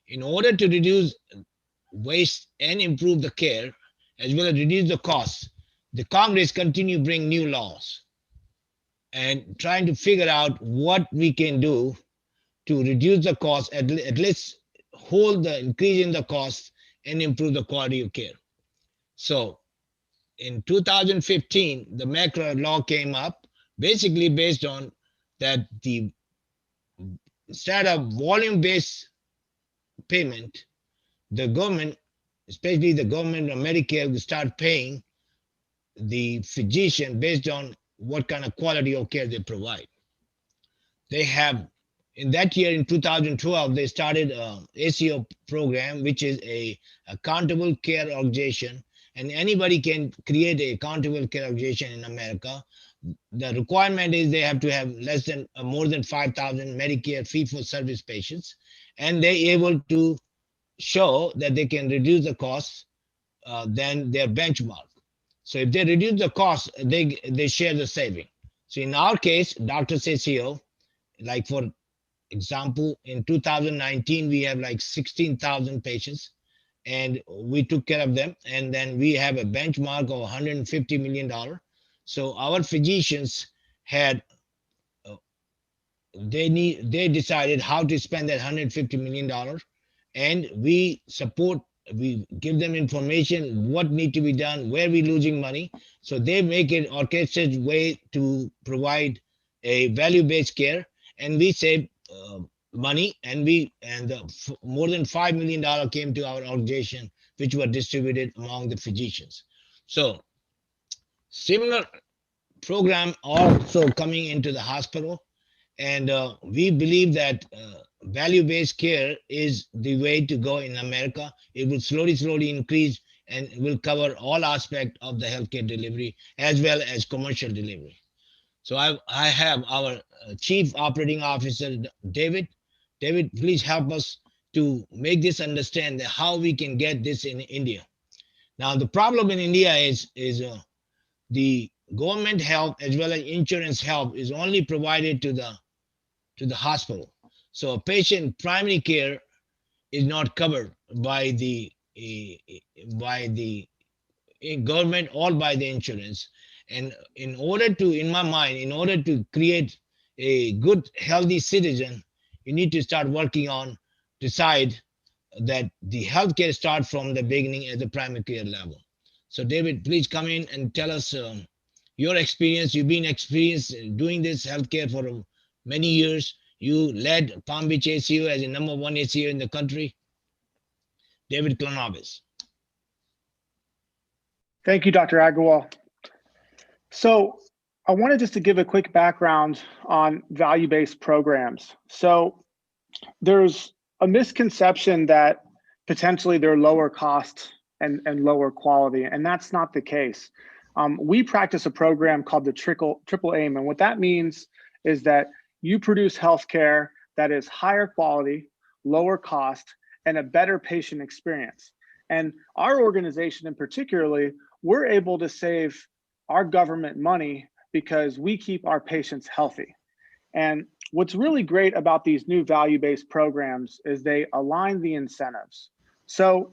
in order to reduce waste and improve the care, as well as reduce the costs, the Congress continue to bring new laws and trying to figure out what we can do to reduce the cost, at least hold the increase in the cost and improve the quality of care. So in 2015, the macro law came up, basically based on that instead of volume-based payment, the government, especially the government of Medicare, will start paying the physician based on what kind of quality of care they provide. They have, in that year, in 2012, they started a ACO program, which is a accountable care organization, and anybody can create a accountable care organization in America. The requirement is they have to have more than 5,000 Medicare fee-for-service patients, and they're able to show that they can reduce the costs than their benchmark. So if they reduce the cost, they share the saving. So in our case, Doctors ACO, like for example, in 2019, we have like 16,000 patients, and we took care of them. And then we have a benchmark of $150 million. So our physicians had, they decided how to spend that $150 million, and we give them information, what need to be done, where we're losing money. So they make it orchestrated way to provide a value-based care, and we save money, and more than $5 million came to our organization, which were distributed among the physicians. So similar program also coming into the hospital, and we believe that value-based care is the way to go in America. It will slowly increase and will cover all aspects of the healthcare delivery as well as commercial delivery. So I have our Chief Operating Officer, David. David, please help us to make this understand how we can get this in India. Now, the problem in India is the government help as well as insurance help is only provided to the hospital. So a patient primary care is not covered by the government or by the insurance. And in order to create a good, healthy citizen, you need to start working on decide that the healthcare starts from the beginning at the primary care level. So David, please come in and tell us your experience. You've been experienced doing this healthcare for many years. You led Palm Beach ACO as the #1 ACO in the country. David Klanovis. Thank you, Dr. Agarwal. So I wanted just to give a quick background on value-based programs. So there's a misconception that potentially they're lower cost and lower quality, and that's not the case. We practice a program called the Triple Aim, and what that means is that you produce healthcare that is higher quality, lower cost, and a better patient experience. And our organization in particularly, we're able to save our government money because we keep our patients healthy. And what's really great about these new value-based programs is they align the incentives. So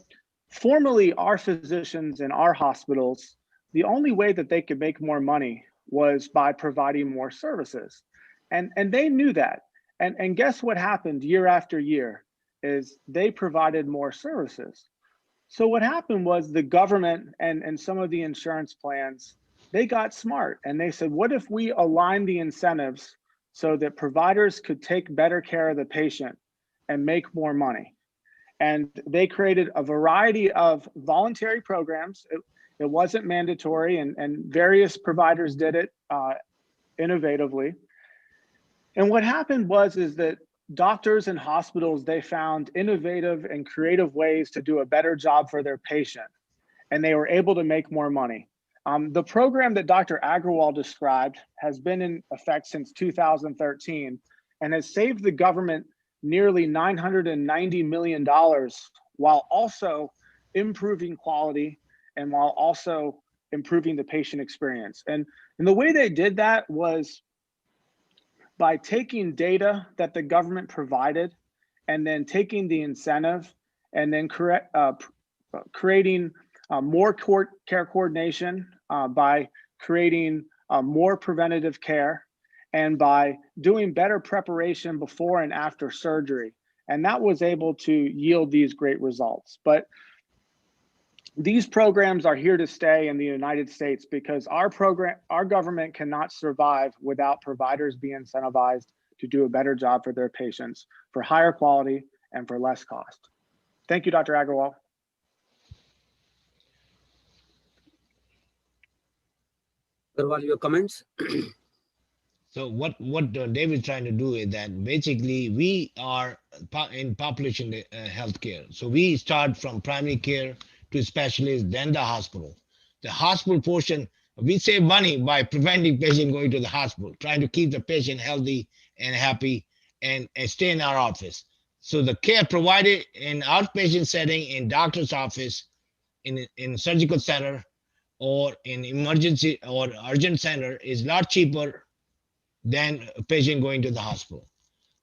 formerly, our physicians in our hospitals, the only way that they could make more money was by providing more services. And they knew that. And guess what happened year after year is they provided more services. So what happened was the government and some of the insurance plans, they got smart and they said, what if we align the incentives so that providers could take better care of the patient and make more money? And they created a variety of voluntary programs. It wasn't mandatory, and various providers did it innovatively. And what happened is that doctors and hospitals, they found innovative and creative ways to do a better job for their patient, and they were able to make more money. The program that Dr. Agrawal described has been in effect since 2013 and has saved the government nearly $990 million while also improving quality and while also improving the patient experience. And the way they did that was by taking data that the government provided and then taking the incentive and then creating more care coordination by creating more preventative care and by doing better preparation before and after surgery. And that was able to yield these great results. But these programs are here to stay in the United States because our government cannot survive without providers being incentivized to do a better job for their patients, for higher quality and for less cost. Thank you, Dr. Agrawal. Agrawal, your comments? So what David is trying to do is that basically we are in population healthcare. So we start from primary care to specialists, then the hospital. The hospital portion, we save money by preventing patient going to the hospital, trying to keep the patient healthy and happy and stay in our office. So the care provided in outpatient setting, in doctor's office, in surgical center, or in emergency or urgent center is a lot cheaper than a patient going to the hospital.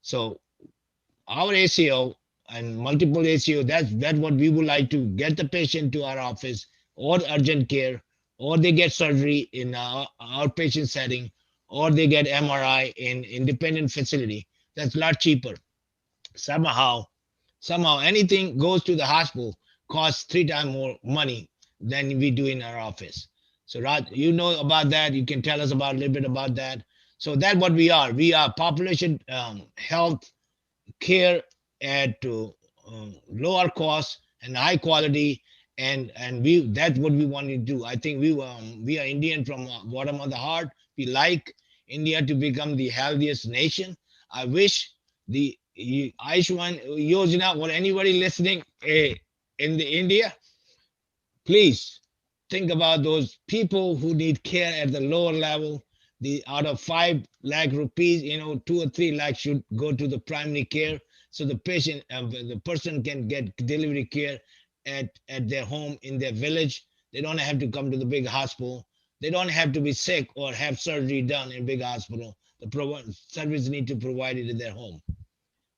So our ACO and multiple ACO, that's what we would like to get the patient to our office or urgent care, or they get surgery in our outpatient setting, or they get MRI in independent facility. That's a lot cheaper. Somehow anything goes to the hospital costs 3 times more money than we do in our office. So Raj, you know about that. You can tell us about a little bit about that. So that's what we are. We are population health care at lower cost and high quality, and that's what we want to do. I think we are Indian from bottom of the heart. We like India to become the healthiest nation. I wish the Ayushman Yojana, or anybody listening in India, please think about those people who need care at the lower level. Out of 5 lakh rupees, 2 or 3 lakhs should go to the primary care, so the patient, the person can get delivery care at their home, in their village. They don't have to come to the big hospital. They don't have to be sick or have surgery done in big hospital. The service need to provide it in their home.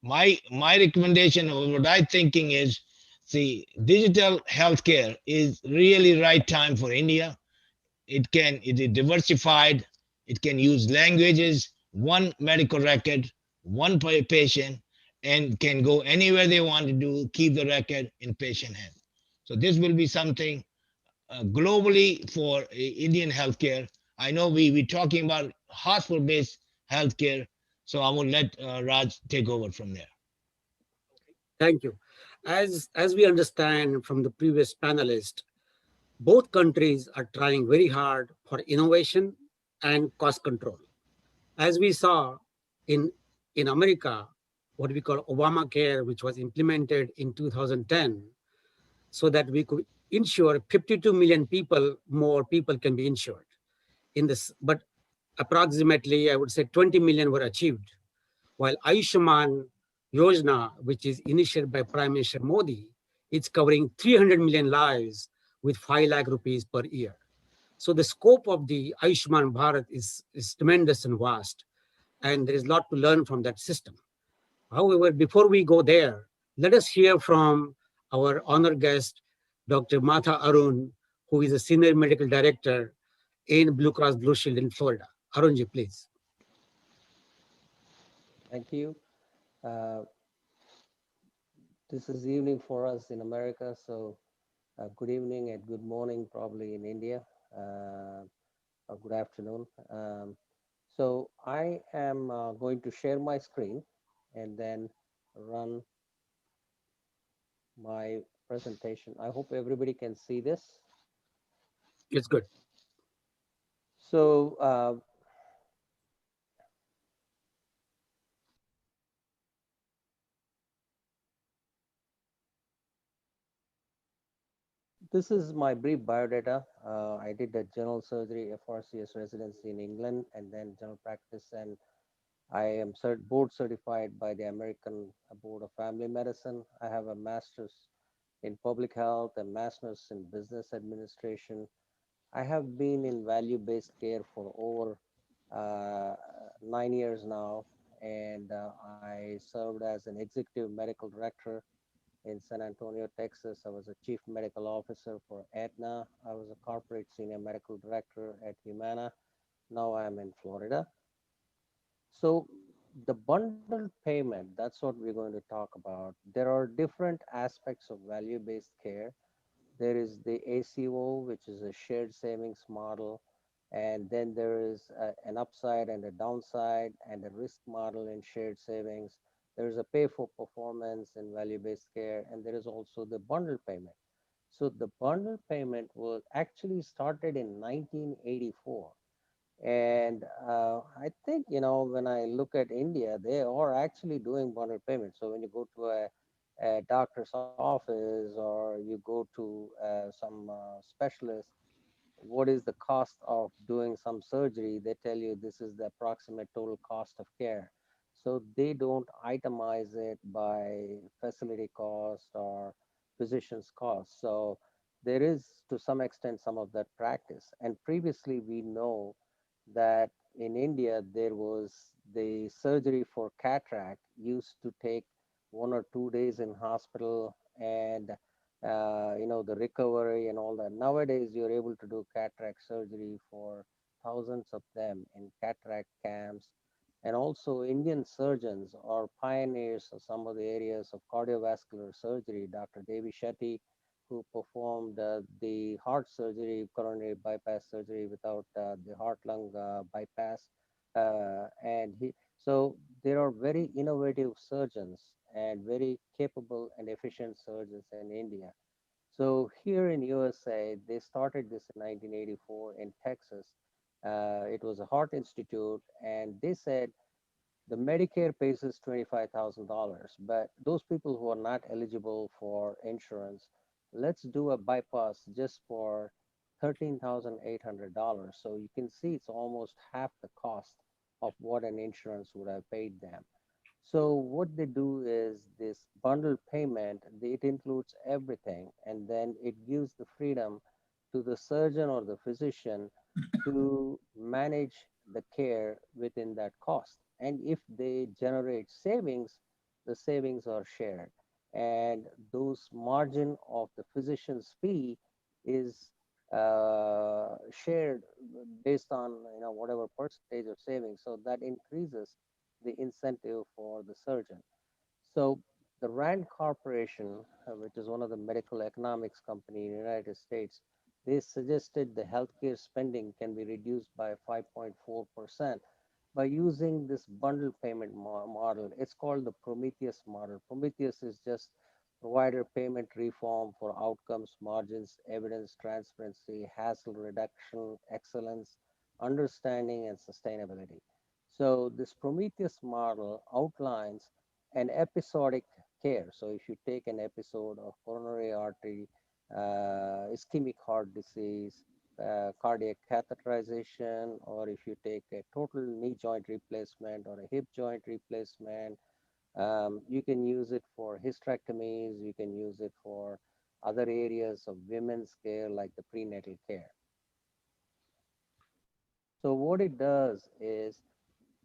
My recommendation, or what I'm thinking is, see, digital healthcare is really right time for India. It is diversified. It can use languages, one medical record, one patient, and can go anywhere they want to do, keep the record in patient hand. So this will be something globally for Indian healthcare. I know we're talking about hospital-based healthcare, so I will let Raj take over from there. Thank you. As we understand from the previous panelist, both countries are trying very hard for innovation and cost control. As we saw in America, what we call Obamacare, which was implemented in 2010, so that we could insure 52 million people, more people can be insured in this, but approximately, I would say 20 million were achieved. While Ayushman Yojana, which is initiated by Prime Minister Modi, it's covering 300 million lives with 5 lakh rupees per year. So the scope of the Ayushman Bharat is tremendous and vast, and there is a lot to learn from that system. However, before we go there, let us hear from our honored guest, Dr. Martha Arun, who is a senior medical director in Blue Cross Blue Shield in Florida. Arunji, please. Thank you. This is evening for us in America, so good evening and good morning probably in India, or good afternoon. So I am going to share my screen and then run my presentation. I hope everybody can see this. It's good. So this is my brief biodata. I did a general surgery, FRCS residency in England, and then general practice, and I am board certified by the American Board of Family Medicine. I have a master's in public health and master's in business administration. I have been in value-based care for over 9 years now, and I served as an executive medical director in San Antonio, Texas. I was a chief medical officer for Aetna. I was a corporate senior medical director at Humana. Now I'm in Florida. So the bundled payment, that's what we're going to talk about. There are different aspects of value-based care. There is the ACO, which is a shared savings model. And then there is an upside and a downside and a risk model in shared savings. There is a pay for performance in value-based care. And there is also the bundle payment. So the bundle payment was actually started in 1984. And I think, when I look at India, they are actually doing bundle payments. So when you go to a doctor's office or you go to some specialist, what is the cost of doing some surgery? They tell you this is the approximate total cost of care. So they don't itemize it by facility cost or physician's cost. So there is, to some extent, some of that practice. And previously, we know that in India, there was the surgery for cataract used to take 1 or 2 days in hospital, and the recovery and all that. Nowadays, you're able to do cataract surgery for thousands of them in cataract camps. And also, Indian surgeons are pioneers of some of the areas of cardiovascular surgery. Dr. Devi Shetty, who performed the heart surgery, coronary bypass surgery without the heart-lung bypass. So there are very innovative surgeons and very capable and efficient surgeons in India. So here in USA, they started this in 1984 in Texas. It was a heart institute, and they said the Medicare pays us $25,000, but those people who are not eligible for insurance, let's do a bypass just for $13,800. So you can see it's almost half the cost of what an insurance would have paid them. So what they do is this bundle payment, it includes everything, and then it gives the freedom to the surgeon or the physician to manage the care within that cost. And if they generate savings, the savings are shared. And those margin of the physician's fee is shared based on whatever percentage of savings. So that increases the incentive for the surgeon. So the RAND Corporation, which is one of the medical economics company in the United States, they suggested the healthcare spending can be reduced by 5.4% by using this bundle payment model. It's called the Prometheus model. Prometheus is just provider payment reform for outcomes, margins, evidence, transparency, hassle reduction, excellence, understanding, and sustainability. So this Prometheus model outlines an episodic care. So if you take an episode of coronary artery, ischemic heart disease, cardiac catheterization, or if you take a total knee joint replacement or a hip joint replacement, you can use it for hysterectomies, you can use it for other areas of women's care like the prenatal care. So what it does is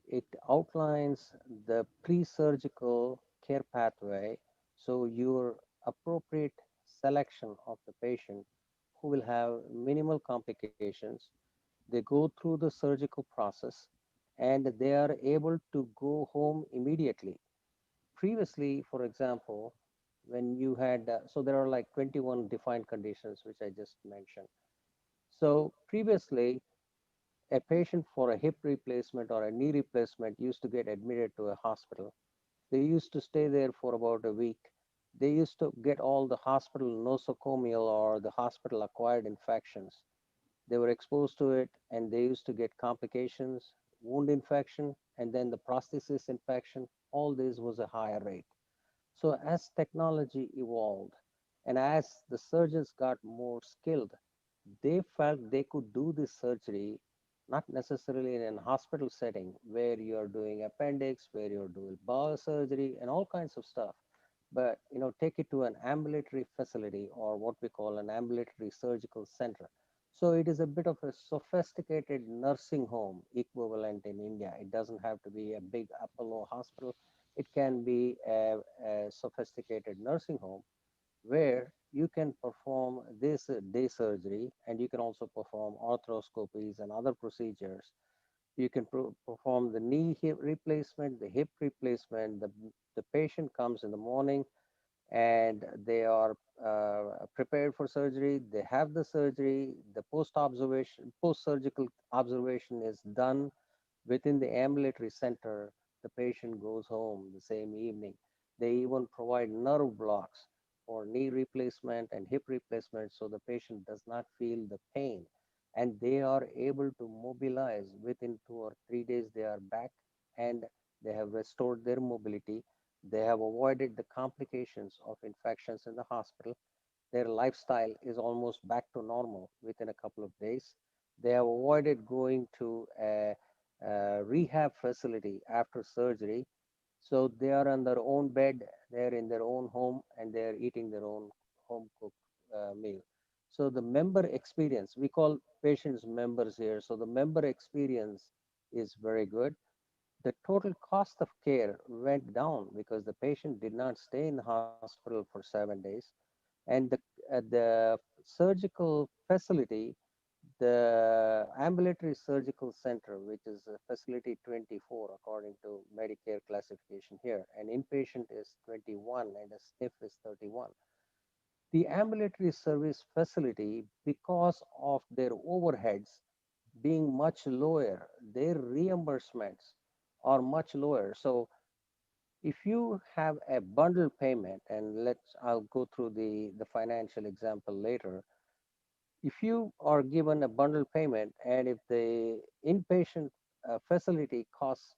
it outlines the pre-surgical care pathway, so your appropriate selection of the patient who will have minimal complications. They go through the surgical process and they are able to go home immediately. Previously, for example, when you had, so there are like 21 defined conditions, which I just mentioned. So previously, a patient for a hip replacement or a knee replacement used to get admitted to a hospital. They used to stay there for about a week. They used to get all the hospital nosocomial or the hospital acquired infections. They were exposed to it and they used to get complications, wound infection, and then the prosthesis infection. All this was a higher rate. So as technology evolved and as the surgeons got more skilled, they felt they could do this surgery not necessarily in a hospital setting where you're doing appendix, where you're doing bowel surgery and all kinds of stuff, but take it to an ambulatory facility or what we call an ambulatory surgical center. So it is a bit of a sophisticated nursing home equivalent in India. It doesn't have to be a big Apollo hospital. It can be a sophisticated nursing home where you can perform this day surgery and you can also perform arthroscopies and other procedures. You can perform the knee hip replacement, the hip replacement. The patient comes in the morning and they are prepared for surgery. They have the surgery. The post-surgical observation is done within the ambulatory center. The patient goes home the same evening. They even provide nerve blocks for knee replacement and hip replacement so the patient does not feel the pain. And they are able to mobilize within 2 or 3 days, they are back and they have restored their mobility. They have avoided the complications of infections in the hospital. Their lifestyle is almost back to normal within a couple of days. They have avoided going to a rehab facility after surgery. So they are on their own bed, they're in their own home, and they're eating their own home cooked meal. So the member experience, we call patients members here. So the member experience is very good. The total cost of care went down because the patient did not stay in the hospital for 7 days, and the surgical facility, the ambulatory surgical center, which is facility 24 according to Medicare classification here, and inpatient is 21 and a SNF is 31. The ambulatory service facility, because of their overheads being much lower, their reimbursements are much lower. So if you have a bundle payment, and I'll go through the financial example later. If you are given a bundle payment and if the inpatient facility costs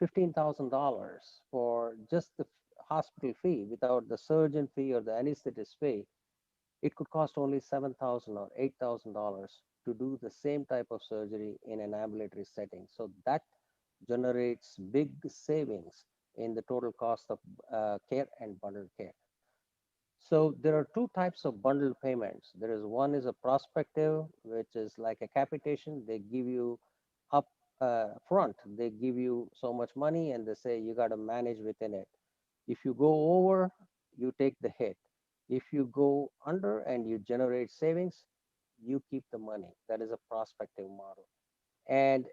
$15,000 for just the hospital fee without the surgeon fee or the anesthetist fee, it could cost only $7,000 or $8,000 to do the same type of surgery in an ambulatory setting. So that generates big savings in the total cost of care and bundled care. So there are two types of bundled payments. There is one is a prospective, which is like a capitation. They give you up front. They give you so much money, and they say you got to manage within it. If you go over, you take the hit. If you go under and you generate savings, you keep the money. That is a prospective model. And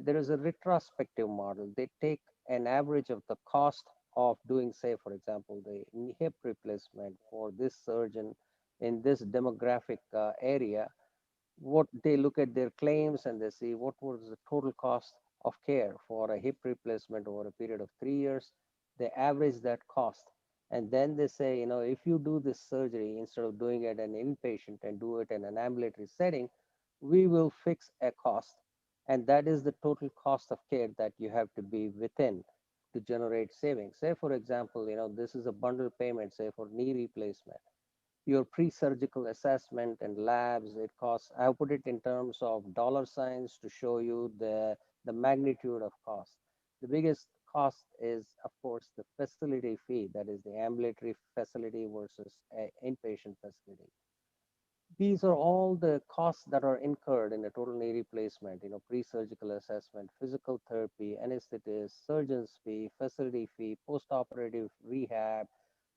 there is a retrospective model. They take an average of the cost of doing, say, for example, the hip replacement for this surgeon in this demographic area. What they look at their claims and they see what was the total cost of care for a hip replacement over a period of 3 years. They average that cost. And then they say, if you do this surgery instead of doing it an inpatient and do it in an ambulatory setting, we will fix a cost. And that is the total cost of care that you have to be within to generate savings. Say, for example, this is a bundle payment, say for knee replacement. Your pre-surgical assessment and labs, it costs, I put it in terms of dollar signs to show you the magnitude of cost. The biggest cost is, of course, the facility fee, that is the ambulatory facility versus an inpatient facility. These are all the costs that are incurred in a total knee replacement, pre-surgical assessment, physical therapy, anesthetist, surgeon's fee, facility fee, post-operative rehab,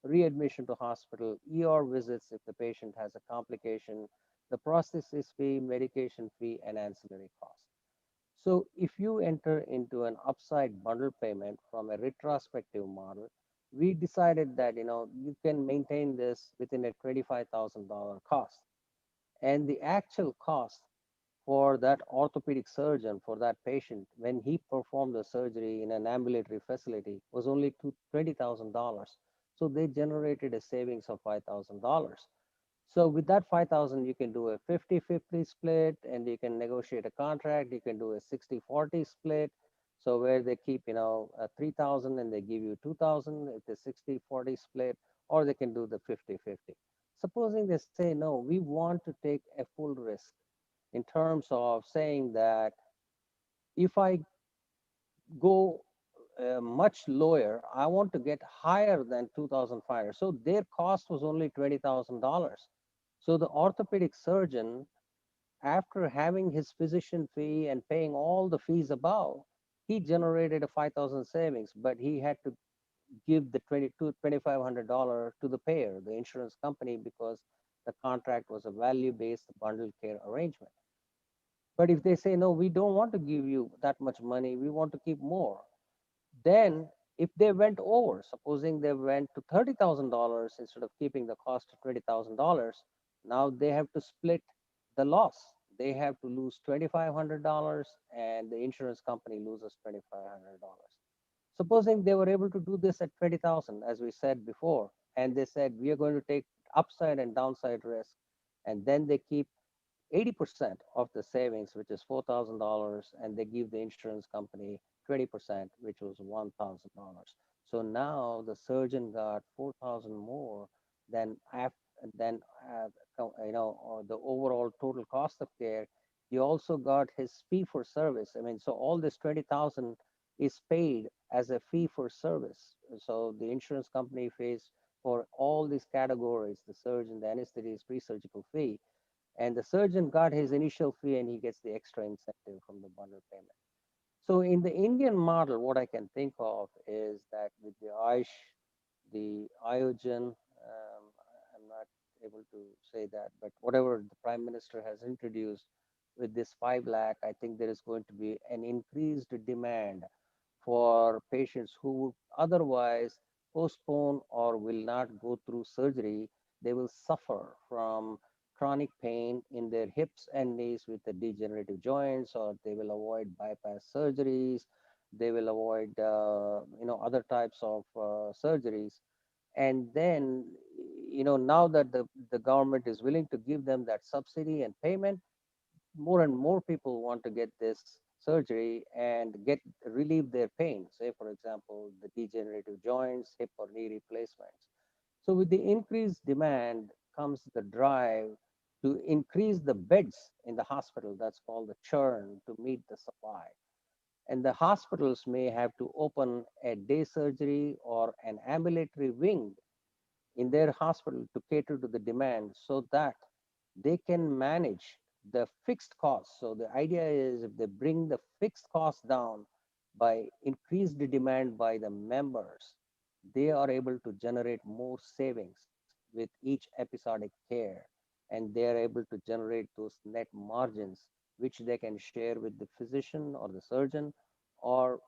readmission to hospital, ER visits if the patient has a complication, the prosthesis fee, medication fee, and ancillary costs. So if you enter into an upside bundle payment from a retrospective model, we decided that you can maintain this within a $25,000 cost. And the actual cost for that orthopedic surgeon for that patient when he performed the surgery in an ambulatory facility was only $20,000. So they generated a savings of $5,000. So with that 5,000, you can do a 50-50 split, and you can negotiate a contract. You can do a 60-40 split. So where they keep, 3,000 and they give you 2,000, it's a 60-40 split, or they can do the 50-50. Supposing they say, no, we want to take a full risk in terms of saying that if I go much lower, I want to get higher than 2,500. So their cost was only $20,000. So the orthopedic surgeon, after having his physician fee and paying all the fees above, he generated a 5,000 savings, but he had to give the $2,500 to the payer, the insurance company, because the contract was a value-based bundled care arrangement. But if they say, no, we don't want to give you that much money, we want to keep more, then if they went over, supposing they went to $30,000 instead of keeping the cost to $20,000, now they have to split the loss. They have to lose $2,500 and the insurance company loses $2,500. Supposing they were able to do this at 20,000, as we said before, and they said, we are going to take upside and downside risk, and then they keep 80% of the savings, which is $4,000, and they give the insurance company 20%, which was $1,000. So now the surgeon got 4,000 more than or the overall total cost of care. He also got his fee for service. I mean, so all this 20,000 is paid as a fee for service. So the insurance company pays for all these categories: the surgeon, the anesthetist, pre-surgical fee, and the surgeon got his initial fee and he gets the extra incentive from the bundle payment. So in the Indian model, what I can think of is that with the Aish, the Iogen, I'm not able to say that, but whatever the Prime Minister has introduced with this 5 lakh, I think there is going to be an increased demand for patients who would otherwise postpone or will not go through surgery. They will suffer from chronic pain in their hips and knees with the degenerative joints, or they will avoid bypass surgeries. They will avoid, other types of surgeries. And then, now that the government is willing to give them that subsidy and payment, more and more people want to get this surgery and get relieve their pain. Say, for example, the degenerative joints, hip or knee replacements. So with the increased demand comes the drive to increase the beds in the hospital. That's called the churn to meet the supply. And the hospitals may have to open a day surgery or an ambulatory wing in their hospital to cater to the demand so that they can manage the fixed costs. So the idea is if they bring the fixed costs down by increased demand by the members, they are able to generate more savings with each episodic care. And they are able to generate those net margins, which they can share with the physician or the surgeon, or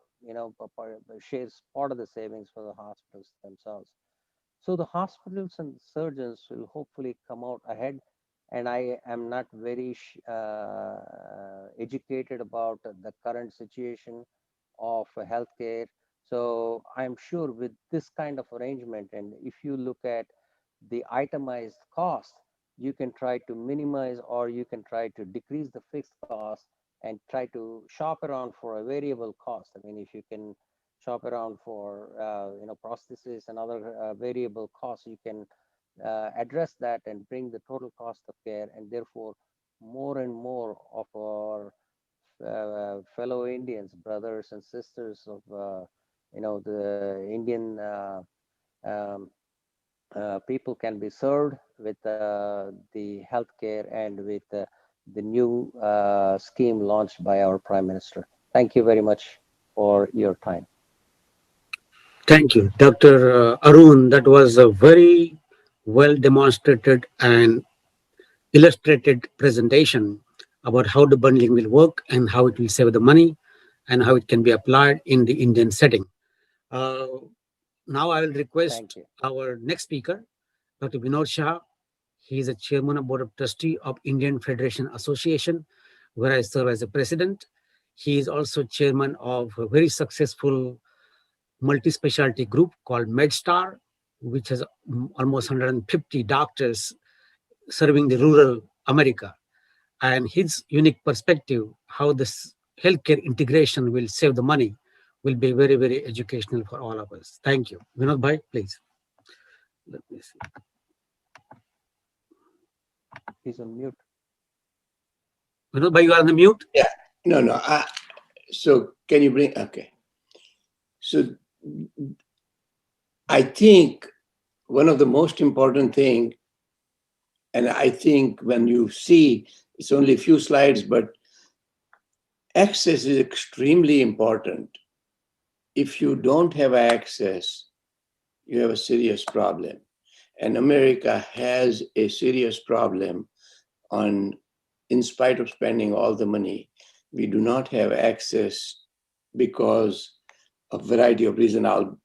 shares part of the savings for the hospitals themselves. So the hospitals and surgeons will hopefully come out ahead. And I am not very educated about the current situation of healthcare. So I'm sure with this kind of arrangement, and if you look at the itemized cost, you can try to minimize or you can try to decrease the fixed cost and try to shop around for a variable cost. I mean, if you can shop around for prosthesis and other variable costs, you can address that and bring the total cost of care, and therefore more and more of our fellow Indians, brothers and sisters of the Indian um, people can be served with the healthcare and with the new scheme launched by our Prime Minister. Thank you very much for your time. Thank you, Dr. Arun. That was a very well demonstrated and illustrated presentation about how the bundling will work and how it will save the money and how it can be applied in the Indian setting. Now I will request our next speaker, Dr. Vinod Shah. He is a chairman of Board of Trustee of Indian Federation Association, where I serve as a president. He is also chairman of a very successful multi-specialty group called MedStar, which has almost 150 doctors serving the rural America. And his unique perspective, how this healthcare integration will save the money, will be very, very educational for all of us. Thank you. Vinod Bhai, please. Let me see. He's on mute. Vinod Bhai, you are on the mute? Yeah. No. So can you bring, okay. So I think one of the most important thing, and I think when you see, it's only a few slides, but access is extremely important. If you don't have access, you have a serious problem. And America has a serious problem in spite of spending all the money, we do not have access because of a variety of reasons I'll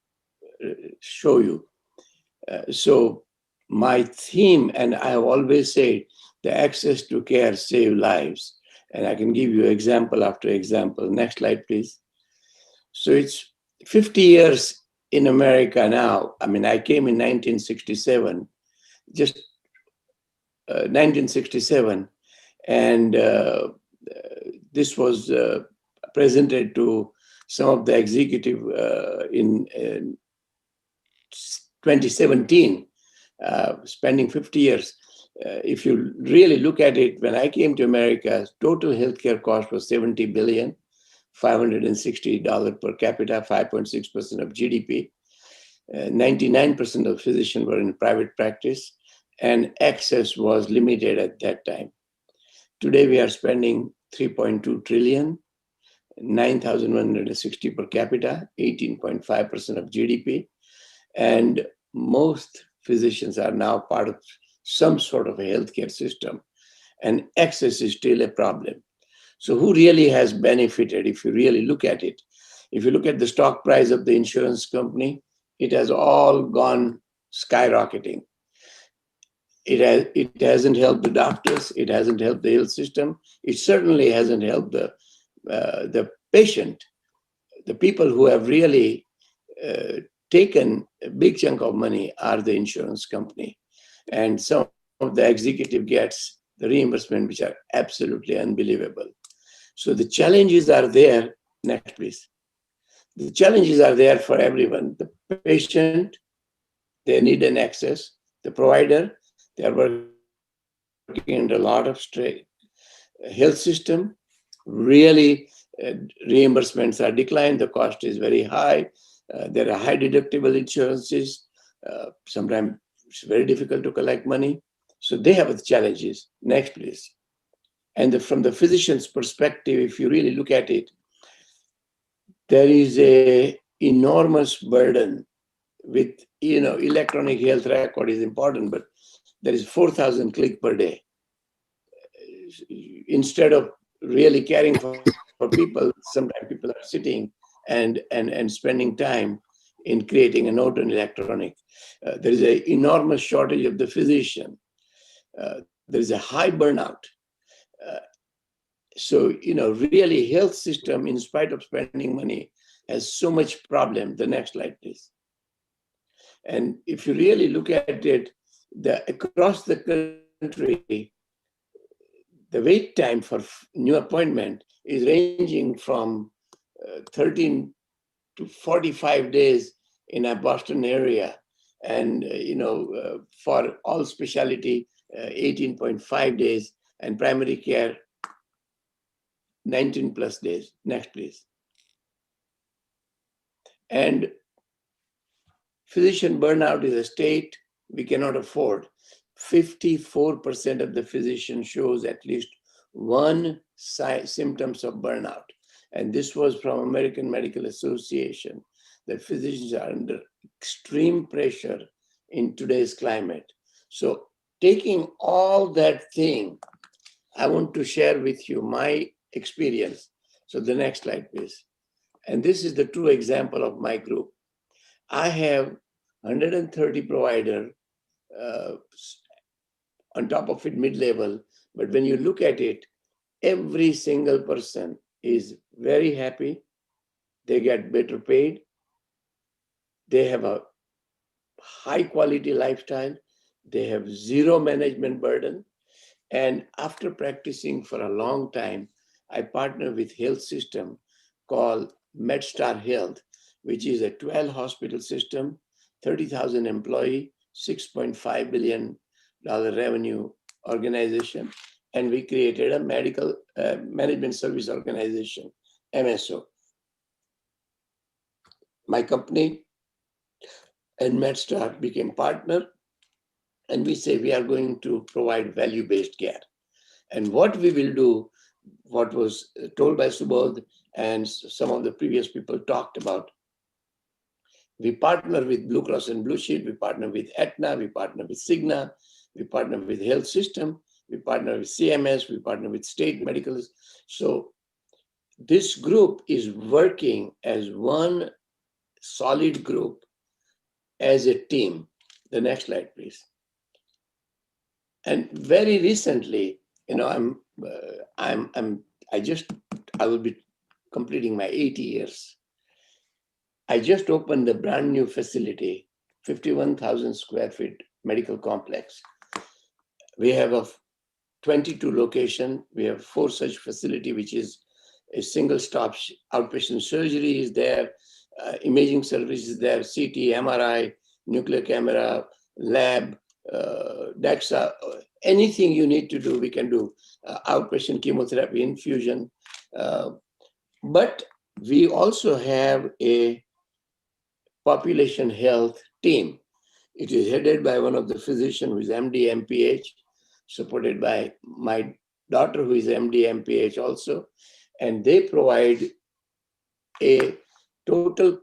show you. So my theme, and I have always said, the access to care save lives. And I can give you example after example. Next slide, please. So it's 50 years in America now. I mean, I came in 1967, just 1967. And this was presented to some of the executive in 2017, spending 50 years. If you really look at it, when I came to America, total healthcare cost was $70 billion, $560 per capita, 5.6% of GDP. 99% of physicians were in private practice, and access was limited at that time. Today, we are spending 3.2 trillion, 9,160 per capita, 18.5% of GDP. And most physicians are now part of some sort of a healthcare system, and access is still a problem. So who really has benefited if you really look at it? If you look at the stock price of the insurance company, it has all gone skyrocketing. It hasn't helped the doctors. It hasn't helped the health system. It certainly hasn't helped the patient. The people who have really taken a big chunk of money are the insurance company. And some of the executive gets the reimbursement, which are absolutely unbelievable. So the challenges are there. Next, please. The challenges are there for everyone. The patient, they need an access. The provider, they are working under a lot of strain. Health system, really reimbursements are declined. The cost is very high. There are high deductible insurances. Sometimes it's very difficult to collect money. So they have the challenges. Next, please. And from the physician's perspective, if you really look at it, there is an enormous burden with, electronic health record is important, but there is 4,000 clicks per day. Instead of really caring for people, sometimes people are sitting and spending time in creating a note on electronic. There is an enormous shortage of the physician. There is a high burnout. So, really health system, in spite of spending money, has so much problem. The next slide, please. And if you really look at it, across the country, the wait time for new appointment is ranging from 13 to 45 days in a Boston area. And, for all specialty, 18.5 days, and primary care, 19 plus days. Next, please. And physician burnout is a state we cannot afford. 54% of the physician shows at least one symptoms of burnout. And this was from American Medical Association, that physicians are under extreme pressure in today's climate. So taking all that thing, I want to share with you my experience. So the next slide, please. And this is the true example of my group. I have 130 providers, on top of it mid-level, but when you look at it, every single person is very happy. They get better paid. They have a high quality lifestyle. They have zero management burden. And after practicing for a long time, I partner with health system called MedStar Health, which is a 12 hospital system, 30,000 employee, $6.5 billion revenue organization. And we created a medical management service organization, MSO. My company and MedStar became partner, and we say we are going to provide value-based care. And what we will do, what was told by Subodh and some of the previous people talked about, we partner with Blue Cross and Blue Shield, we partner with Aetna, we partner with Cigna, we partner with health system, we partner with CMS, we partner with state medicals. So this group is working as one solid group, as a team. The next slide, please. And very recently, you know, I will be completing my 80 years. I just opened a brand new facility, 51,000 square feet medical complex. We have a 22 location. We have 4 such facility, which is a single stop outpatient surgery is there, imaging services there, CT, MRI, nuclear camera, lab, DEXA, anything you need to do, we can do. Outpatient chemotherapy, infusion. But we also have a population health team. It is headed by one of the physicians who is MD, MPH, supported by my daughter who is MD, MPH also. And they provide a total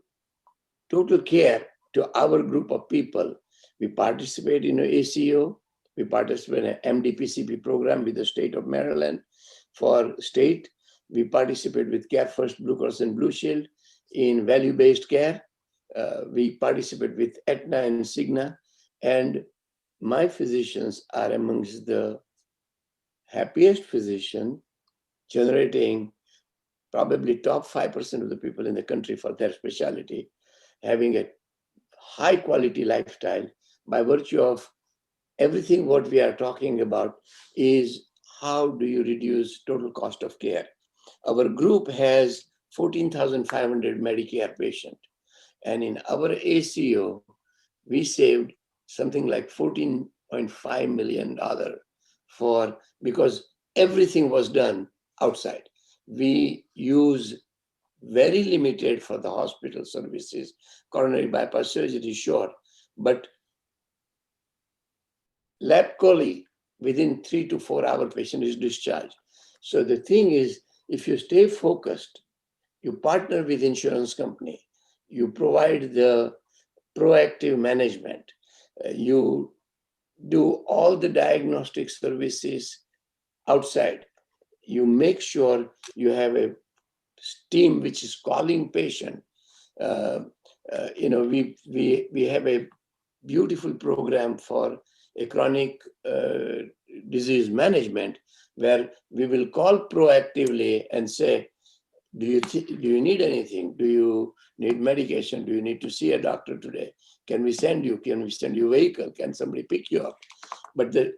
care to our group of people. We participate in an ACO. We participate in an MDPCP program with the state of Maryland. For state, we participate with Care First, Blue Cross and Blue Shield in value-based care. We participate with Aetna and Cigna. And my physicians are amongst the happiest physician, generating probably top 5% of the people in the country for their specialty, having a high quality lifestyle by virtue of everything what we are talking about is how do you reduce total cost of care. Our group has 14,500 Medicare patients. And in our ACO, we saved something like $14.5 million because everything was done outside. We use very limited for the hospital services, coronary bypass surgery, sure, but lab chole, within 3 to 4 hour patient is discharged. So the thing is, if you stay focused, you partner with insurance company, you provide the proactive management, you do all the diagnostic services outside, you make sure you have a team which is calling patient. You know, we have a beautiful program for a chronic disease management where we will call proactively and say, do you need anything? Do you need medication? Do you need to see a doctor today? Can we send you? Can we send you a vehicle? Can somebody pick you up? But the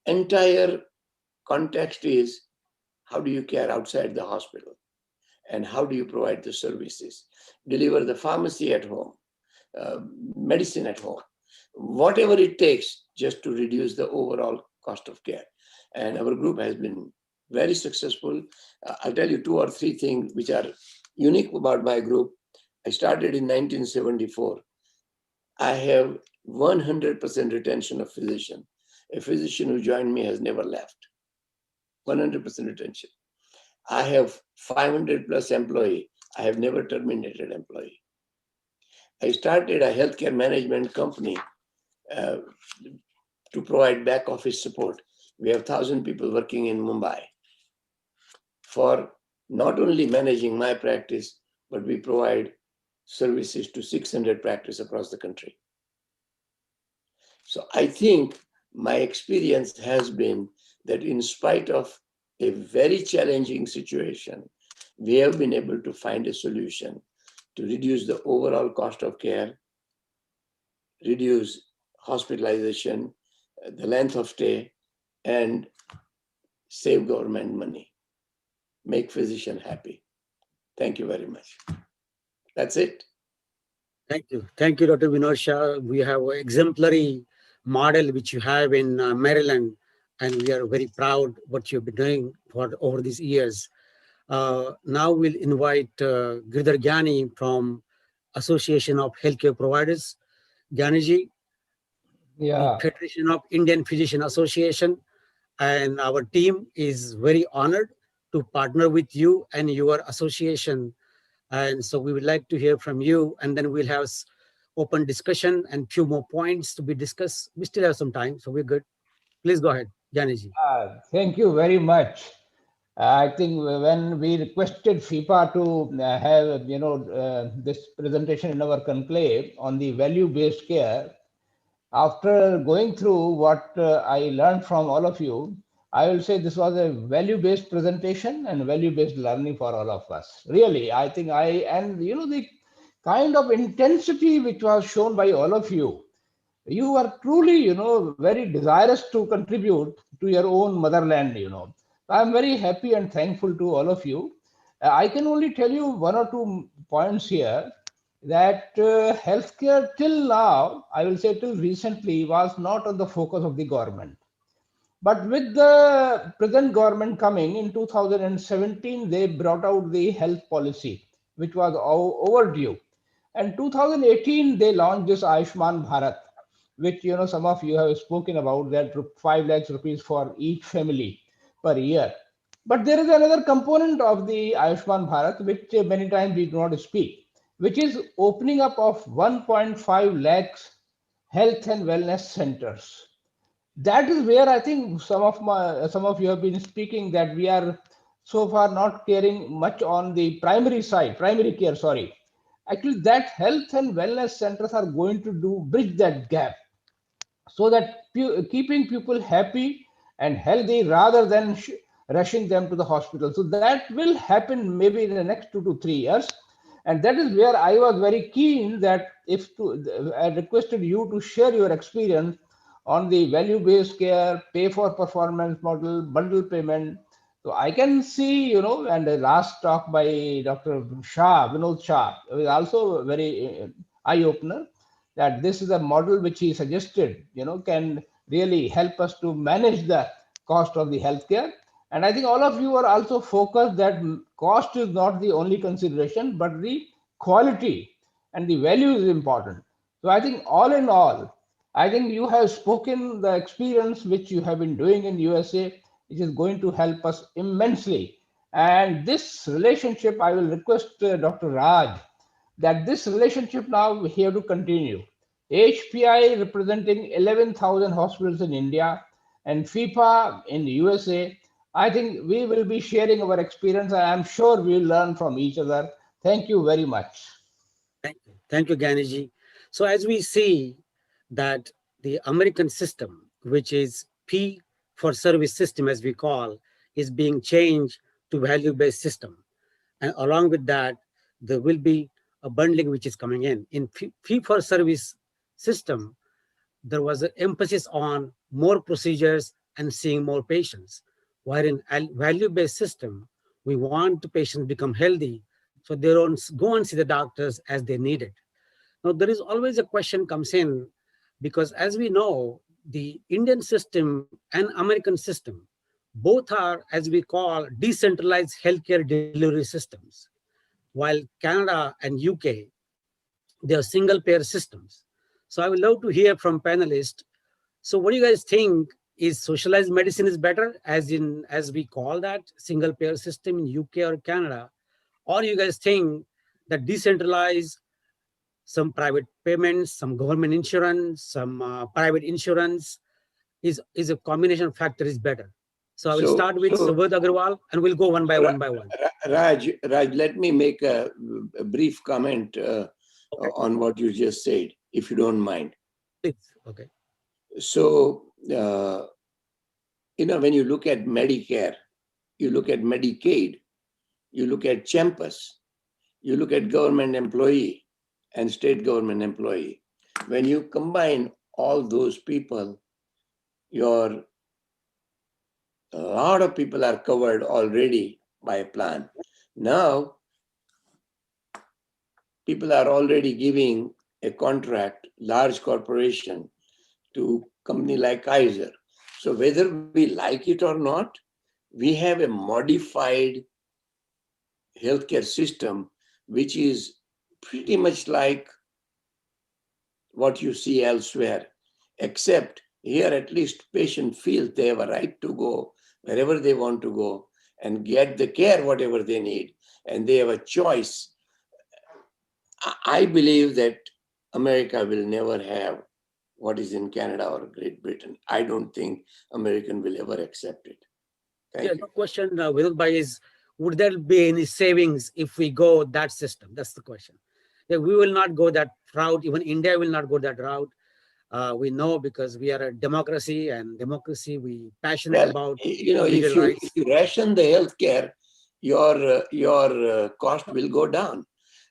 entire context is, how do you care outside the hospital? And how do you provide the services? Deliver the pharmacy at home, medicine at home, whatever it takes just to reduce the overall cost of care. And our group has been very successful. I'll tell you 2 or 3 things which are unique about my group. I started in 1974. I have 100% retention of physician. A physician who joined me has never left. 100% retention. I have 500 plus employee. I have never terminated employee. I started a healthcare management company to provide back office support. We have 1,000 people working in Mumbai for not only managing my practice, but we provide services to 600 practices across the country. So I think my experience has been that in spite of a very challenging situation, we have been able to find a solution to reduce the overall cost of care, reduce hospitalization, the length of stay, and save government money, make physician happy. Thank you very much. That's it. Thank you. Thank you, Dr. Vinod Shah. We have an exemplary model which you have in Maryland, and we are very proud what you've been doing for over these years. Now we'll invite Girdhar Gyani from Association of Healthcare Providers. Gyani-ji, Yeah. Federation of Indian Physician Association, and our team is very honored to partner with you and your association. And so we would like to hear from you, and then we'll have open discussion and few more points to be discussed. We still have some time, so we're good. Please go ahead, Gyani-ji. Thank you very much. I think when we requested FIPA to have this presentation in our conclave on the value-based care, after going through what I learned from all of you, I will say this was a value-based presentation and value-based learning for all of us. Really, I think the kind of intensity which was shown by all of you, you are truly, very desirous to contribute to your own motherland, I'm very happy and thankful to all of you. I can only tell you one or two points here that healthcare till now, I will say till recently, was not on the focus of the government. But with the present government coming in 2017, they brought out the health policy, which was overdue. And 2018, they launched this Ayushman Bharat, which some of you have spoken about, that 5 lakhs rupees for each family per year. But there is another component of the Ayushman Bharat, which many times we do not speak, which is opening up of 1.5 lakhs health and wellness centers. That is where I think some of you have been speaking, that we are so far not caring much on the primary care. Actually, that health and wellness centers are going to bridge that gap, so that keeping people happy and healthy rather than rushing them to the hospital. So that will happen maybe in the next 2 to 3 years. And that is where I was very keen that I requested you to share your experience on the value-based care, pay-for-performance model, bundle payment. So I can see, and the last talk by Dr. Vinod Shah, was also very eye-opener, that this is a model which he suggested, can really help us to manage the cost of the healthcare. And I think all of you are also focused that cost is not the only consideration, but the quality and the value is important. So I think all in all, I think you have spoken the experience which you have been doing in USA, which is going to help us immensely. And this relationship, I will request Dr. Raj, that this relationship now we have to continue. HPI representing 11,000 hospitals in India and FIPA in the USA. I think we will be sharing our experience, and I'm sure we'll learn from each other. Thank you very much. Thank you, Gyani-ji. So as we see that the American system, which is P for service system, as we call, is being changed to value-based system. And along with that, there will be a bundling which is coming in. In fee for service system, there was an emphasis on more procedures and seeing more patients. While in value-based system, we want the patients become healthy, so they don't go and see the doctors as they need it. Now, there is always a question comes in, because as we know, the Indian system and American system, both are, as we call, decentralized healthcare delivery systems. While Canada and UK, they are single payer systems. So I would love to hear from panelists. So what do you guys think? Is socialized medicine is better, as we call that single payer system in UK or Canada, or you guys think that decentralized, some private payments, some government insurance, some private insurance is a combination factor is better? So I will start with Subodh Agarwal, and we'll go one by one by one. Raj, let me make a brief comment on what you just said, if you don't mind. Please. Okay. So, when you look at Medicare, you look at Medicaid, you look at Champus, you look at government employee and state government employee. When you combine all those people, a lot of people are covered already by a plan. Now, people are already giving a contract, large corporation, to company like Kaiser. So whether we like it or not, we have a modified healthcare system, which is pretty much like what you see elsewhere, except here at least patient feels they have a right to go wherever they want to go and get the care, whatever they need, and they have a choice. I believe that America will never have what is in Canada or Great Britain. I don't think American will ever accept it. Thank you. The question, Vinod Bhai, is would there be any savings if we go that system? That's the question. Yeah, we will not go that route. Even India will not go that route. We know because we are a democracy, and democracy we passionate about. If you ration the healthcare, your cost will go down.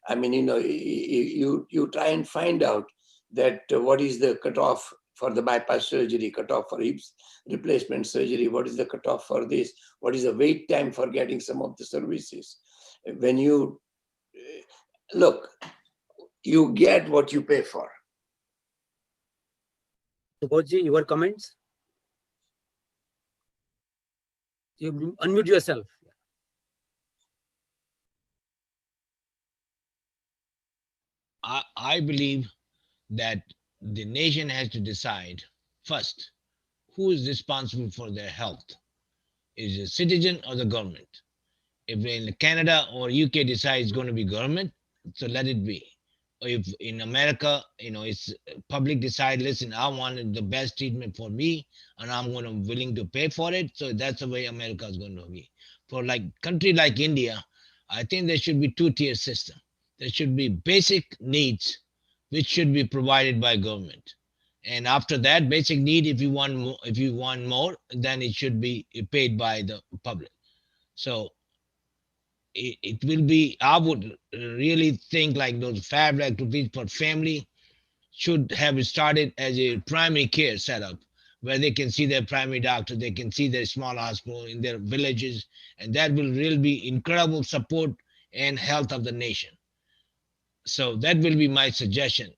I mean, you try and find out that what is the cutoff for the bypass surgery, cutoff for hips replacement surgery, what is the cutoff for this, what is the wait time for getting some of the services. When you look, you get what you pay for. Subodhji, your comments? You unmute yourself. I believe that the nation has to decide first who is responsible for their health. Is it the citizen or the government? If in Canada or UK decides it's going to be government, so let it be. Or if in America, it's public decide, listen, I wanted the best treatment for me and I'm going to willing to pay for it. So that's the way America is going to be. For like country like India, I think there should be two-tier system. There should be basic needs which should be provided by government. And after that basic need, if you want more, then it should be paid by the public. So it will be, I would really think like those fabric to be for family should have started as a primary care setup where they can see their primary doctor, they can see their small hospital in their villages, and that will really be incredible support and health of the nation. So that will be my suggestion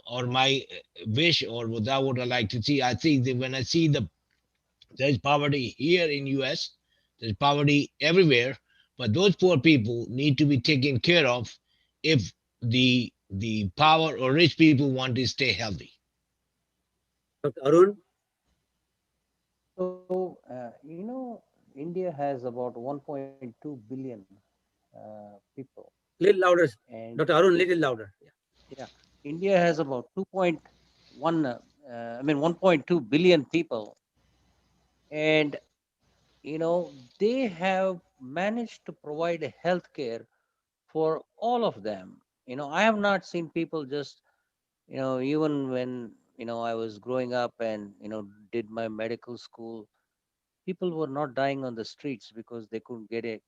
or my wish, or what I would like to see. I think that when I see there's poverty here in US, there's poverty everywhere, but those poor people need to be taken care of if the power or rich people want to stay healthy. Dr. Arun? So, India has about 1.2 billion people. Little louder, And Dr. Arun, little louder. Yeah, India has about 1.2 billion people, and they have managed to provide health care for all of them. I have not seen people just, even when I was growing up and did my medical school, people were not dying on the streets because they couldn't get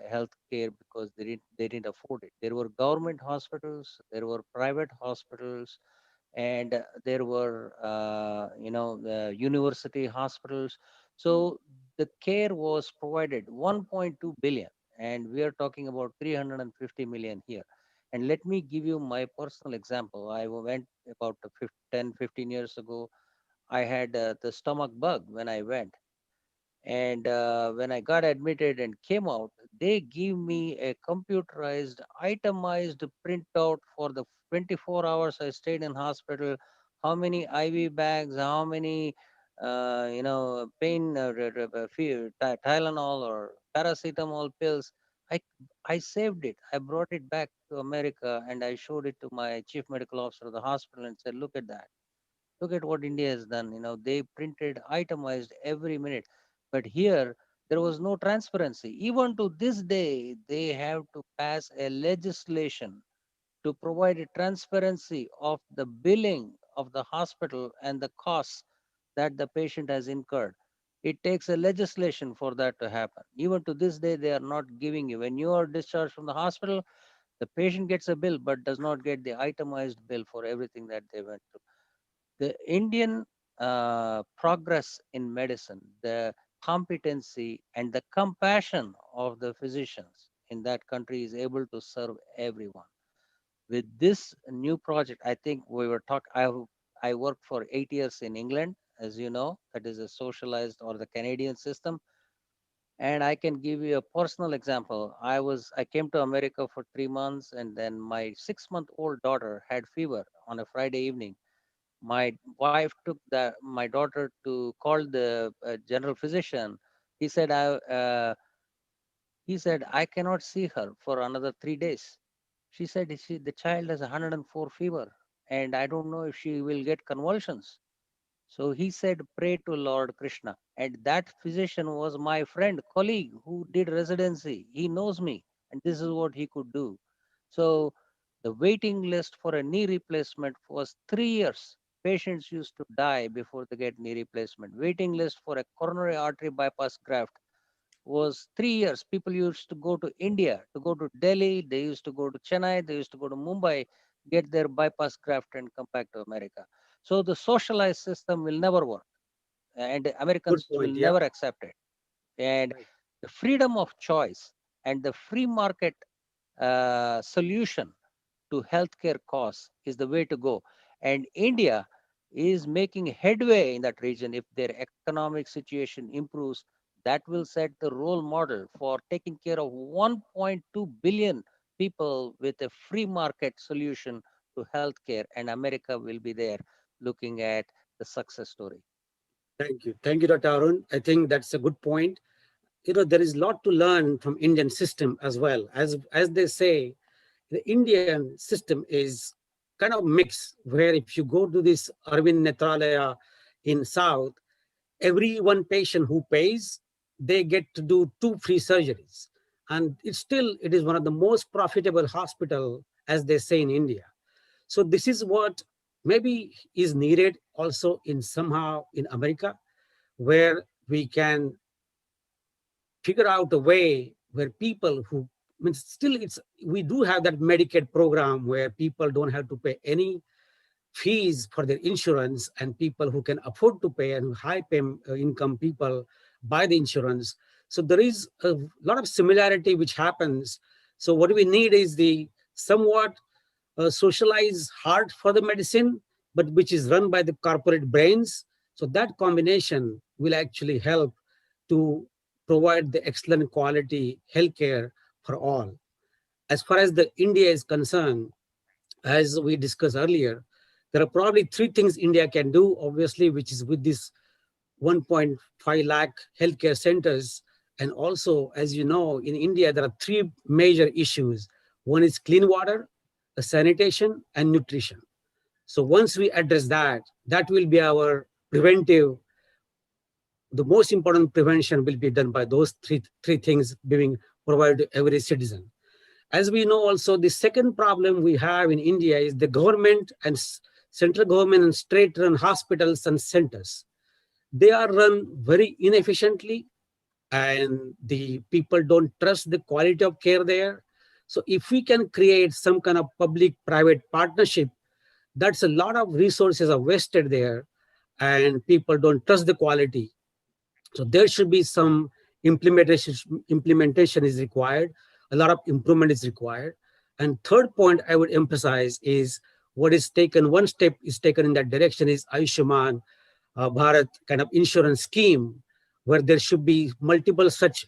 health care because they didn't afford it. There were government hospitals, there were private hospitals, and there were the university hospitals. So the care was provided 1.2 billion, and we are talking about 350 million here. And let me give you my personal example. I went about 10 15 years ago. I had the stomach bug when I went, and when I got admitted and came out, they give me a computerized, itemized printout for the 24 hours I stayed in hospital how many IV bags, how many, pain, Tylenol or paracetamol pills. I, I saved it. I brought it back to America and I showed it to my chief medical officer of the hospital and said, look at that. Look at what India has done. They printed, itemized every minute. But here, there was no transparency. Even to this day, they have to pass a legislation to provide a transparency of the billing of the hospital and the costs that the patient has incurred. It takes a legislation for that to happen. Even to this day, they are not giving you. When you are discharged from the hospital, the patient gets a bill but does not get the itemized bill for everything that they went through. The Indian progress in medicine, the competency and the compassion of the physicians in that country is able to serve everyone. With this new project, I think we were talking. I worked for 8 years in England, as you know, that is a socialized or the Canadian system. And I can give you a personal example. I came to America for 3 months, and then my 6-month-old daughter had fever on a Friday evening. My wife took my daughter to call the general physician. He said, I cannot see her for another 3 days. She said, the child has 104 fever, and I don't know if she will get convulsions. So he said, pray to Lord Krishna. And that physician was my friend, colleague who did residency. He knows me, and this is what he could do. So the waiting list for a knee replacement was 3 years. Patients used to die before they get knee replacement. Waiting list for a coronary artery bypass graft was 3 years. People used to go to India, to go to Delhi, they used to go to Chennai, they used to go to Mumbai, get their bypass graft and come back to America. So the socialized system will never work, and Good Americans will point. Yeah. never accept it. And Right. the freedom of choice and the free market solution to healthcare costs is the way to go. And India is making headway in that region. If their economic situation improves, that will set the role model for taking care of 1.2 billion people with a free market solution to healthcare. And America will be there looking at the success story. Thank you. Thank you, Dr. Arun. I think that's a good point. There is a lot to learn from Indian system as well. As they say, the Indian system is kind of mixed, where if you go to this Arvind Netralaya in South, every one patient who pays, they get to do 2 free surgeries. And it is one of the most profitable hospital, as they say in India. So this is what maybe is needed also in somehow in America, where we can figure out a way where people who, still we do have that Medicaid program where people don't have to pay any fees for their insurance, and people who can afford to pay and high pay income people buy the insurance. So there is a lot of similarity which happens. So what we need is the somewhat socialized heart for the medicine, but which is run by the corporate brains. So that combination will actually help to provide the excellent quality healthcare for all. As far as the India is concerned, as we discussed earlier, there are probably 3 things India can do, obviously, which is with this 1.5 lakh healthcare centers. And also, as you know, in India, there are 3 major issues. One is clean water, sanitation, and nutrition. So once we address that, that will be our preventive. The most important prevention will be done by those three things being provided to every citizen. As we know also, the second problem we have in India is the government and central government and state-run hospitals and centers. They are run very inefficiently, and the people don't trust the quality of care there. So if we can create some kind of public-private partnership, that's a lot of resources are wasted there, and people don't trust the quality. So there should be some implementation is required. A lot of improvement is required. And third point I would emphasize is what is taken, one step is taken in that direction is Ayushman Bharat kind of insurance scheme, where there should be multiple such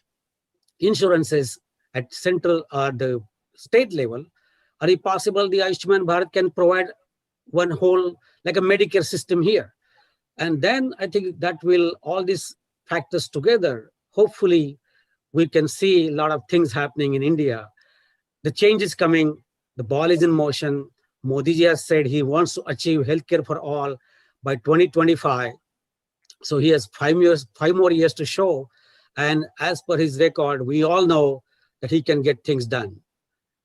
insurances at central or the state level. Are it possible the Ayushman Bharat can provide one whole, like a Medicare system here. And then I think that will, all these factors together, hopefully we can see a lot of things happening in India. The change is coming, the ball is in motion. Modi ji has said he wants to achieve healthcare for all by 2025. So he has 5 more years to show. And as per his record, we all know that he can get things done.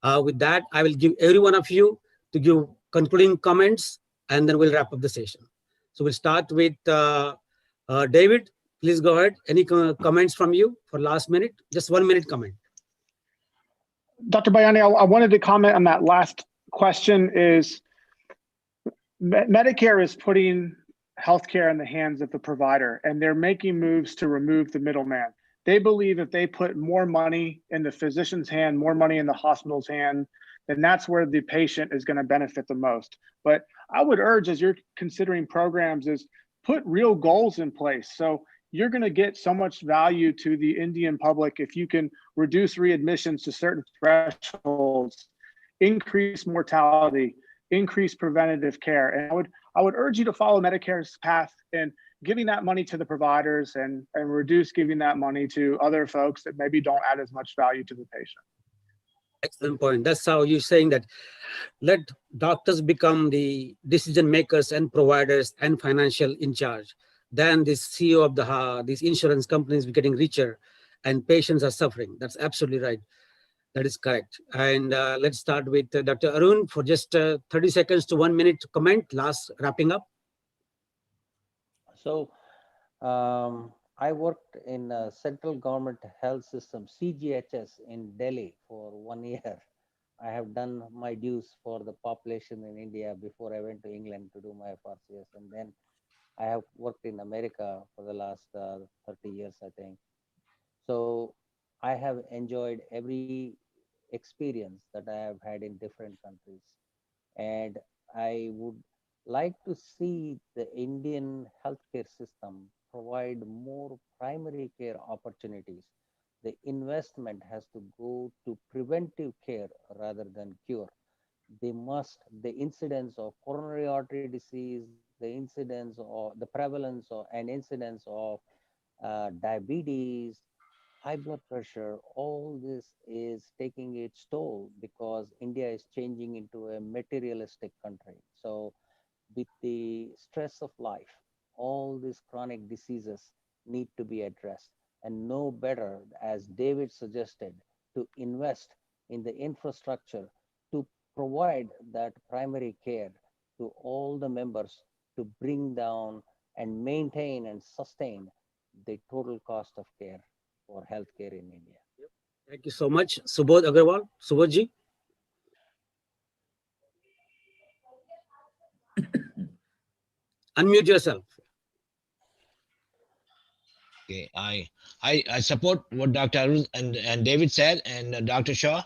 With that, I will give every one of you to give concluding comments, and then we'll wrap up the session. So we'll start with David. Please go ahead. Any comments from you for last minute? Just 1 minute comment. Dr. Bayani, I wanted to comment on that last question. Is Medicare is putting healthcare in the hands of the provider, and they're making moves to remove the middleman. They believe if they put more money in the physician's hand, more money in the hospital's hand, then that's where the patient is going to benefit the most. But I would urge, as you're considering programs, is put real goals in place. So you're going to get so much value to the Indian public if you can reduce readmissions to certain thresholds, increase mortality, increase preventative care. And I would urge you to follow Medicare's path in giving that money to the providers and reduce giving that money to other folks that maybe don't add as much value to the patient. Excellent point. That's how you're saying that let doctors become the decision makers and providers and financial in charge. Then the CEO of these insurance companies are getting richer and patients are suffering. That's absolutely right. That is correct. And let's start with Dr. Arun for just 30 seconds to 1 minute comment, last wrapping up. So I worked in a central government health system, CGHS, in Delhi for 1 year. I have done my dues for the population in India before I went to England to do my FRCS. And then I have worked in America for the last 30 years, I think. So I have enjoyed every experience that I have had in different countries. And I would like to see the Indian healthcare system provide more primary care opportunities. The investment has to go to preventive care rather than cure. The incidence of coronary artery disease, the incidence or the prevalence or and incidence of diabetes, high blood pressure, all this is taking its toll because India is changing into a materialistic country. So with the stress of life, all these chronic diseases need to be addressed, and no better, as David suggested, to invest in the infrastructure to provide that primary care to all the members to bring down and maintain and sustain the total cost of care for healthcare in India. Thank you so much. Subodh Agarwal. Subodh ji. Unmute yourself. Okay, I support what Dr. Arun and David said, and Dr. Shaw.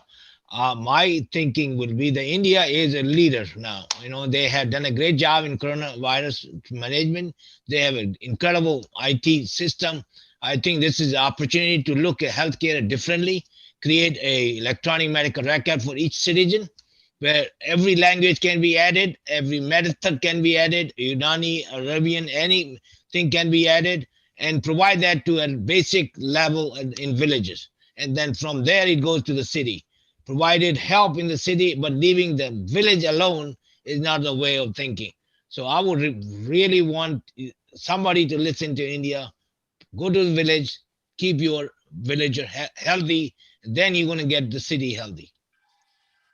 My thinking would be that India is a leader now. You know, they have done a great job in coronavirus management. They have an incredible IT system. I think this is an opportunity to look at healthcare differently, create a electronic medical record for each citizen, where every language can be added, every method can be added, Unani, Arabian, anything can be added, and provide that to a basic level in villages. And then from there, it goes to the city. Provided help in the city, but leaving the village alone is not the way of thinking. So I would really want somebody to listen to India, go to the village, keep your villager healthy, then you're going to get the city healthy.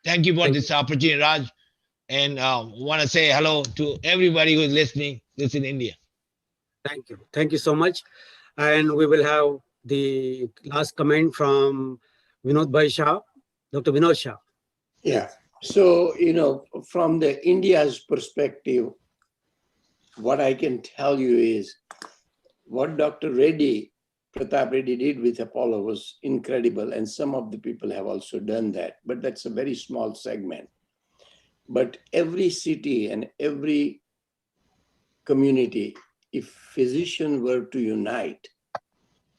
Thank you for this opportunity, Raj. And want to say hello to everybody who is listening. This in India. Thank you. Thank you so much. And we will have the last comment from Vinod Bhai Shah, Dr. Vinod Shah. Yeah. So, you know, from the India's perspective, what I can tell you is what Dr. Pratap Reddy did with Apollo was incredible. And some of the people have also done that, but that's a very small segment. But every city and every community, if physicians were to unite,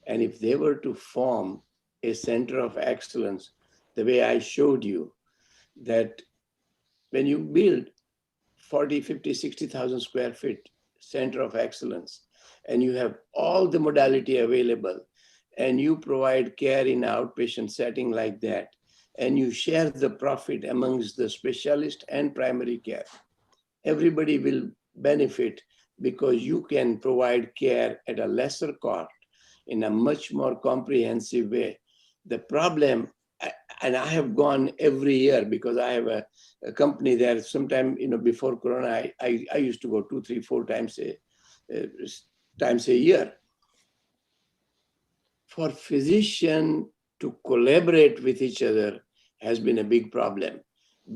and if they were to form a center of excellence, the way I showed you, that when you build 40, 50, 60,000 square feet center of excellence, and you have all the modality available, and you provide care in outpatient setting like that, and you share the profit amongst the specialist and primary care, everybody will benefit because you can provide care at a lesser cost in a much more comprehensive way. The problem, and I have gone every year because I have a company there. Sometime, before Corona, I used to go 2, 3, 4 times a year. For physicians to collaborate with each other has been a big problem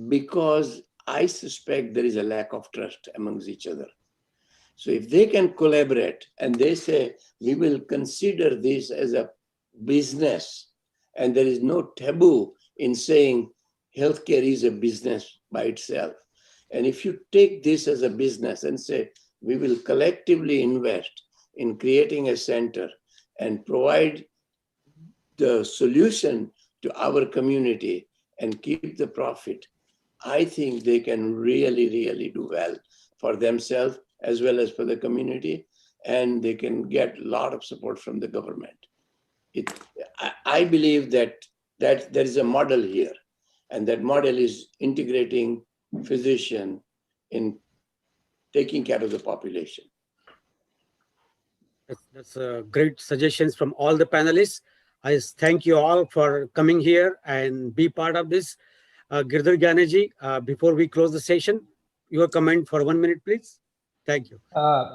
because I suspect there is a lack of trust amongst each other. So if they can collaborate and they say, we will consider this as a business, and there is no taboo in saying healthcare is a business by itself. And if you take this as a business and say, we will collectively invest in creating a center and provide the solution to our community and keep the profit, I think they can really, really do well for themselves as well as for the community, and they can get a lot of support from the government. I believe that there is a model here, and that model is integrating physician in taking care of the population. That's great suggestions from all the panelists. I thank you all for coming here and be part of this. Girdhar Gyaneji, before we close the session, your comment for 1 minute, please. Thank you.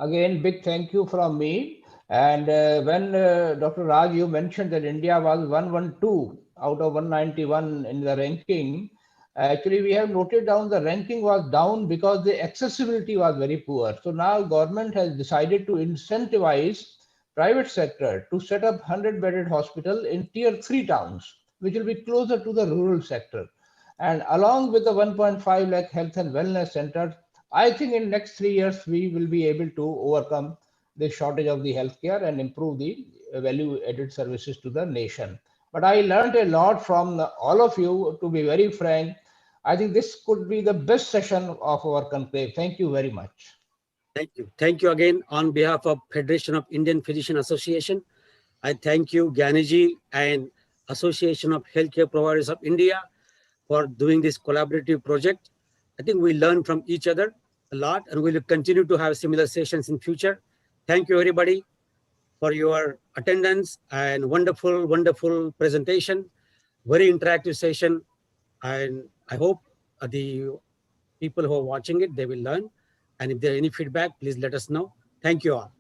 Again, big thank you from me. And when Dr. Raj, you mentioned that India was 112 out of 191 in the ranking, actually we have noted down the ranking was down because the accessibility was very poor. So now government has decided to incentivize private sector to set up 100-bedded hospital in tier 3 towns, which will be closer to the rural sector. And along with the 1.5 lakh health and wellness centers, I think in next 3 years, we will be able to overcome the shortage of the healthcare and improve the value-added services to the nation. But I learned a lot from all of you, to be very frank. I think this could be the best session of our conclave. Thank you very much. Thank you. Thank you again on behalf of Federation of Indian Physician Association. I thank you, Gyaneji, and Association of Healthcare Providers of India for doing this collaborative project. I think we learn from each other a lot, and we will continue to have similar sessions in future. Thank you, everybody, for your attendance and wonderful, wonderful presentation. Very interactive session, and I hope the people who are watching it, they will learn. And if there are any feedback, please let us know. Thank you all.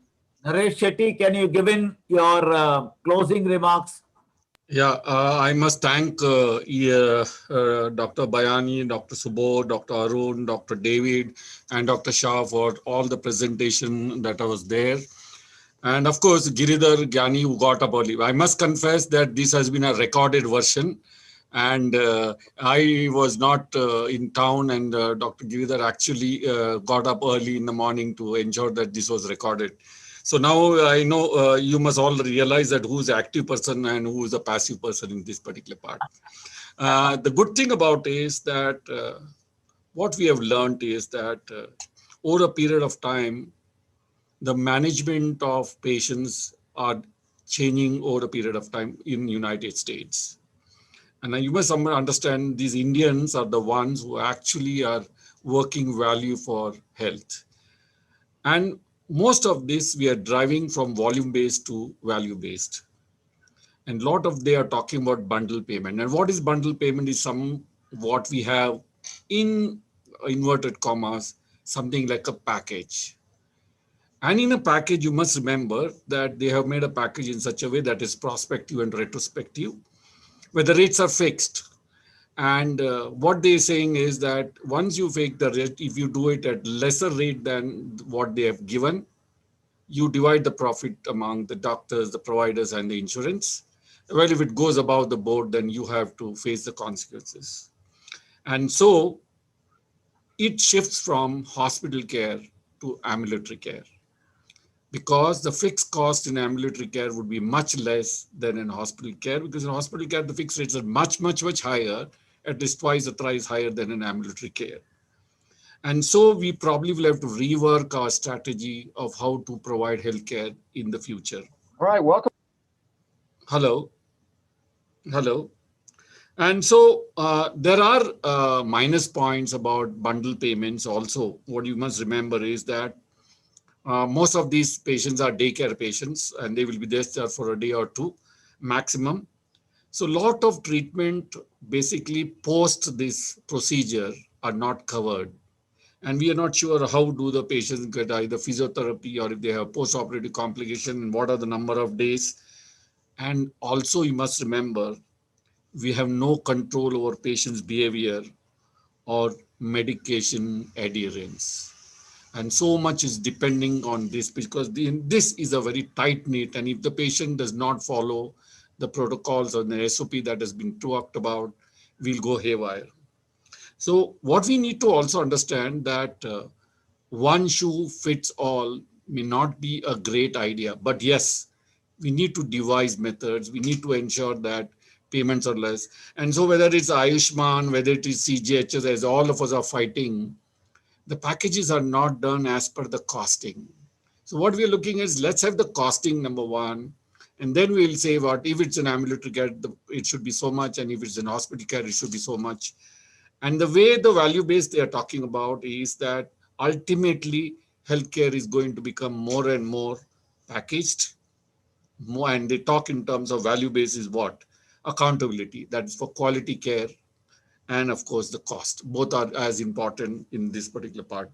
Naresh Shetty, can you give in your closing remarks? Yeah, I must thank Dr. Bayani, Dr. Subodh, Dr. Arun, Dr. David, and Dr. Shah for all the presentation that I was there. And of course, Giridhar Gyani, who got up early. I must confess that this has been a recorded version. And I was not in town, and Dr. Giridhar actually got up early in the morning to ensure that this was recorded. So now I know you must all realize that who's an active person and who is a passive person in this particular part. The good thing about it is that what we have learned is that over a period of time, the management of patients are changing over a period of time in the United States. And you must understand these Indians are the ones who actually are working value for health. And most of this we are driving from volume-based to value-based. And a lot of they are talking about bundle payment. And what is bundle payment is what we have in inverted commas, something like a package. And in a package, you must remember that they have made a package in such a way that is prospective and retrospective, where the rates are fixed. And what they're saying is that once you fix the rate, if you do it at lesser rate than what they have given, you divide the profit among the doctors, the providers, and the insurance. Well, if it goes above the board, then you have to face the consequences. And so it shifts from hospital care to ambulatory care, because the fixed cost in ambulatory care would be much less than in hospital care, because in hospital care, the fixed rates are much, much, much higher, at least twice or thrice higher than in ambulatory care. And so we probably will have to rework our strategy of how to provide healthcare in the future. All right, welcome. Hello. Hello. And so there are minus points about bundle payments also. What you must remember is that most of these patients are daycare patients and they will be there for a day or two maximum. So a lot of treatment basically post this procedure are not covered. And we are not sure how do the patients get either physiotherapy or if they have post-operative complication and what are the number of days. And also you must remember, we have no control over patients' behavior or medication adherence. And so much is depending on this because this is a very tight knit. And if the patient does not follow the protocols or the SOP that has been talked about, we'll go haywire. So what we need to also understand that one shoe fits all may not be a great idea, but yes, we need to devise methods. We need to ensure that payments are less. And so whether it's Ayushman, whether it is CGHS, as all of us are fighting, the packages are not done as per the costing. So what we're looking is, let's have the costing number one, and then we'll say what, if it's an ambulatory care, it should be so much, and if it's an hospital care, it should be so much. And the way the value-based they are talking about is that ultimately healthcare is going to become more and more packaged. More, and they talk in terms of value-based is what? Accountability, that is for quality care, and of course the cost. Both are as important in this particular part.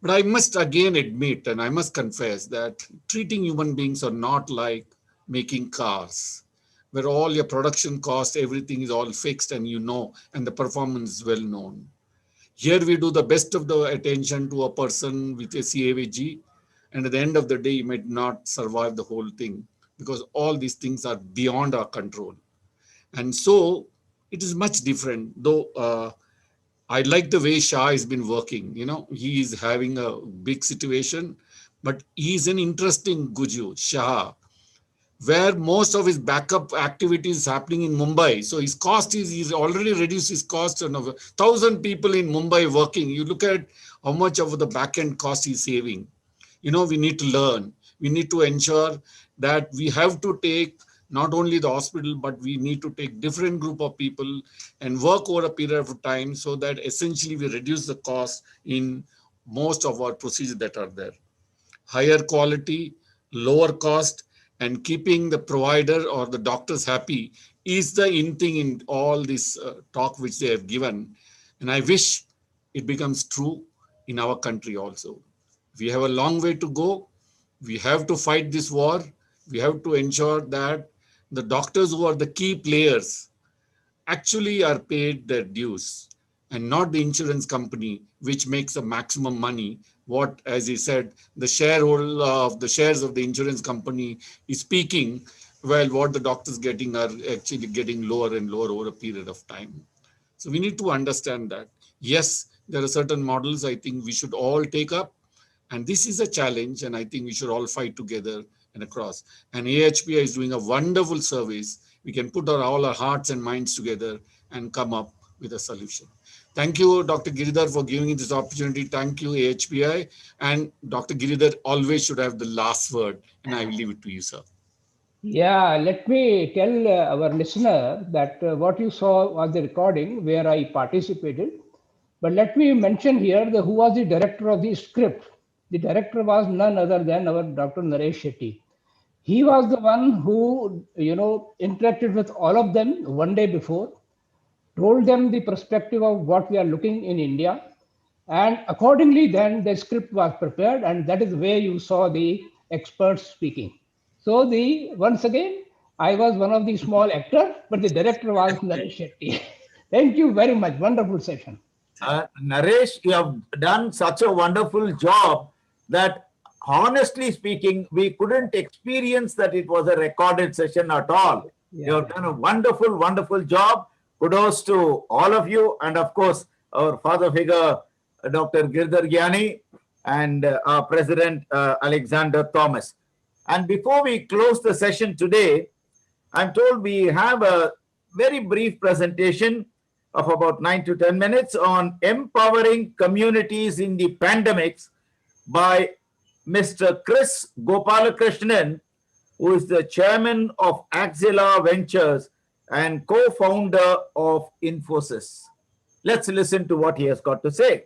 But I must again admit, and I must confess that treating human beings are not like making cars, where all your production cost, everything is all fixed and you know, and the performance is well known. Here we do the best of the attention to a person with a CAVG, and at the end of the day, you might not survive the whole thing because all these things are beyond our control. And so it is much different, though I like the way Shah has been working. You know, he is having a big situation, but he's an interesting Guju, Shah, where most of his backup activities is happening in Mumbai. So his cost is, he's already reduced his cost to 1,000 people in Mumbai working. You look at how much of the back end cost he's saving. You know, we need to learn. We need to ensure that we have to take not only the hospital, but we need to take different group of people and work over a period of time so that essentially we reduce the cost in most of our procedures that are there. Higher quality, lower cost, and keeping the provider or the doctors happy is the in thing in all this talk which they have given. And I wish it becomes true in our country also. We have a long way to go. We have to fight this war. We have to ensure that the doctors who are the key players actually are paid their dues and not the insurance company, which makes the maximum money. What, as he said, the shareholder of the shares of the insurance company is peaking, while what the doctors getting are actually getting lower and lower over a period of time. So we need to understand that. Yes, there are certain models I think we should all take up. And this is a challenge, and I think we should all fight together and across. And AHPI is doing a wonderful service. We can put all our hearts and minds together and come up with a solution. Thank you, Dr. Giridhar, for giving me this opportunity. Thank you, AHPI. And Dr. Giridhar always should have the last word, and I will leave it to you, sir. Yeah, let me tell our listener that what you saw was the recording where I participated. But let me mention here who was the director of the script. The director was none other than our Dr. Naresh Shetty. He was the one who, interacted with all of them one day before, told them the perspective of what we are looking in India. And accordingly, then the script was prepared, and that is where you saw the experts speaking. So once again, I was one of the small actors, but the director was Naresh Shetty. Thank you very much. Wonderful session. Naresh, you have done such a wonderful job that, honestly speaking, we couldn't experience that it was a recorded session at all. Yeah. You have done a wonderful, wonderful job. Kudos to all of you. And of course, our father figure, Dr. Giridhar Gyani, and our president, Alexander Thomas. And before we close the session today, I'm told we have a very brief presentation of about 9 to 10 minutes on empowering communities in the pandemics by Mr. Chris Gopalakrishnan, who is the chairman of Axilla Ventures and co-founder of Infosys. Let's listen to what he has got to say.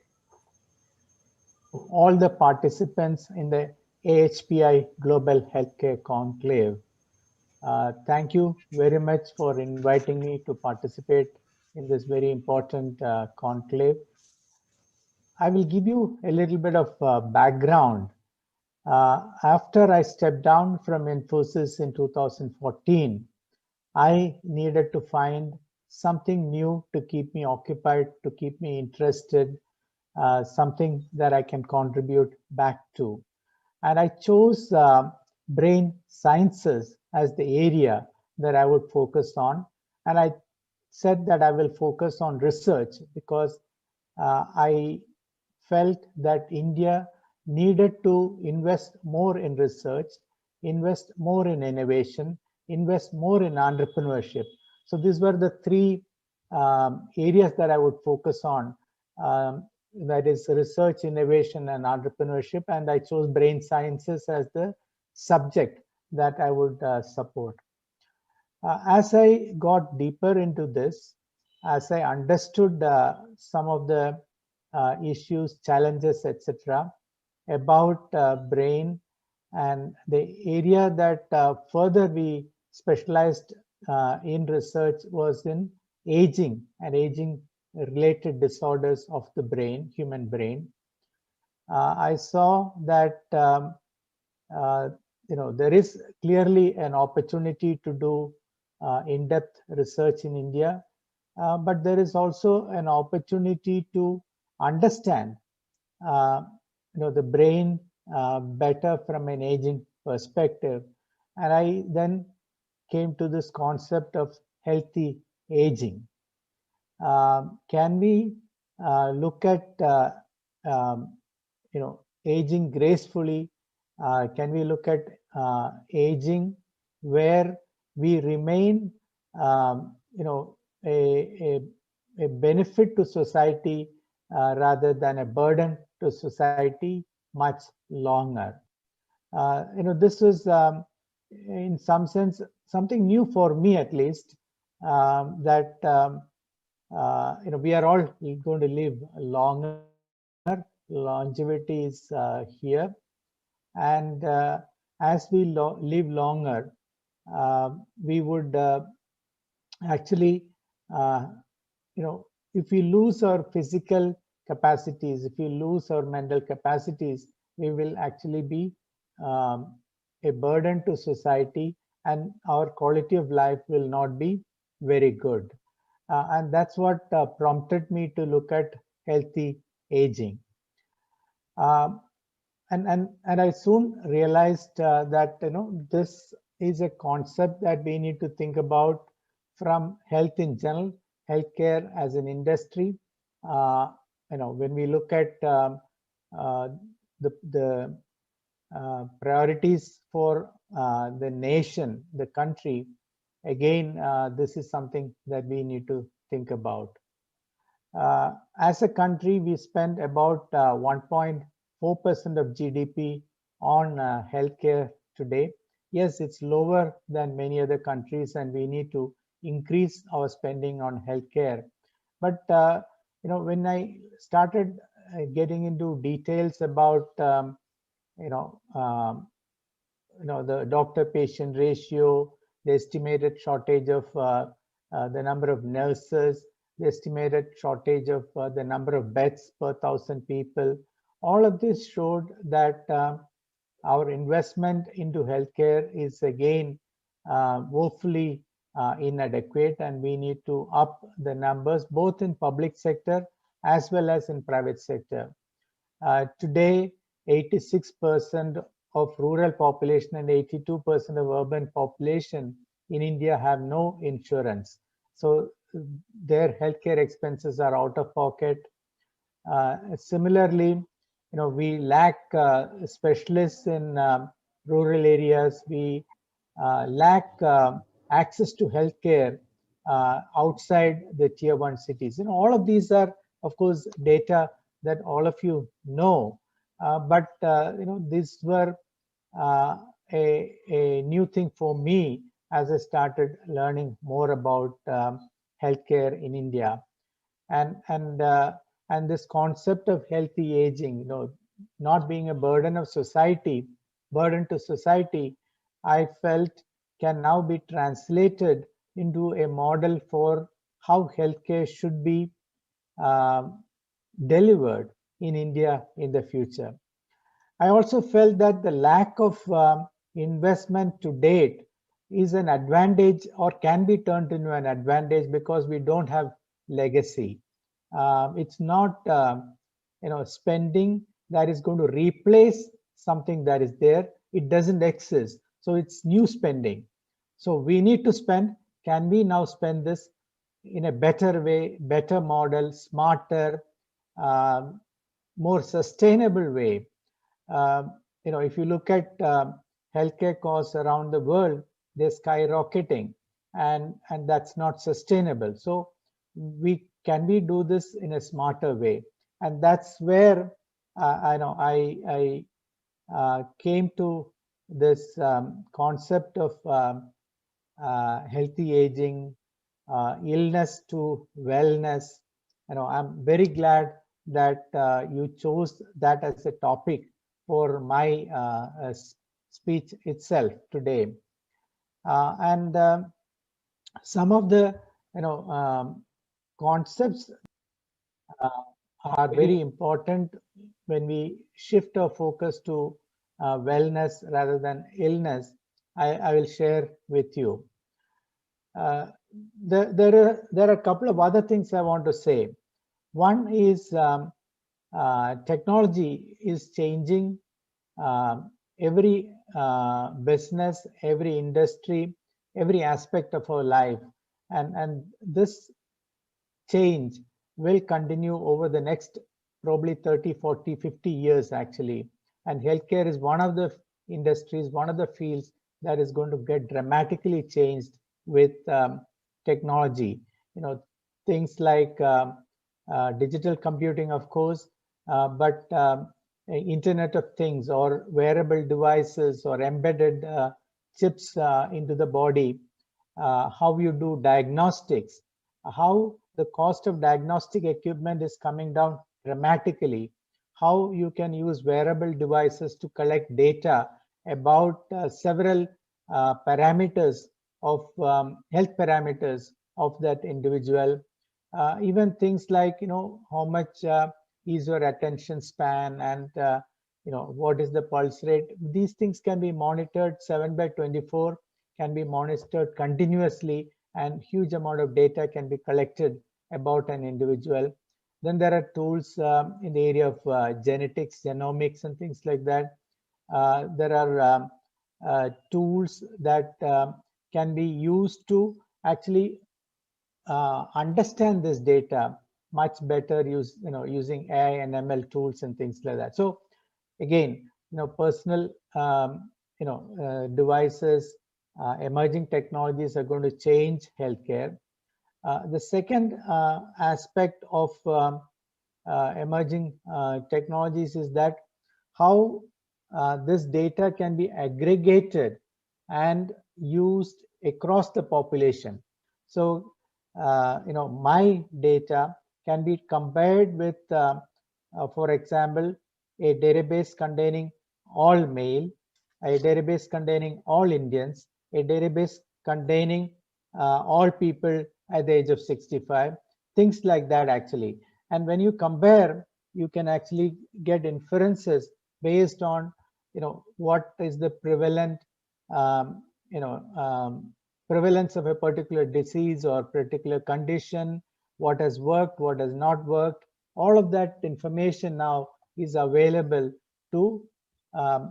All the participants in the AHPI Global Healthcare Conclave. Thank you very much for inviting me to participate in this very important conclave. I will give you a little bit of background. After I stepped down from Infosys in 2014, I needed to find something new to keep me occupied, to keep me interested, something that I can contribute back to. And I chose brain sciences as the area that I would focus on. And I said that I will focus on research because I felt that India needed to invest more in research, invest more in innovation, invest more in entrepreneurship. So these were the three areas that I would focus on. That is research, innovation, and entrepreneurship. And I chose brain sciences as the subject that I would support. As I got deeper into this, as I understood some of the issues, challenges, etc., about brain, and the area that further we specialized in research was in aging and aging related disorders of the brain, human brain. I saw that there is clearly an opportunity to do in-depth research in India, but there is also an opportunity to understand the brain better from an aging perspective. And I then came to this concept of healthy aging. Can we look at aging gracefully? Can we look at aging where we remain a benefit to society rather than a burden to society much longer? This is in some sense something new for me, at least, that we are all going to live longer. Longevity is here, and as we live longer, we would actually, if we lose our physical capacities, if we lose our mental capacities, we will actually be a burden to society, and our quality of life will not be very good. And that's what prompted me to look at healthy aging. And I soon realized that this is a concept that we need to think about from health in general, healthcare as an industry. When we look at the priorities for the nation, the country, again, this is something that we need to think about. As a country, we spend about 1.4% of GDP on healthcare today. Yes, it's lower than many other countries, and we need to increase our spending on healthcare. But when I started getting into details about the doctor-patient ratio, the estimated shortage of the number of nurses, the estimated shortage of the number of beds per 1,000 people. All of this showed that our investment into healthcare is again woefully inadequate, and we need to up the numbers both in public sector as well as in private sector. Today, 86% of rural population and 82% of urban population in India have no insurance. So their healthcare expenses are out of pocket. Similarly, we lack specialists in rural areas. We lack access to healthcare outside the tier 1 cities. All of these are, of course, data that all of you know, but these were a new thing for me as I started learning more about healthcare in India, and this concept of healthy aging, not being a burden to society, I felt can now be translated into a model for how healthcare should be delivered in India in the future. I also felt that the lack of investment to date is an advantage, or can be turned into an advantage, because we don't have legacy. It's not spending that is going to replace something that is there. It doesn't exist, so it's new spending. So we need to spend. Can we now spend this in a better way, better model, smarter, more sustainable way? If you look at healthcare costs around the world, they're skyrocketing, and that's not sustainable. So can we do this in a smarter way? And that's where I came to this concept of healthy aging, illness to wellness. I'm very glad that you chose that as a topic for my speech itself today. And some of the concepts are very important when we shift our focus to wellness rather than illness. I will share with you. There are a couple of other things I want to say. One is technology is changing every business, every industry, every aspect of our life, and this change will continue over the next probably 30, 40, 50 years actually. And healthcare is one of the industries, one of the fields that is going to get dramatically changed with technology. Things like digital computing, of course, but Internet of Things, or wearable devices, or embedded chips into the body, how you do diagnostics, how the cost of diagnostic equipment is coming down dramatically, how you can use wearable devices to collect data about several parameters of health parameters of that individual. Even things like, how much is your attention span, and what is the pulse rate. These things can be monitored 7/24, can be monitored continuously, and huge amount of data can be collected about an individual. Then there are tools in the area of genetics, genomics, and things like that. There are tools that can be used to actually understand this data much better, using AI and ML tools and things like that. So again, personal devices, emerging technologies are going to change healthcare. The second aspect of emerging technologies is that how this data can be aggregated and used across the population. So my data can be compared with, for example, a database containing all male, a database containing all Indians, a database containing all people at the age of 65, things like that actually. And when you compare, you can actually get inferences based on what is the prevalent prevalence of a particular disease or particular condition, what has worked, what has not worked. All of that information now is available to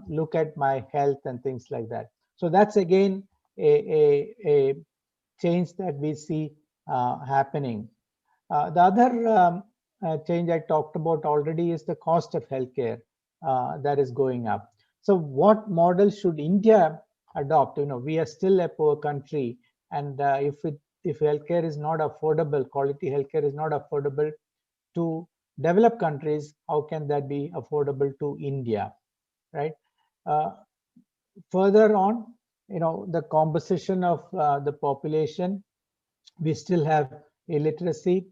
look at my health and things like that. So that's again a change that we see happening. The other change I talked about already is the cost of healthcare that is going up. So what model should India adopt? We are still a poor country, and if if healthcare is not affordable, quality healthcare is not affordable to developed countries, how can that be affordable to India, right? Further on, the composition of the population, we still have illiteracy.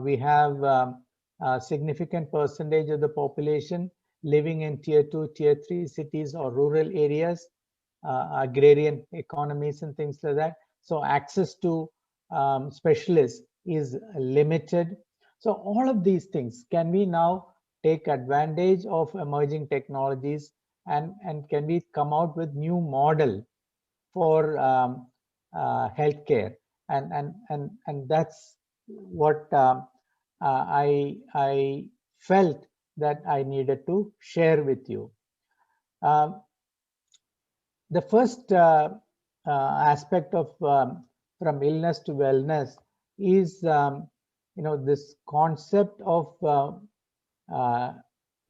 We have a significant percentage of the population living in tier 2, tier 3 cities or rural areas, agrarian economies and things like that. So access to specialists is limited. So all of these things, can we now take advantage of emerging technologies, and can we come out with new model for healthcare? And that's what I felt that I needed to share with you. The first aspect of from illness to wellness is this concept of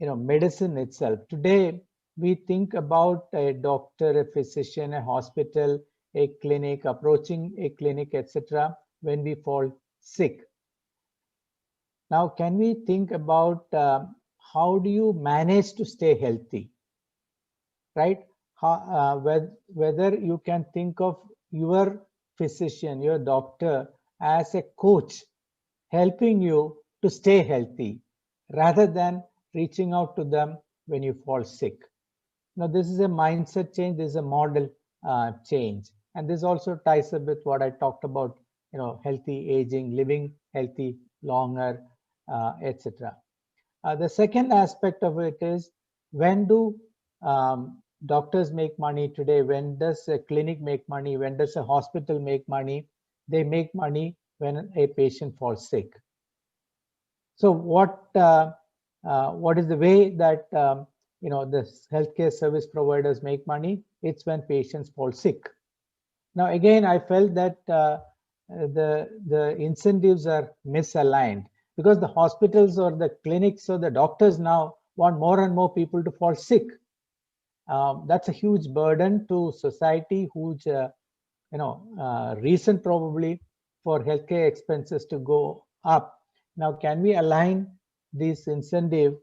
medicine itself. Today we think about a doctor, a physician, a hospital, a clinic, approaching a clinic, etc. when we fall sick. Now, can we think about how do you manage to stay healthy, right? Whether you can think of your physician, your doctor as a coach helping you to stay healthy rather than reaching out to them when you fall sick. Now, this is a mindset change, this is a model change. And this also ties up with what I talked about, healthy aging, living healthy longer, etc. The second aspect of it is, when do doctors make money today? When does a clinic make money? When does a hospital make money? They make money when a patient falls sick. So what is the way that the healthcare service providers make money? It's when patients fall sick. Now again, I felt that the incentives are misaligned, because the hospitals or the clinics or the doctors now want more and more people to fall sick. That's a huge burden to society, huge reason probably for healthcare expenses to go up. Now, can we align this incentive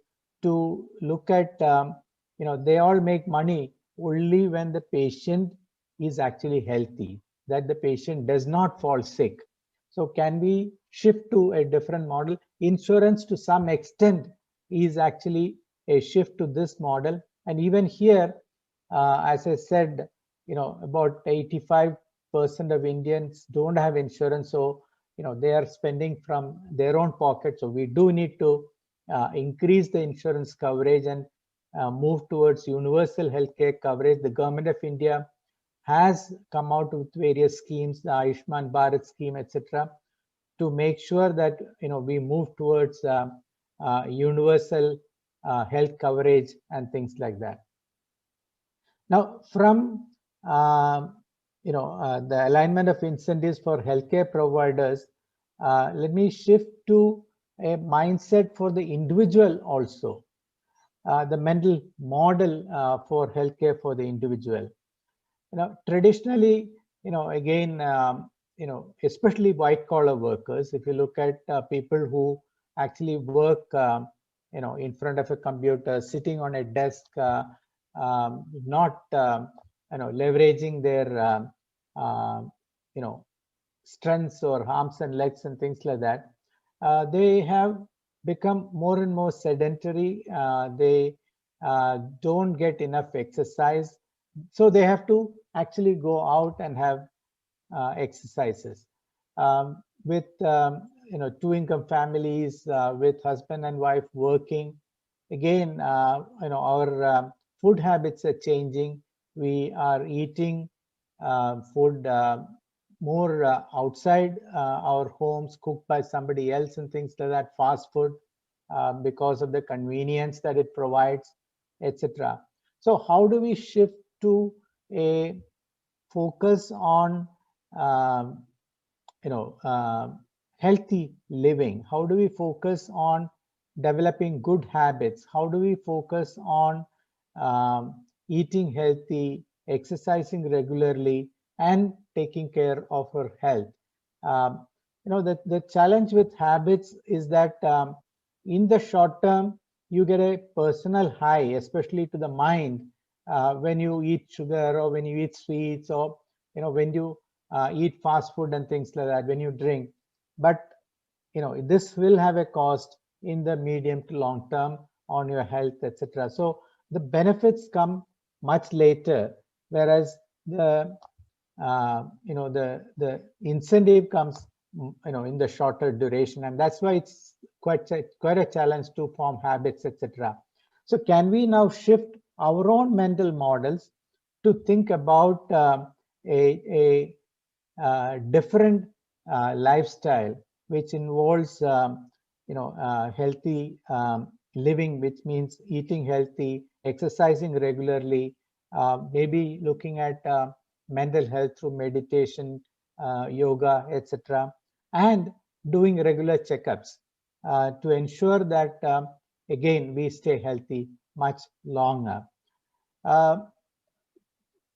to look at, they all make money only when the patient is actually healthy, that the patient does not fall sick. So can we shift to a different model? Insurance to some extent is actually a shift to this model. And even here, as I said, about 85% of Indians don't have insurance. So, they are spending from their own pocket. So we do need to increase the insurance coverage and move towards universal healthcare coverage. The government of India has come out with various schemes, the Ayushman Bharat scheme, etc., to make sure that we move towards universal health coverage and things like that. Now, from the alignment of incentives for healthcare providers, let me shift to a mindset for the individual also. The mental model for healthcare for the individual. Traditionally, again, especially white collar workers, if you look at people who actually work, in front of a computer, sitting on a desk, not, leveraging their, strengths or arms and legs and things like that, they have become more and more sedentary. They don't get enough exercise. So they have to actually go out and have exercises. With two-income families, with husband and wife working, again, our food habits are changing. We are eating food more outside our homes, cooked by somebody else and things like that, fast food, because of the convenience that it provides, etc. So how do we shift to a focus on healthy living? How do we focus on developing good habits? How do we focus on eating healthy, exercising regularly, and taking care of our health? The challenge with habits is that in the short term, you get a personal high, especially to the mind, when you eat sugar or when you eat sweets, or when you eat fast food and things like that, when you drink. But this will have a cost in the medium to long term on your health, etc. So the benefits come much later, whereas the the incentive comes in the shorter duration, and that's why it's quite a challenge to form habits, etc. So can we now shift our own mental models to think about a different lifestyle, which involves healthy living, which means eating healthy, exercising regularly, maybe looking at mental health through meditation, yoga, etc., and doing regular checkups to ensure that again we stay healthy much longer. Uh,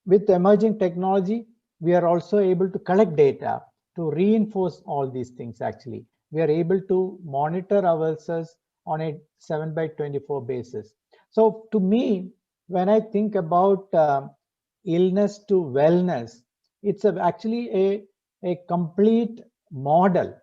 with emerging technology, we are also able to collect data to reinforce all these things. Actually, we are able to monitor ourselves on a 7/24 basis. So to me, when I think about illness to wellness, it's actually a complete model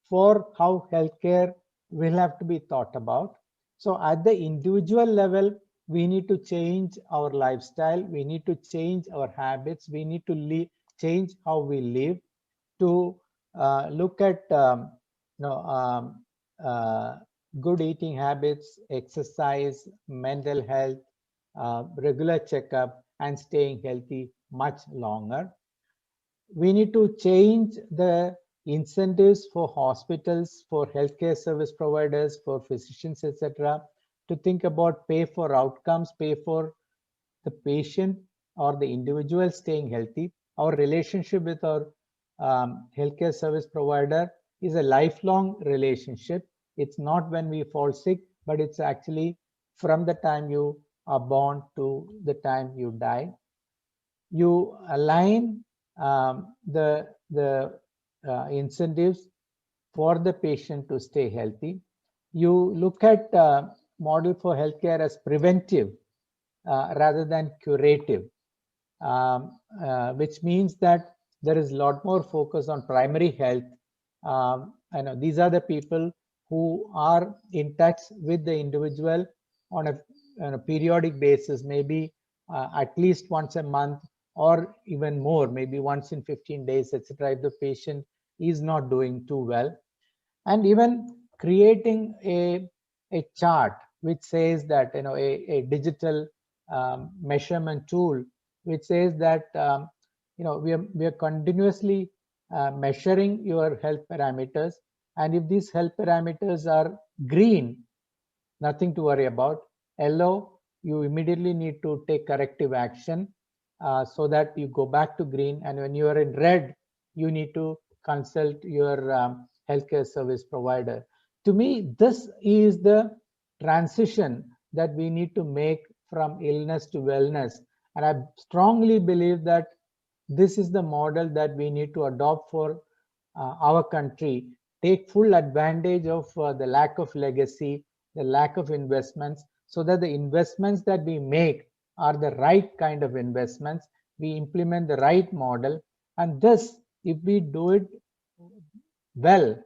for how healthcare will have to be thought about. So at the individual level, we need to change our lifestyle, we need to change our habits, we need to change how we live, to look at good eating habits, exercise, mental health, regular checkup, and staying healthy much longer. We need to change the incentives for hospitals, for healthcare service providers, for physicians, etc., to think about pay for outcomes, pay for the patient or the individual staying healthy. Our relationship with our healthcare service provider is a lifelong relationship. It's not when we fall sick, but it's actually from the time you are born to the time you die. You align the incentives for the patient to stay healthy. You look at model for healthcare as preventive rather than curative, which means that there is a lot more focus on primary health. I know these are the people who are in touch with the individual on a periodic basis, maybe at least once a month, or even more, maybe once in 15 days, etc., if the patient is not doing too well. And even creating a chart which says that, a digital measurement tool which says that we are continuously measuring your health parameters, and if these health parameters are green, nothing to worry about. Yellow, you immediately need to take corrective action so that you go back to green, and when you are in red, you need to consult your healthcare service provider. To me, this is the transition that we need to make from illness to wellness, and I strongly believe that this is the model that we need to adopt for our country. Take full advantage of the lack of legacy, the lack of investments, so that the investments that we make are the right kind of investments. We implement the right model, and this, if we do it well,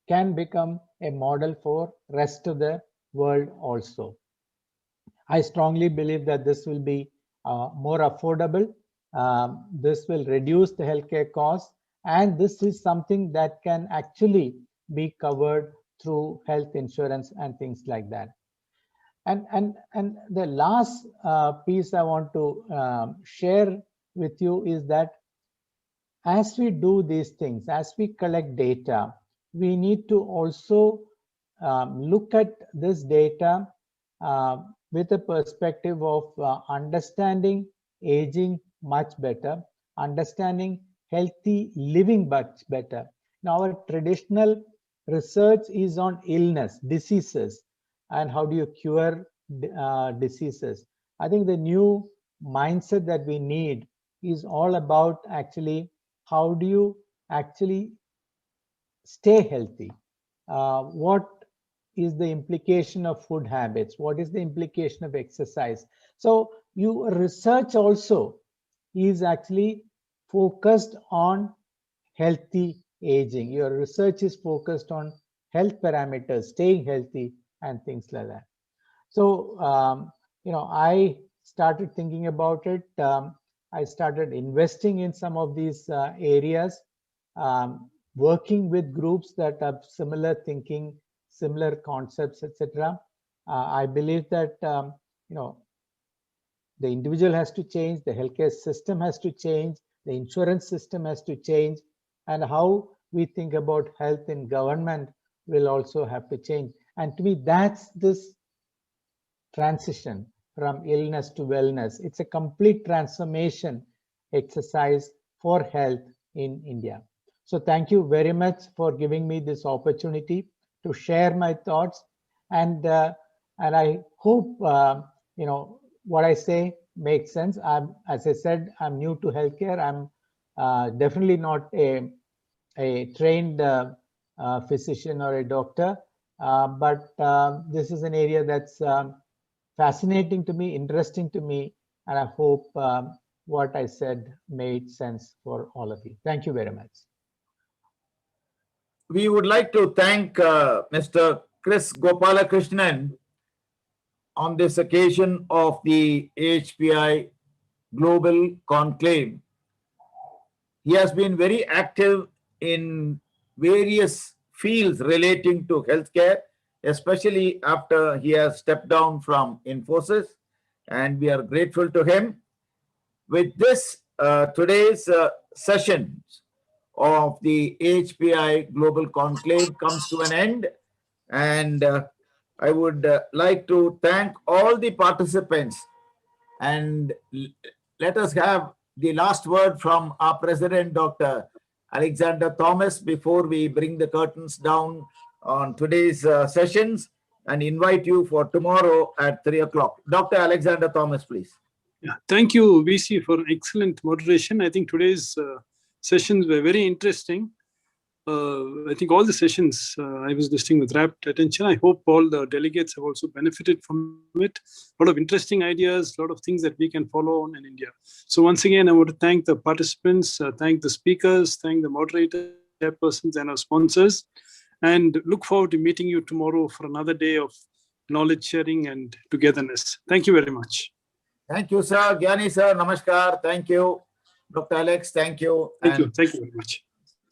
can become a model for rest of the world also. I strongly believe that this will be more affordable. This will reduce the healthcare costs, and this is something that can actually be covered through health insurance and things like that. And the last piece I want to share with you is that as we do these things, as we collect data, we need to also look at this data with a perspective of understanding aging much better, understanding healthy living much better. Now, our traditional research is on illness, diseases, and how do you cure diseases. I think the new mindset that we need is all about actually how do you actually stay healthy? What is the implication of food habits? What is the implication of exercise? So your research also is actually focused on healthy aging. Your research is focused on health parameters, staying healthy and things like that. So, I started thinking about it. I started investing in some of these areas, working with groups that have similar thinking, similar concepts, etc. I believe that, the individual has to change, the healthcare system has to change, the insurance system has to change, and how we think about health in government will also have to change. And to me, that's this transition from illness to wellness. It's a complete transformation exercise for health in India. So thank you very much for giving me this opportunity to share my thoughts, and I hope what I say makes sense. As I said, I'm new to healthcare. I'm definitely not a trained physician or a doctor, but this is an area that's fascinating to me, interesting to me, and I hope what I said made sense for all of you. Thank you very much. We would like to thank Mr. Chris Gopalakrishnan on this occasion of the AHPI Global Conclave. He has been very active in various fields relating to healthcare, especially after he has stepped down from Infosys, and we are grateful to him. With this, today's session of the AHPI Global Conclave comes to an end, and I would like to thank all the participants, and let us have the last word from our president, Dr. Alexander Thomas, before we bring the curtains down on today's sessions and invite you for tomorrow at 3 o'clock. Dr. Alexander Thomas, please. Yeah, thank you, VC, for excellent moderation. I think today's sessions were very interesting. I think all the sessions I was listening with rapt attention. I hope all the delegates have also benefited from it. A lot of interesting ideas, a lot of things that we can follow on in India. So once again, I want to thank the participants, thank the speakers, thank the moderators, chairpersons, and our sponsors, and look forward to meeting you tomorrow for another day of knowledge sharing and togetherness. Thank you very much. Thank you, sir. Gyani, sir. Namaskar. Thank you. Dr. Alex, thank you. Thank you. Thank you very much.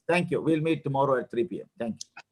Thank you. We'll meet tomorrow at 3 p.m. Thank you.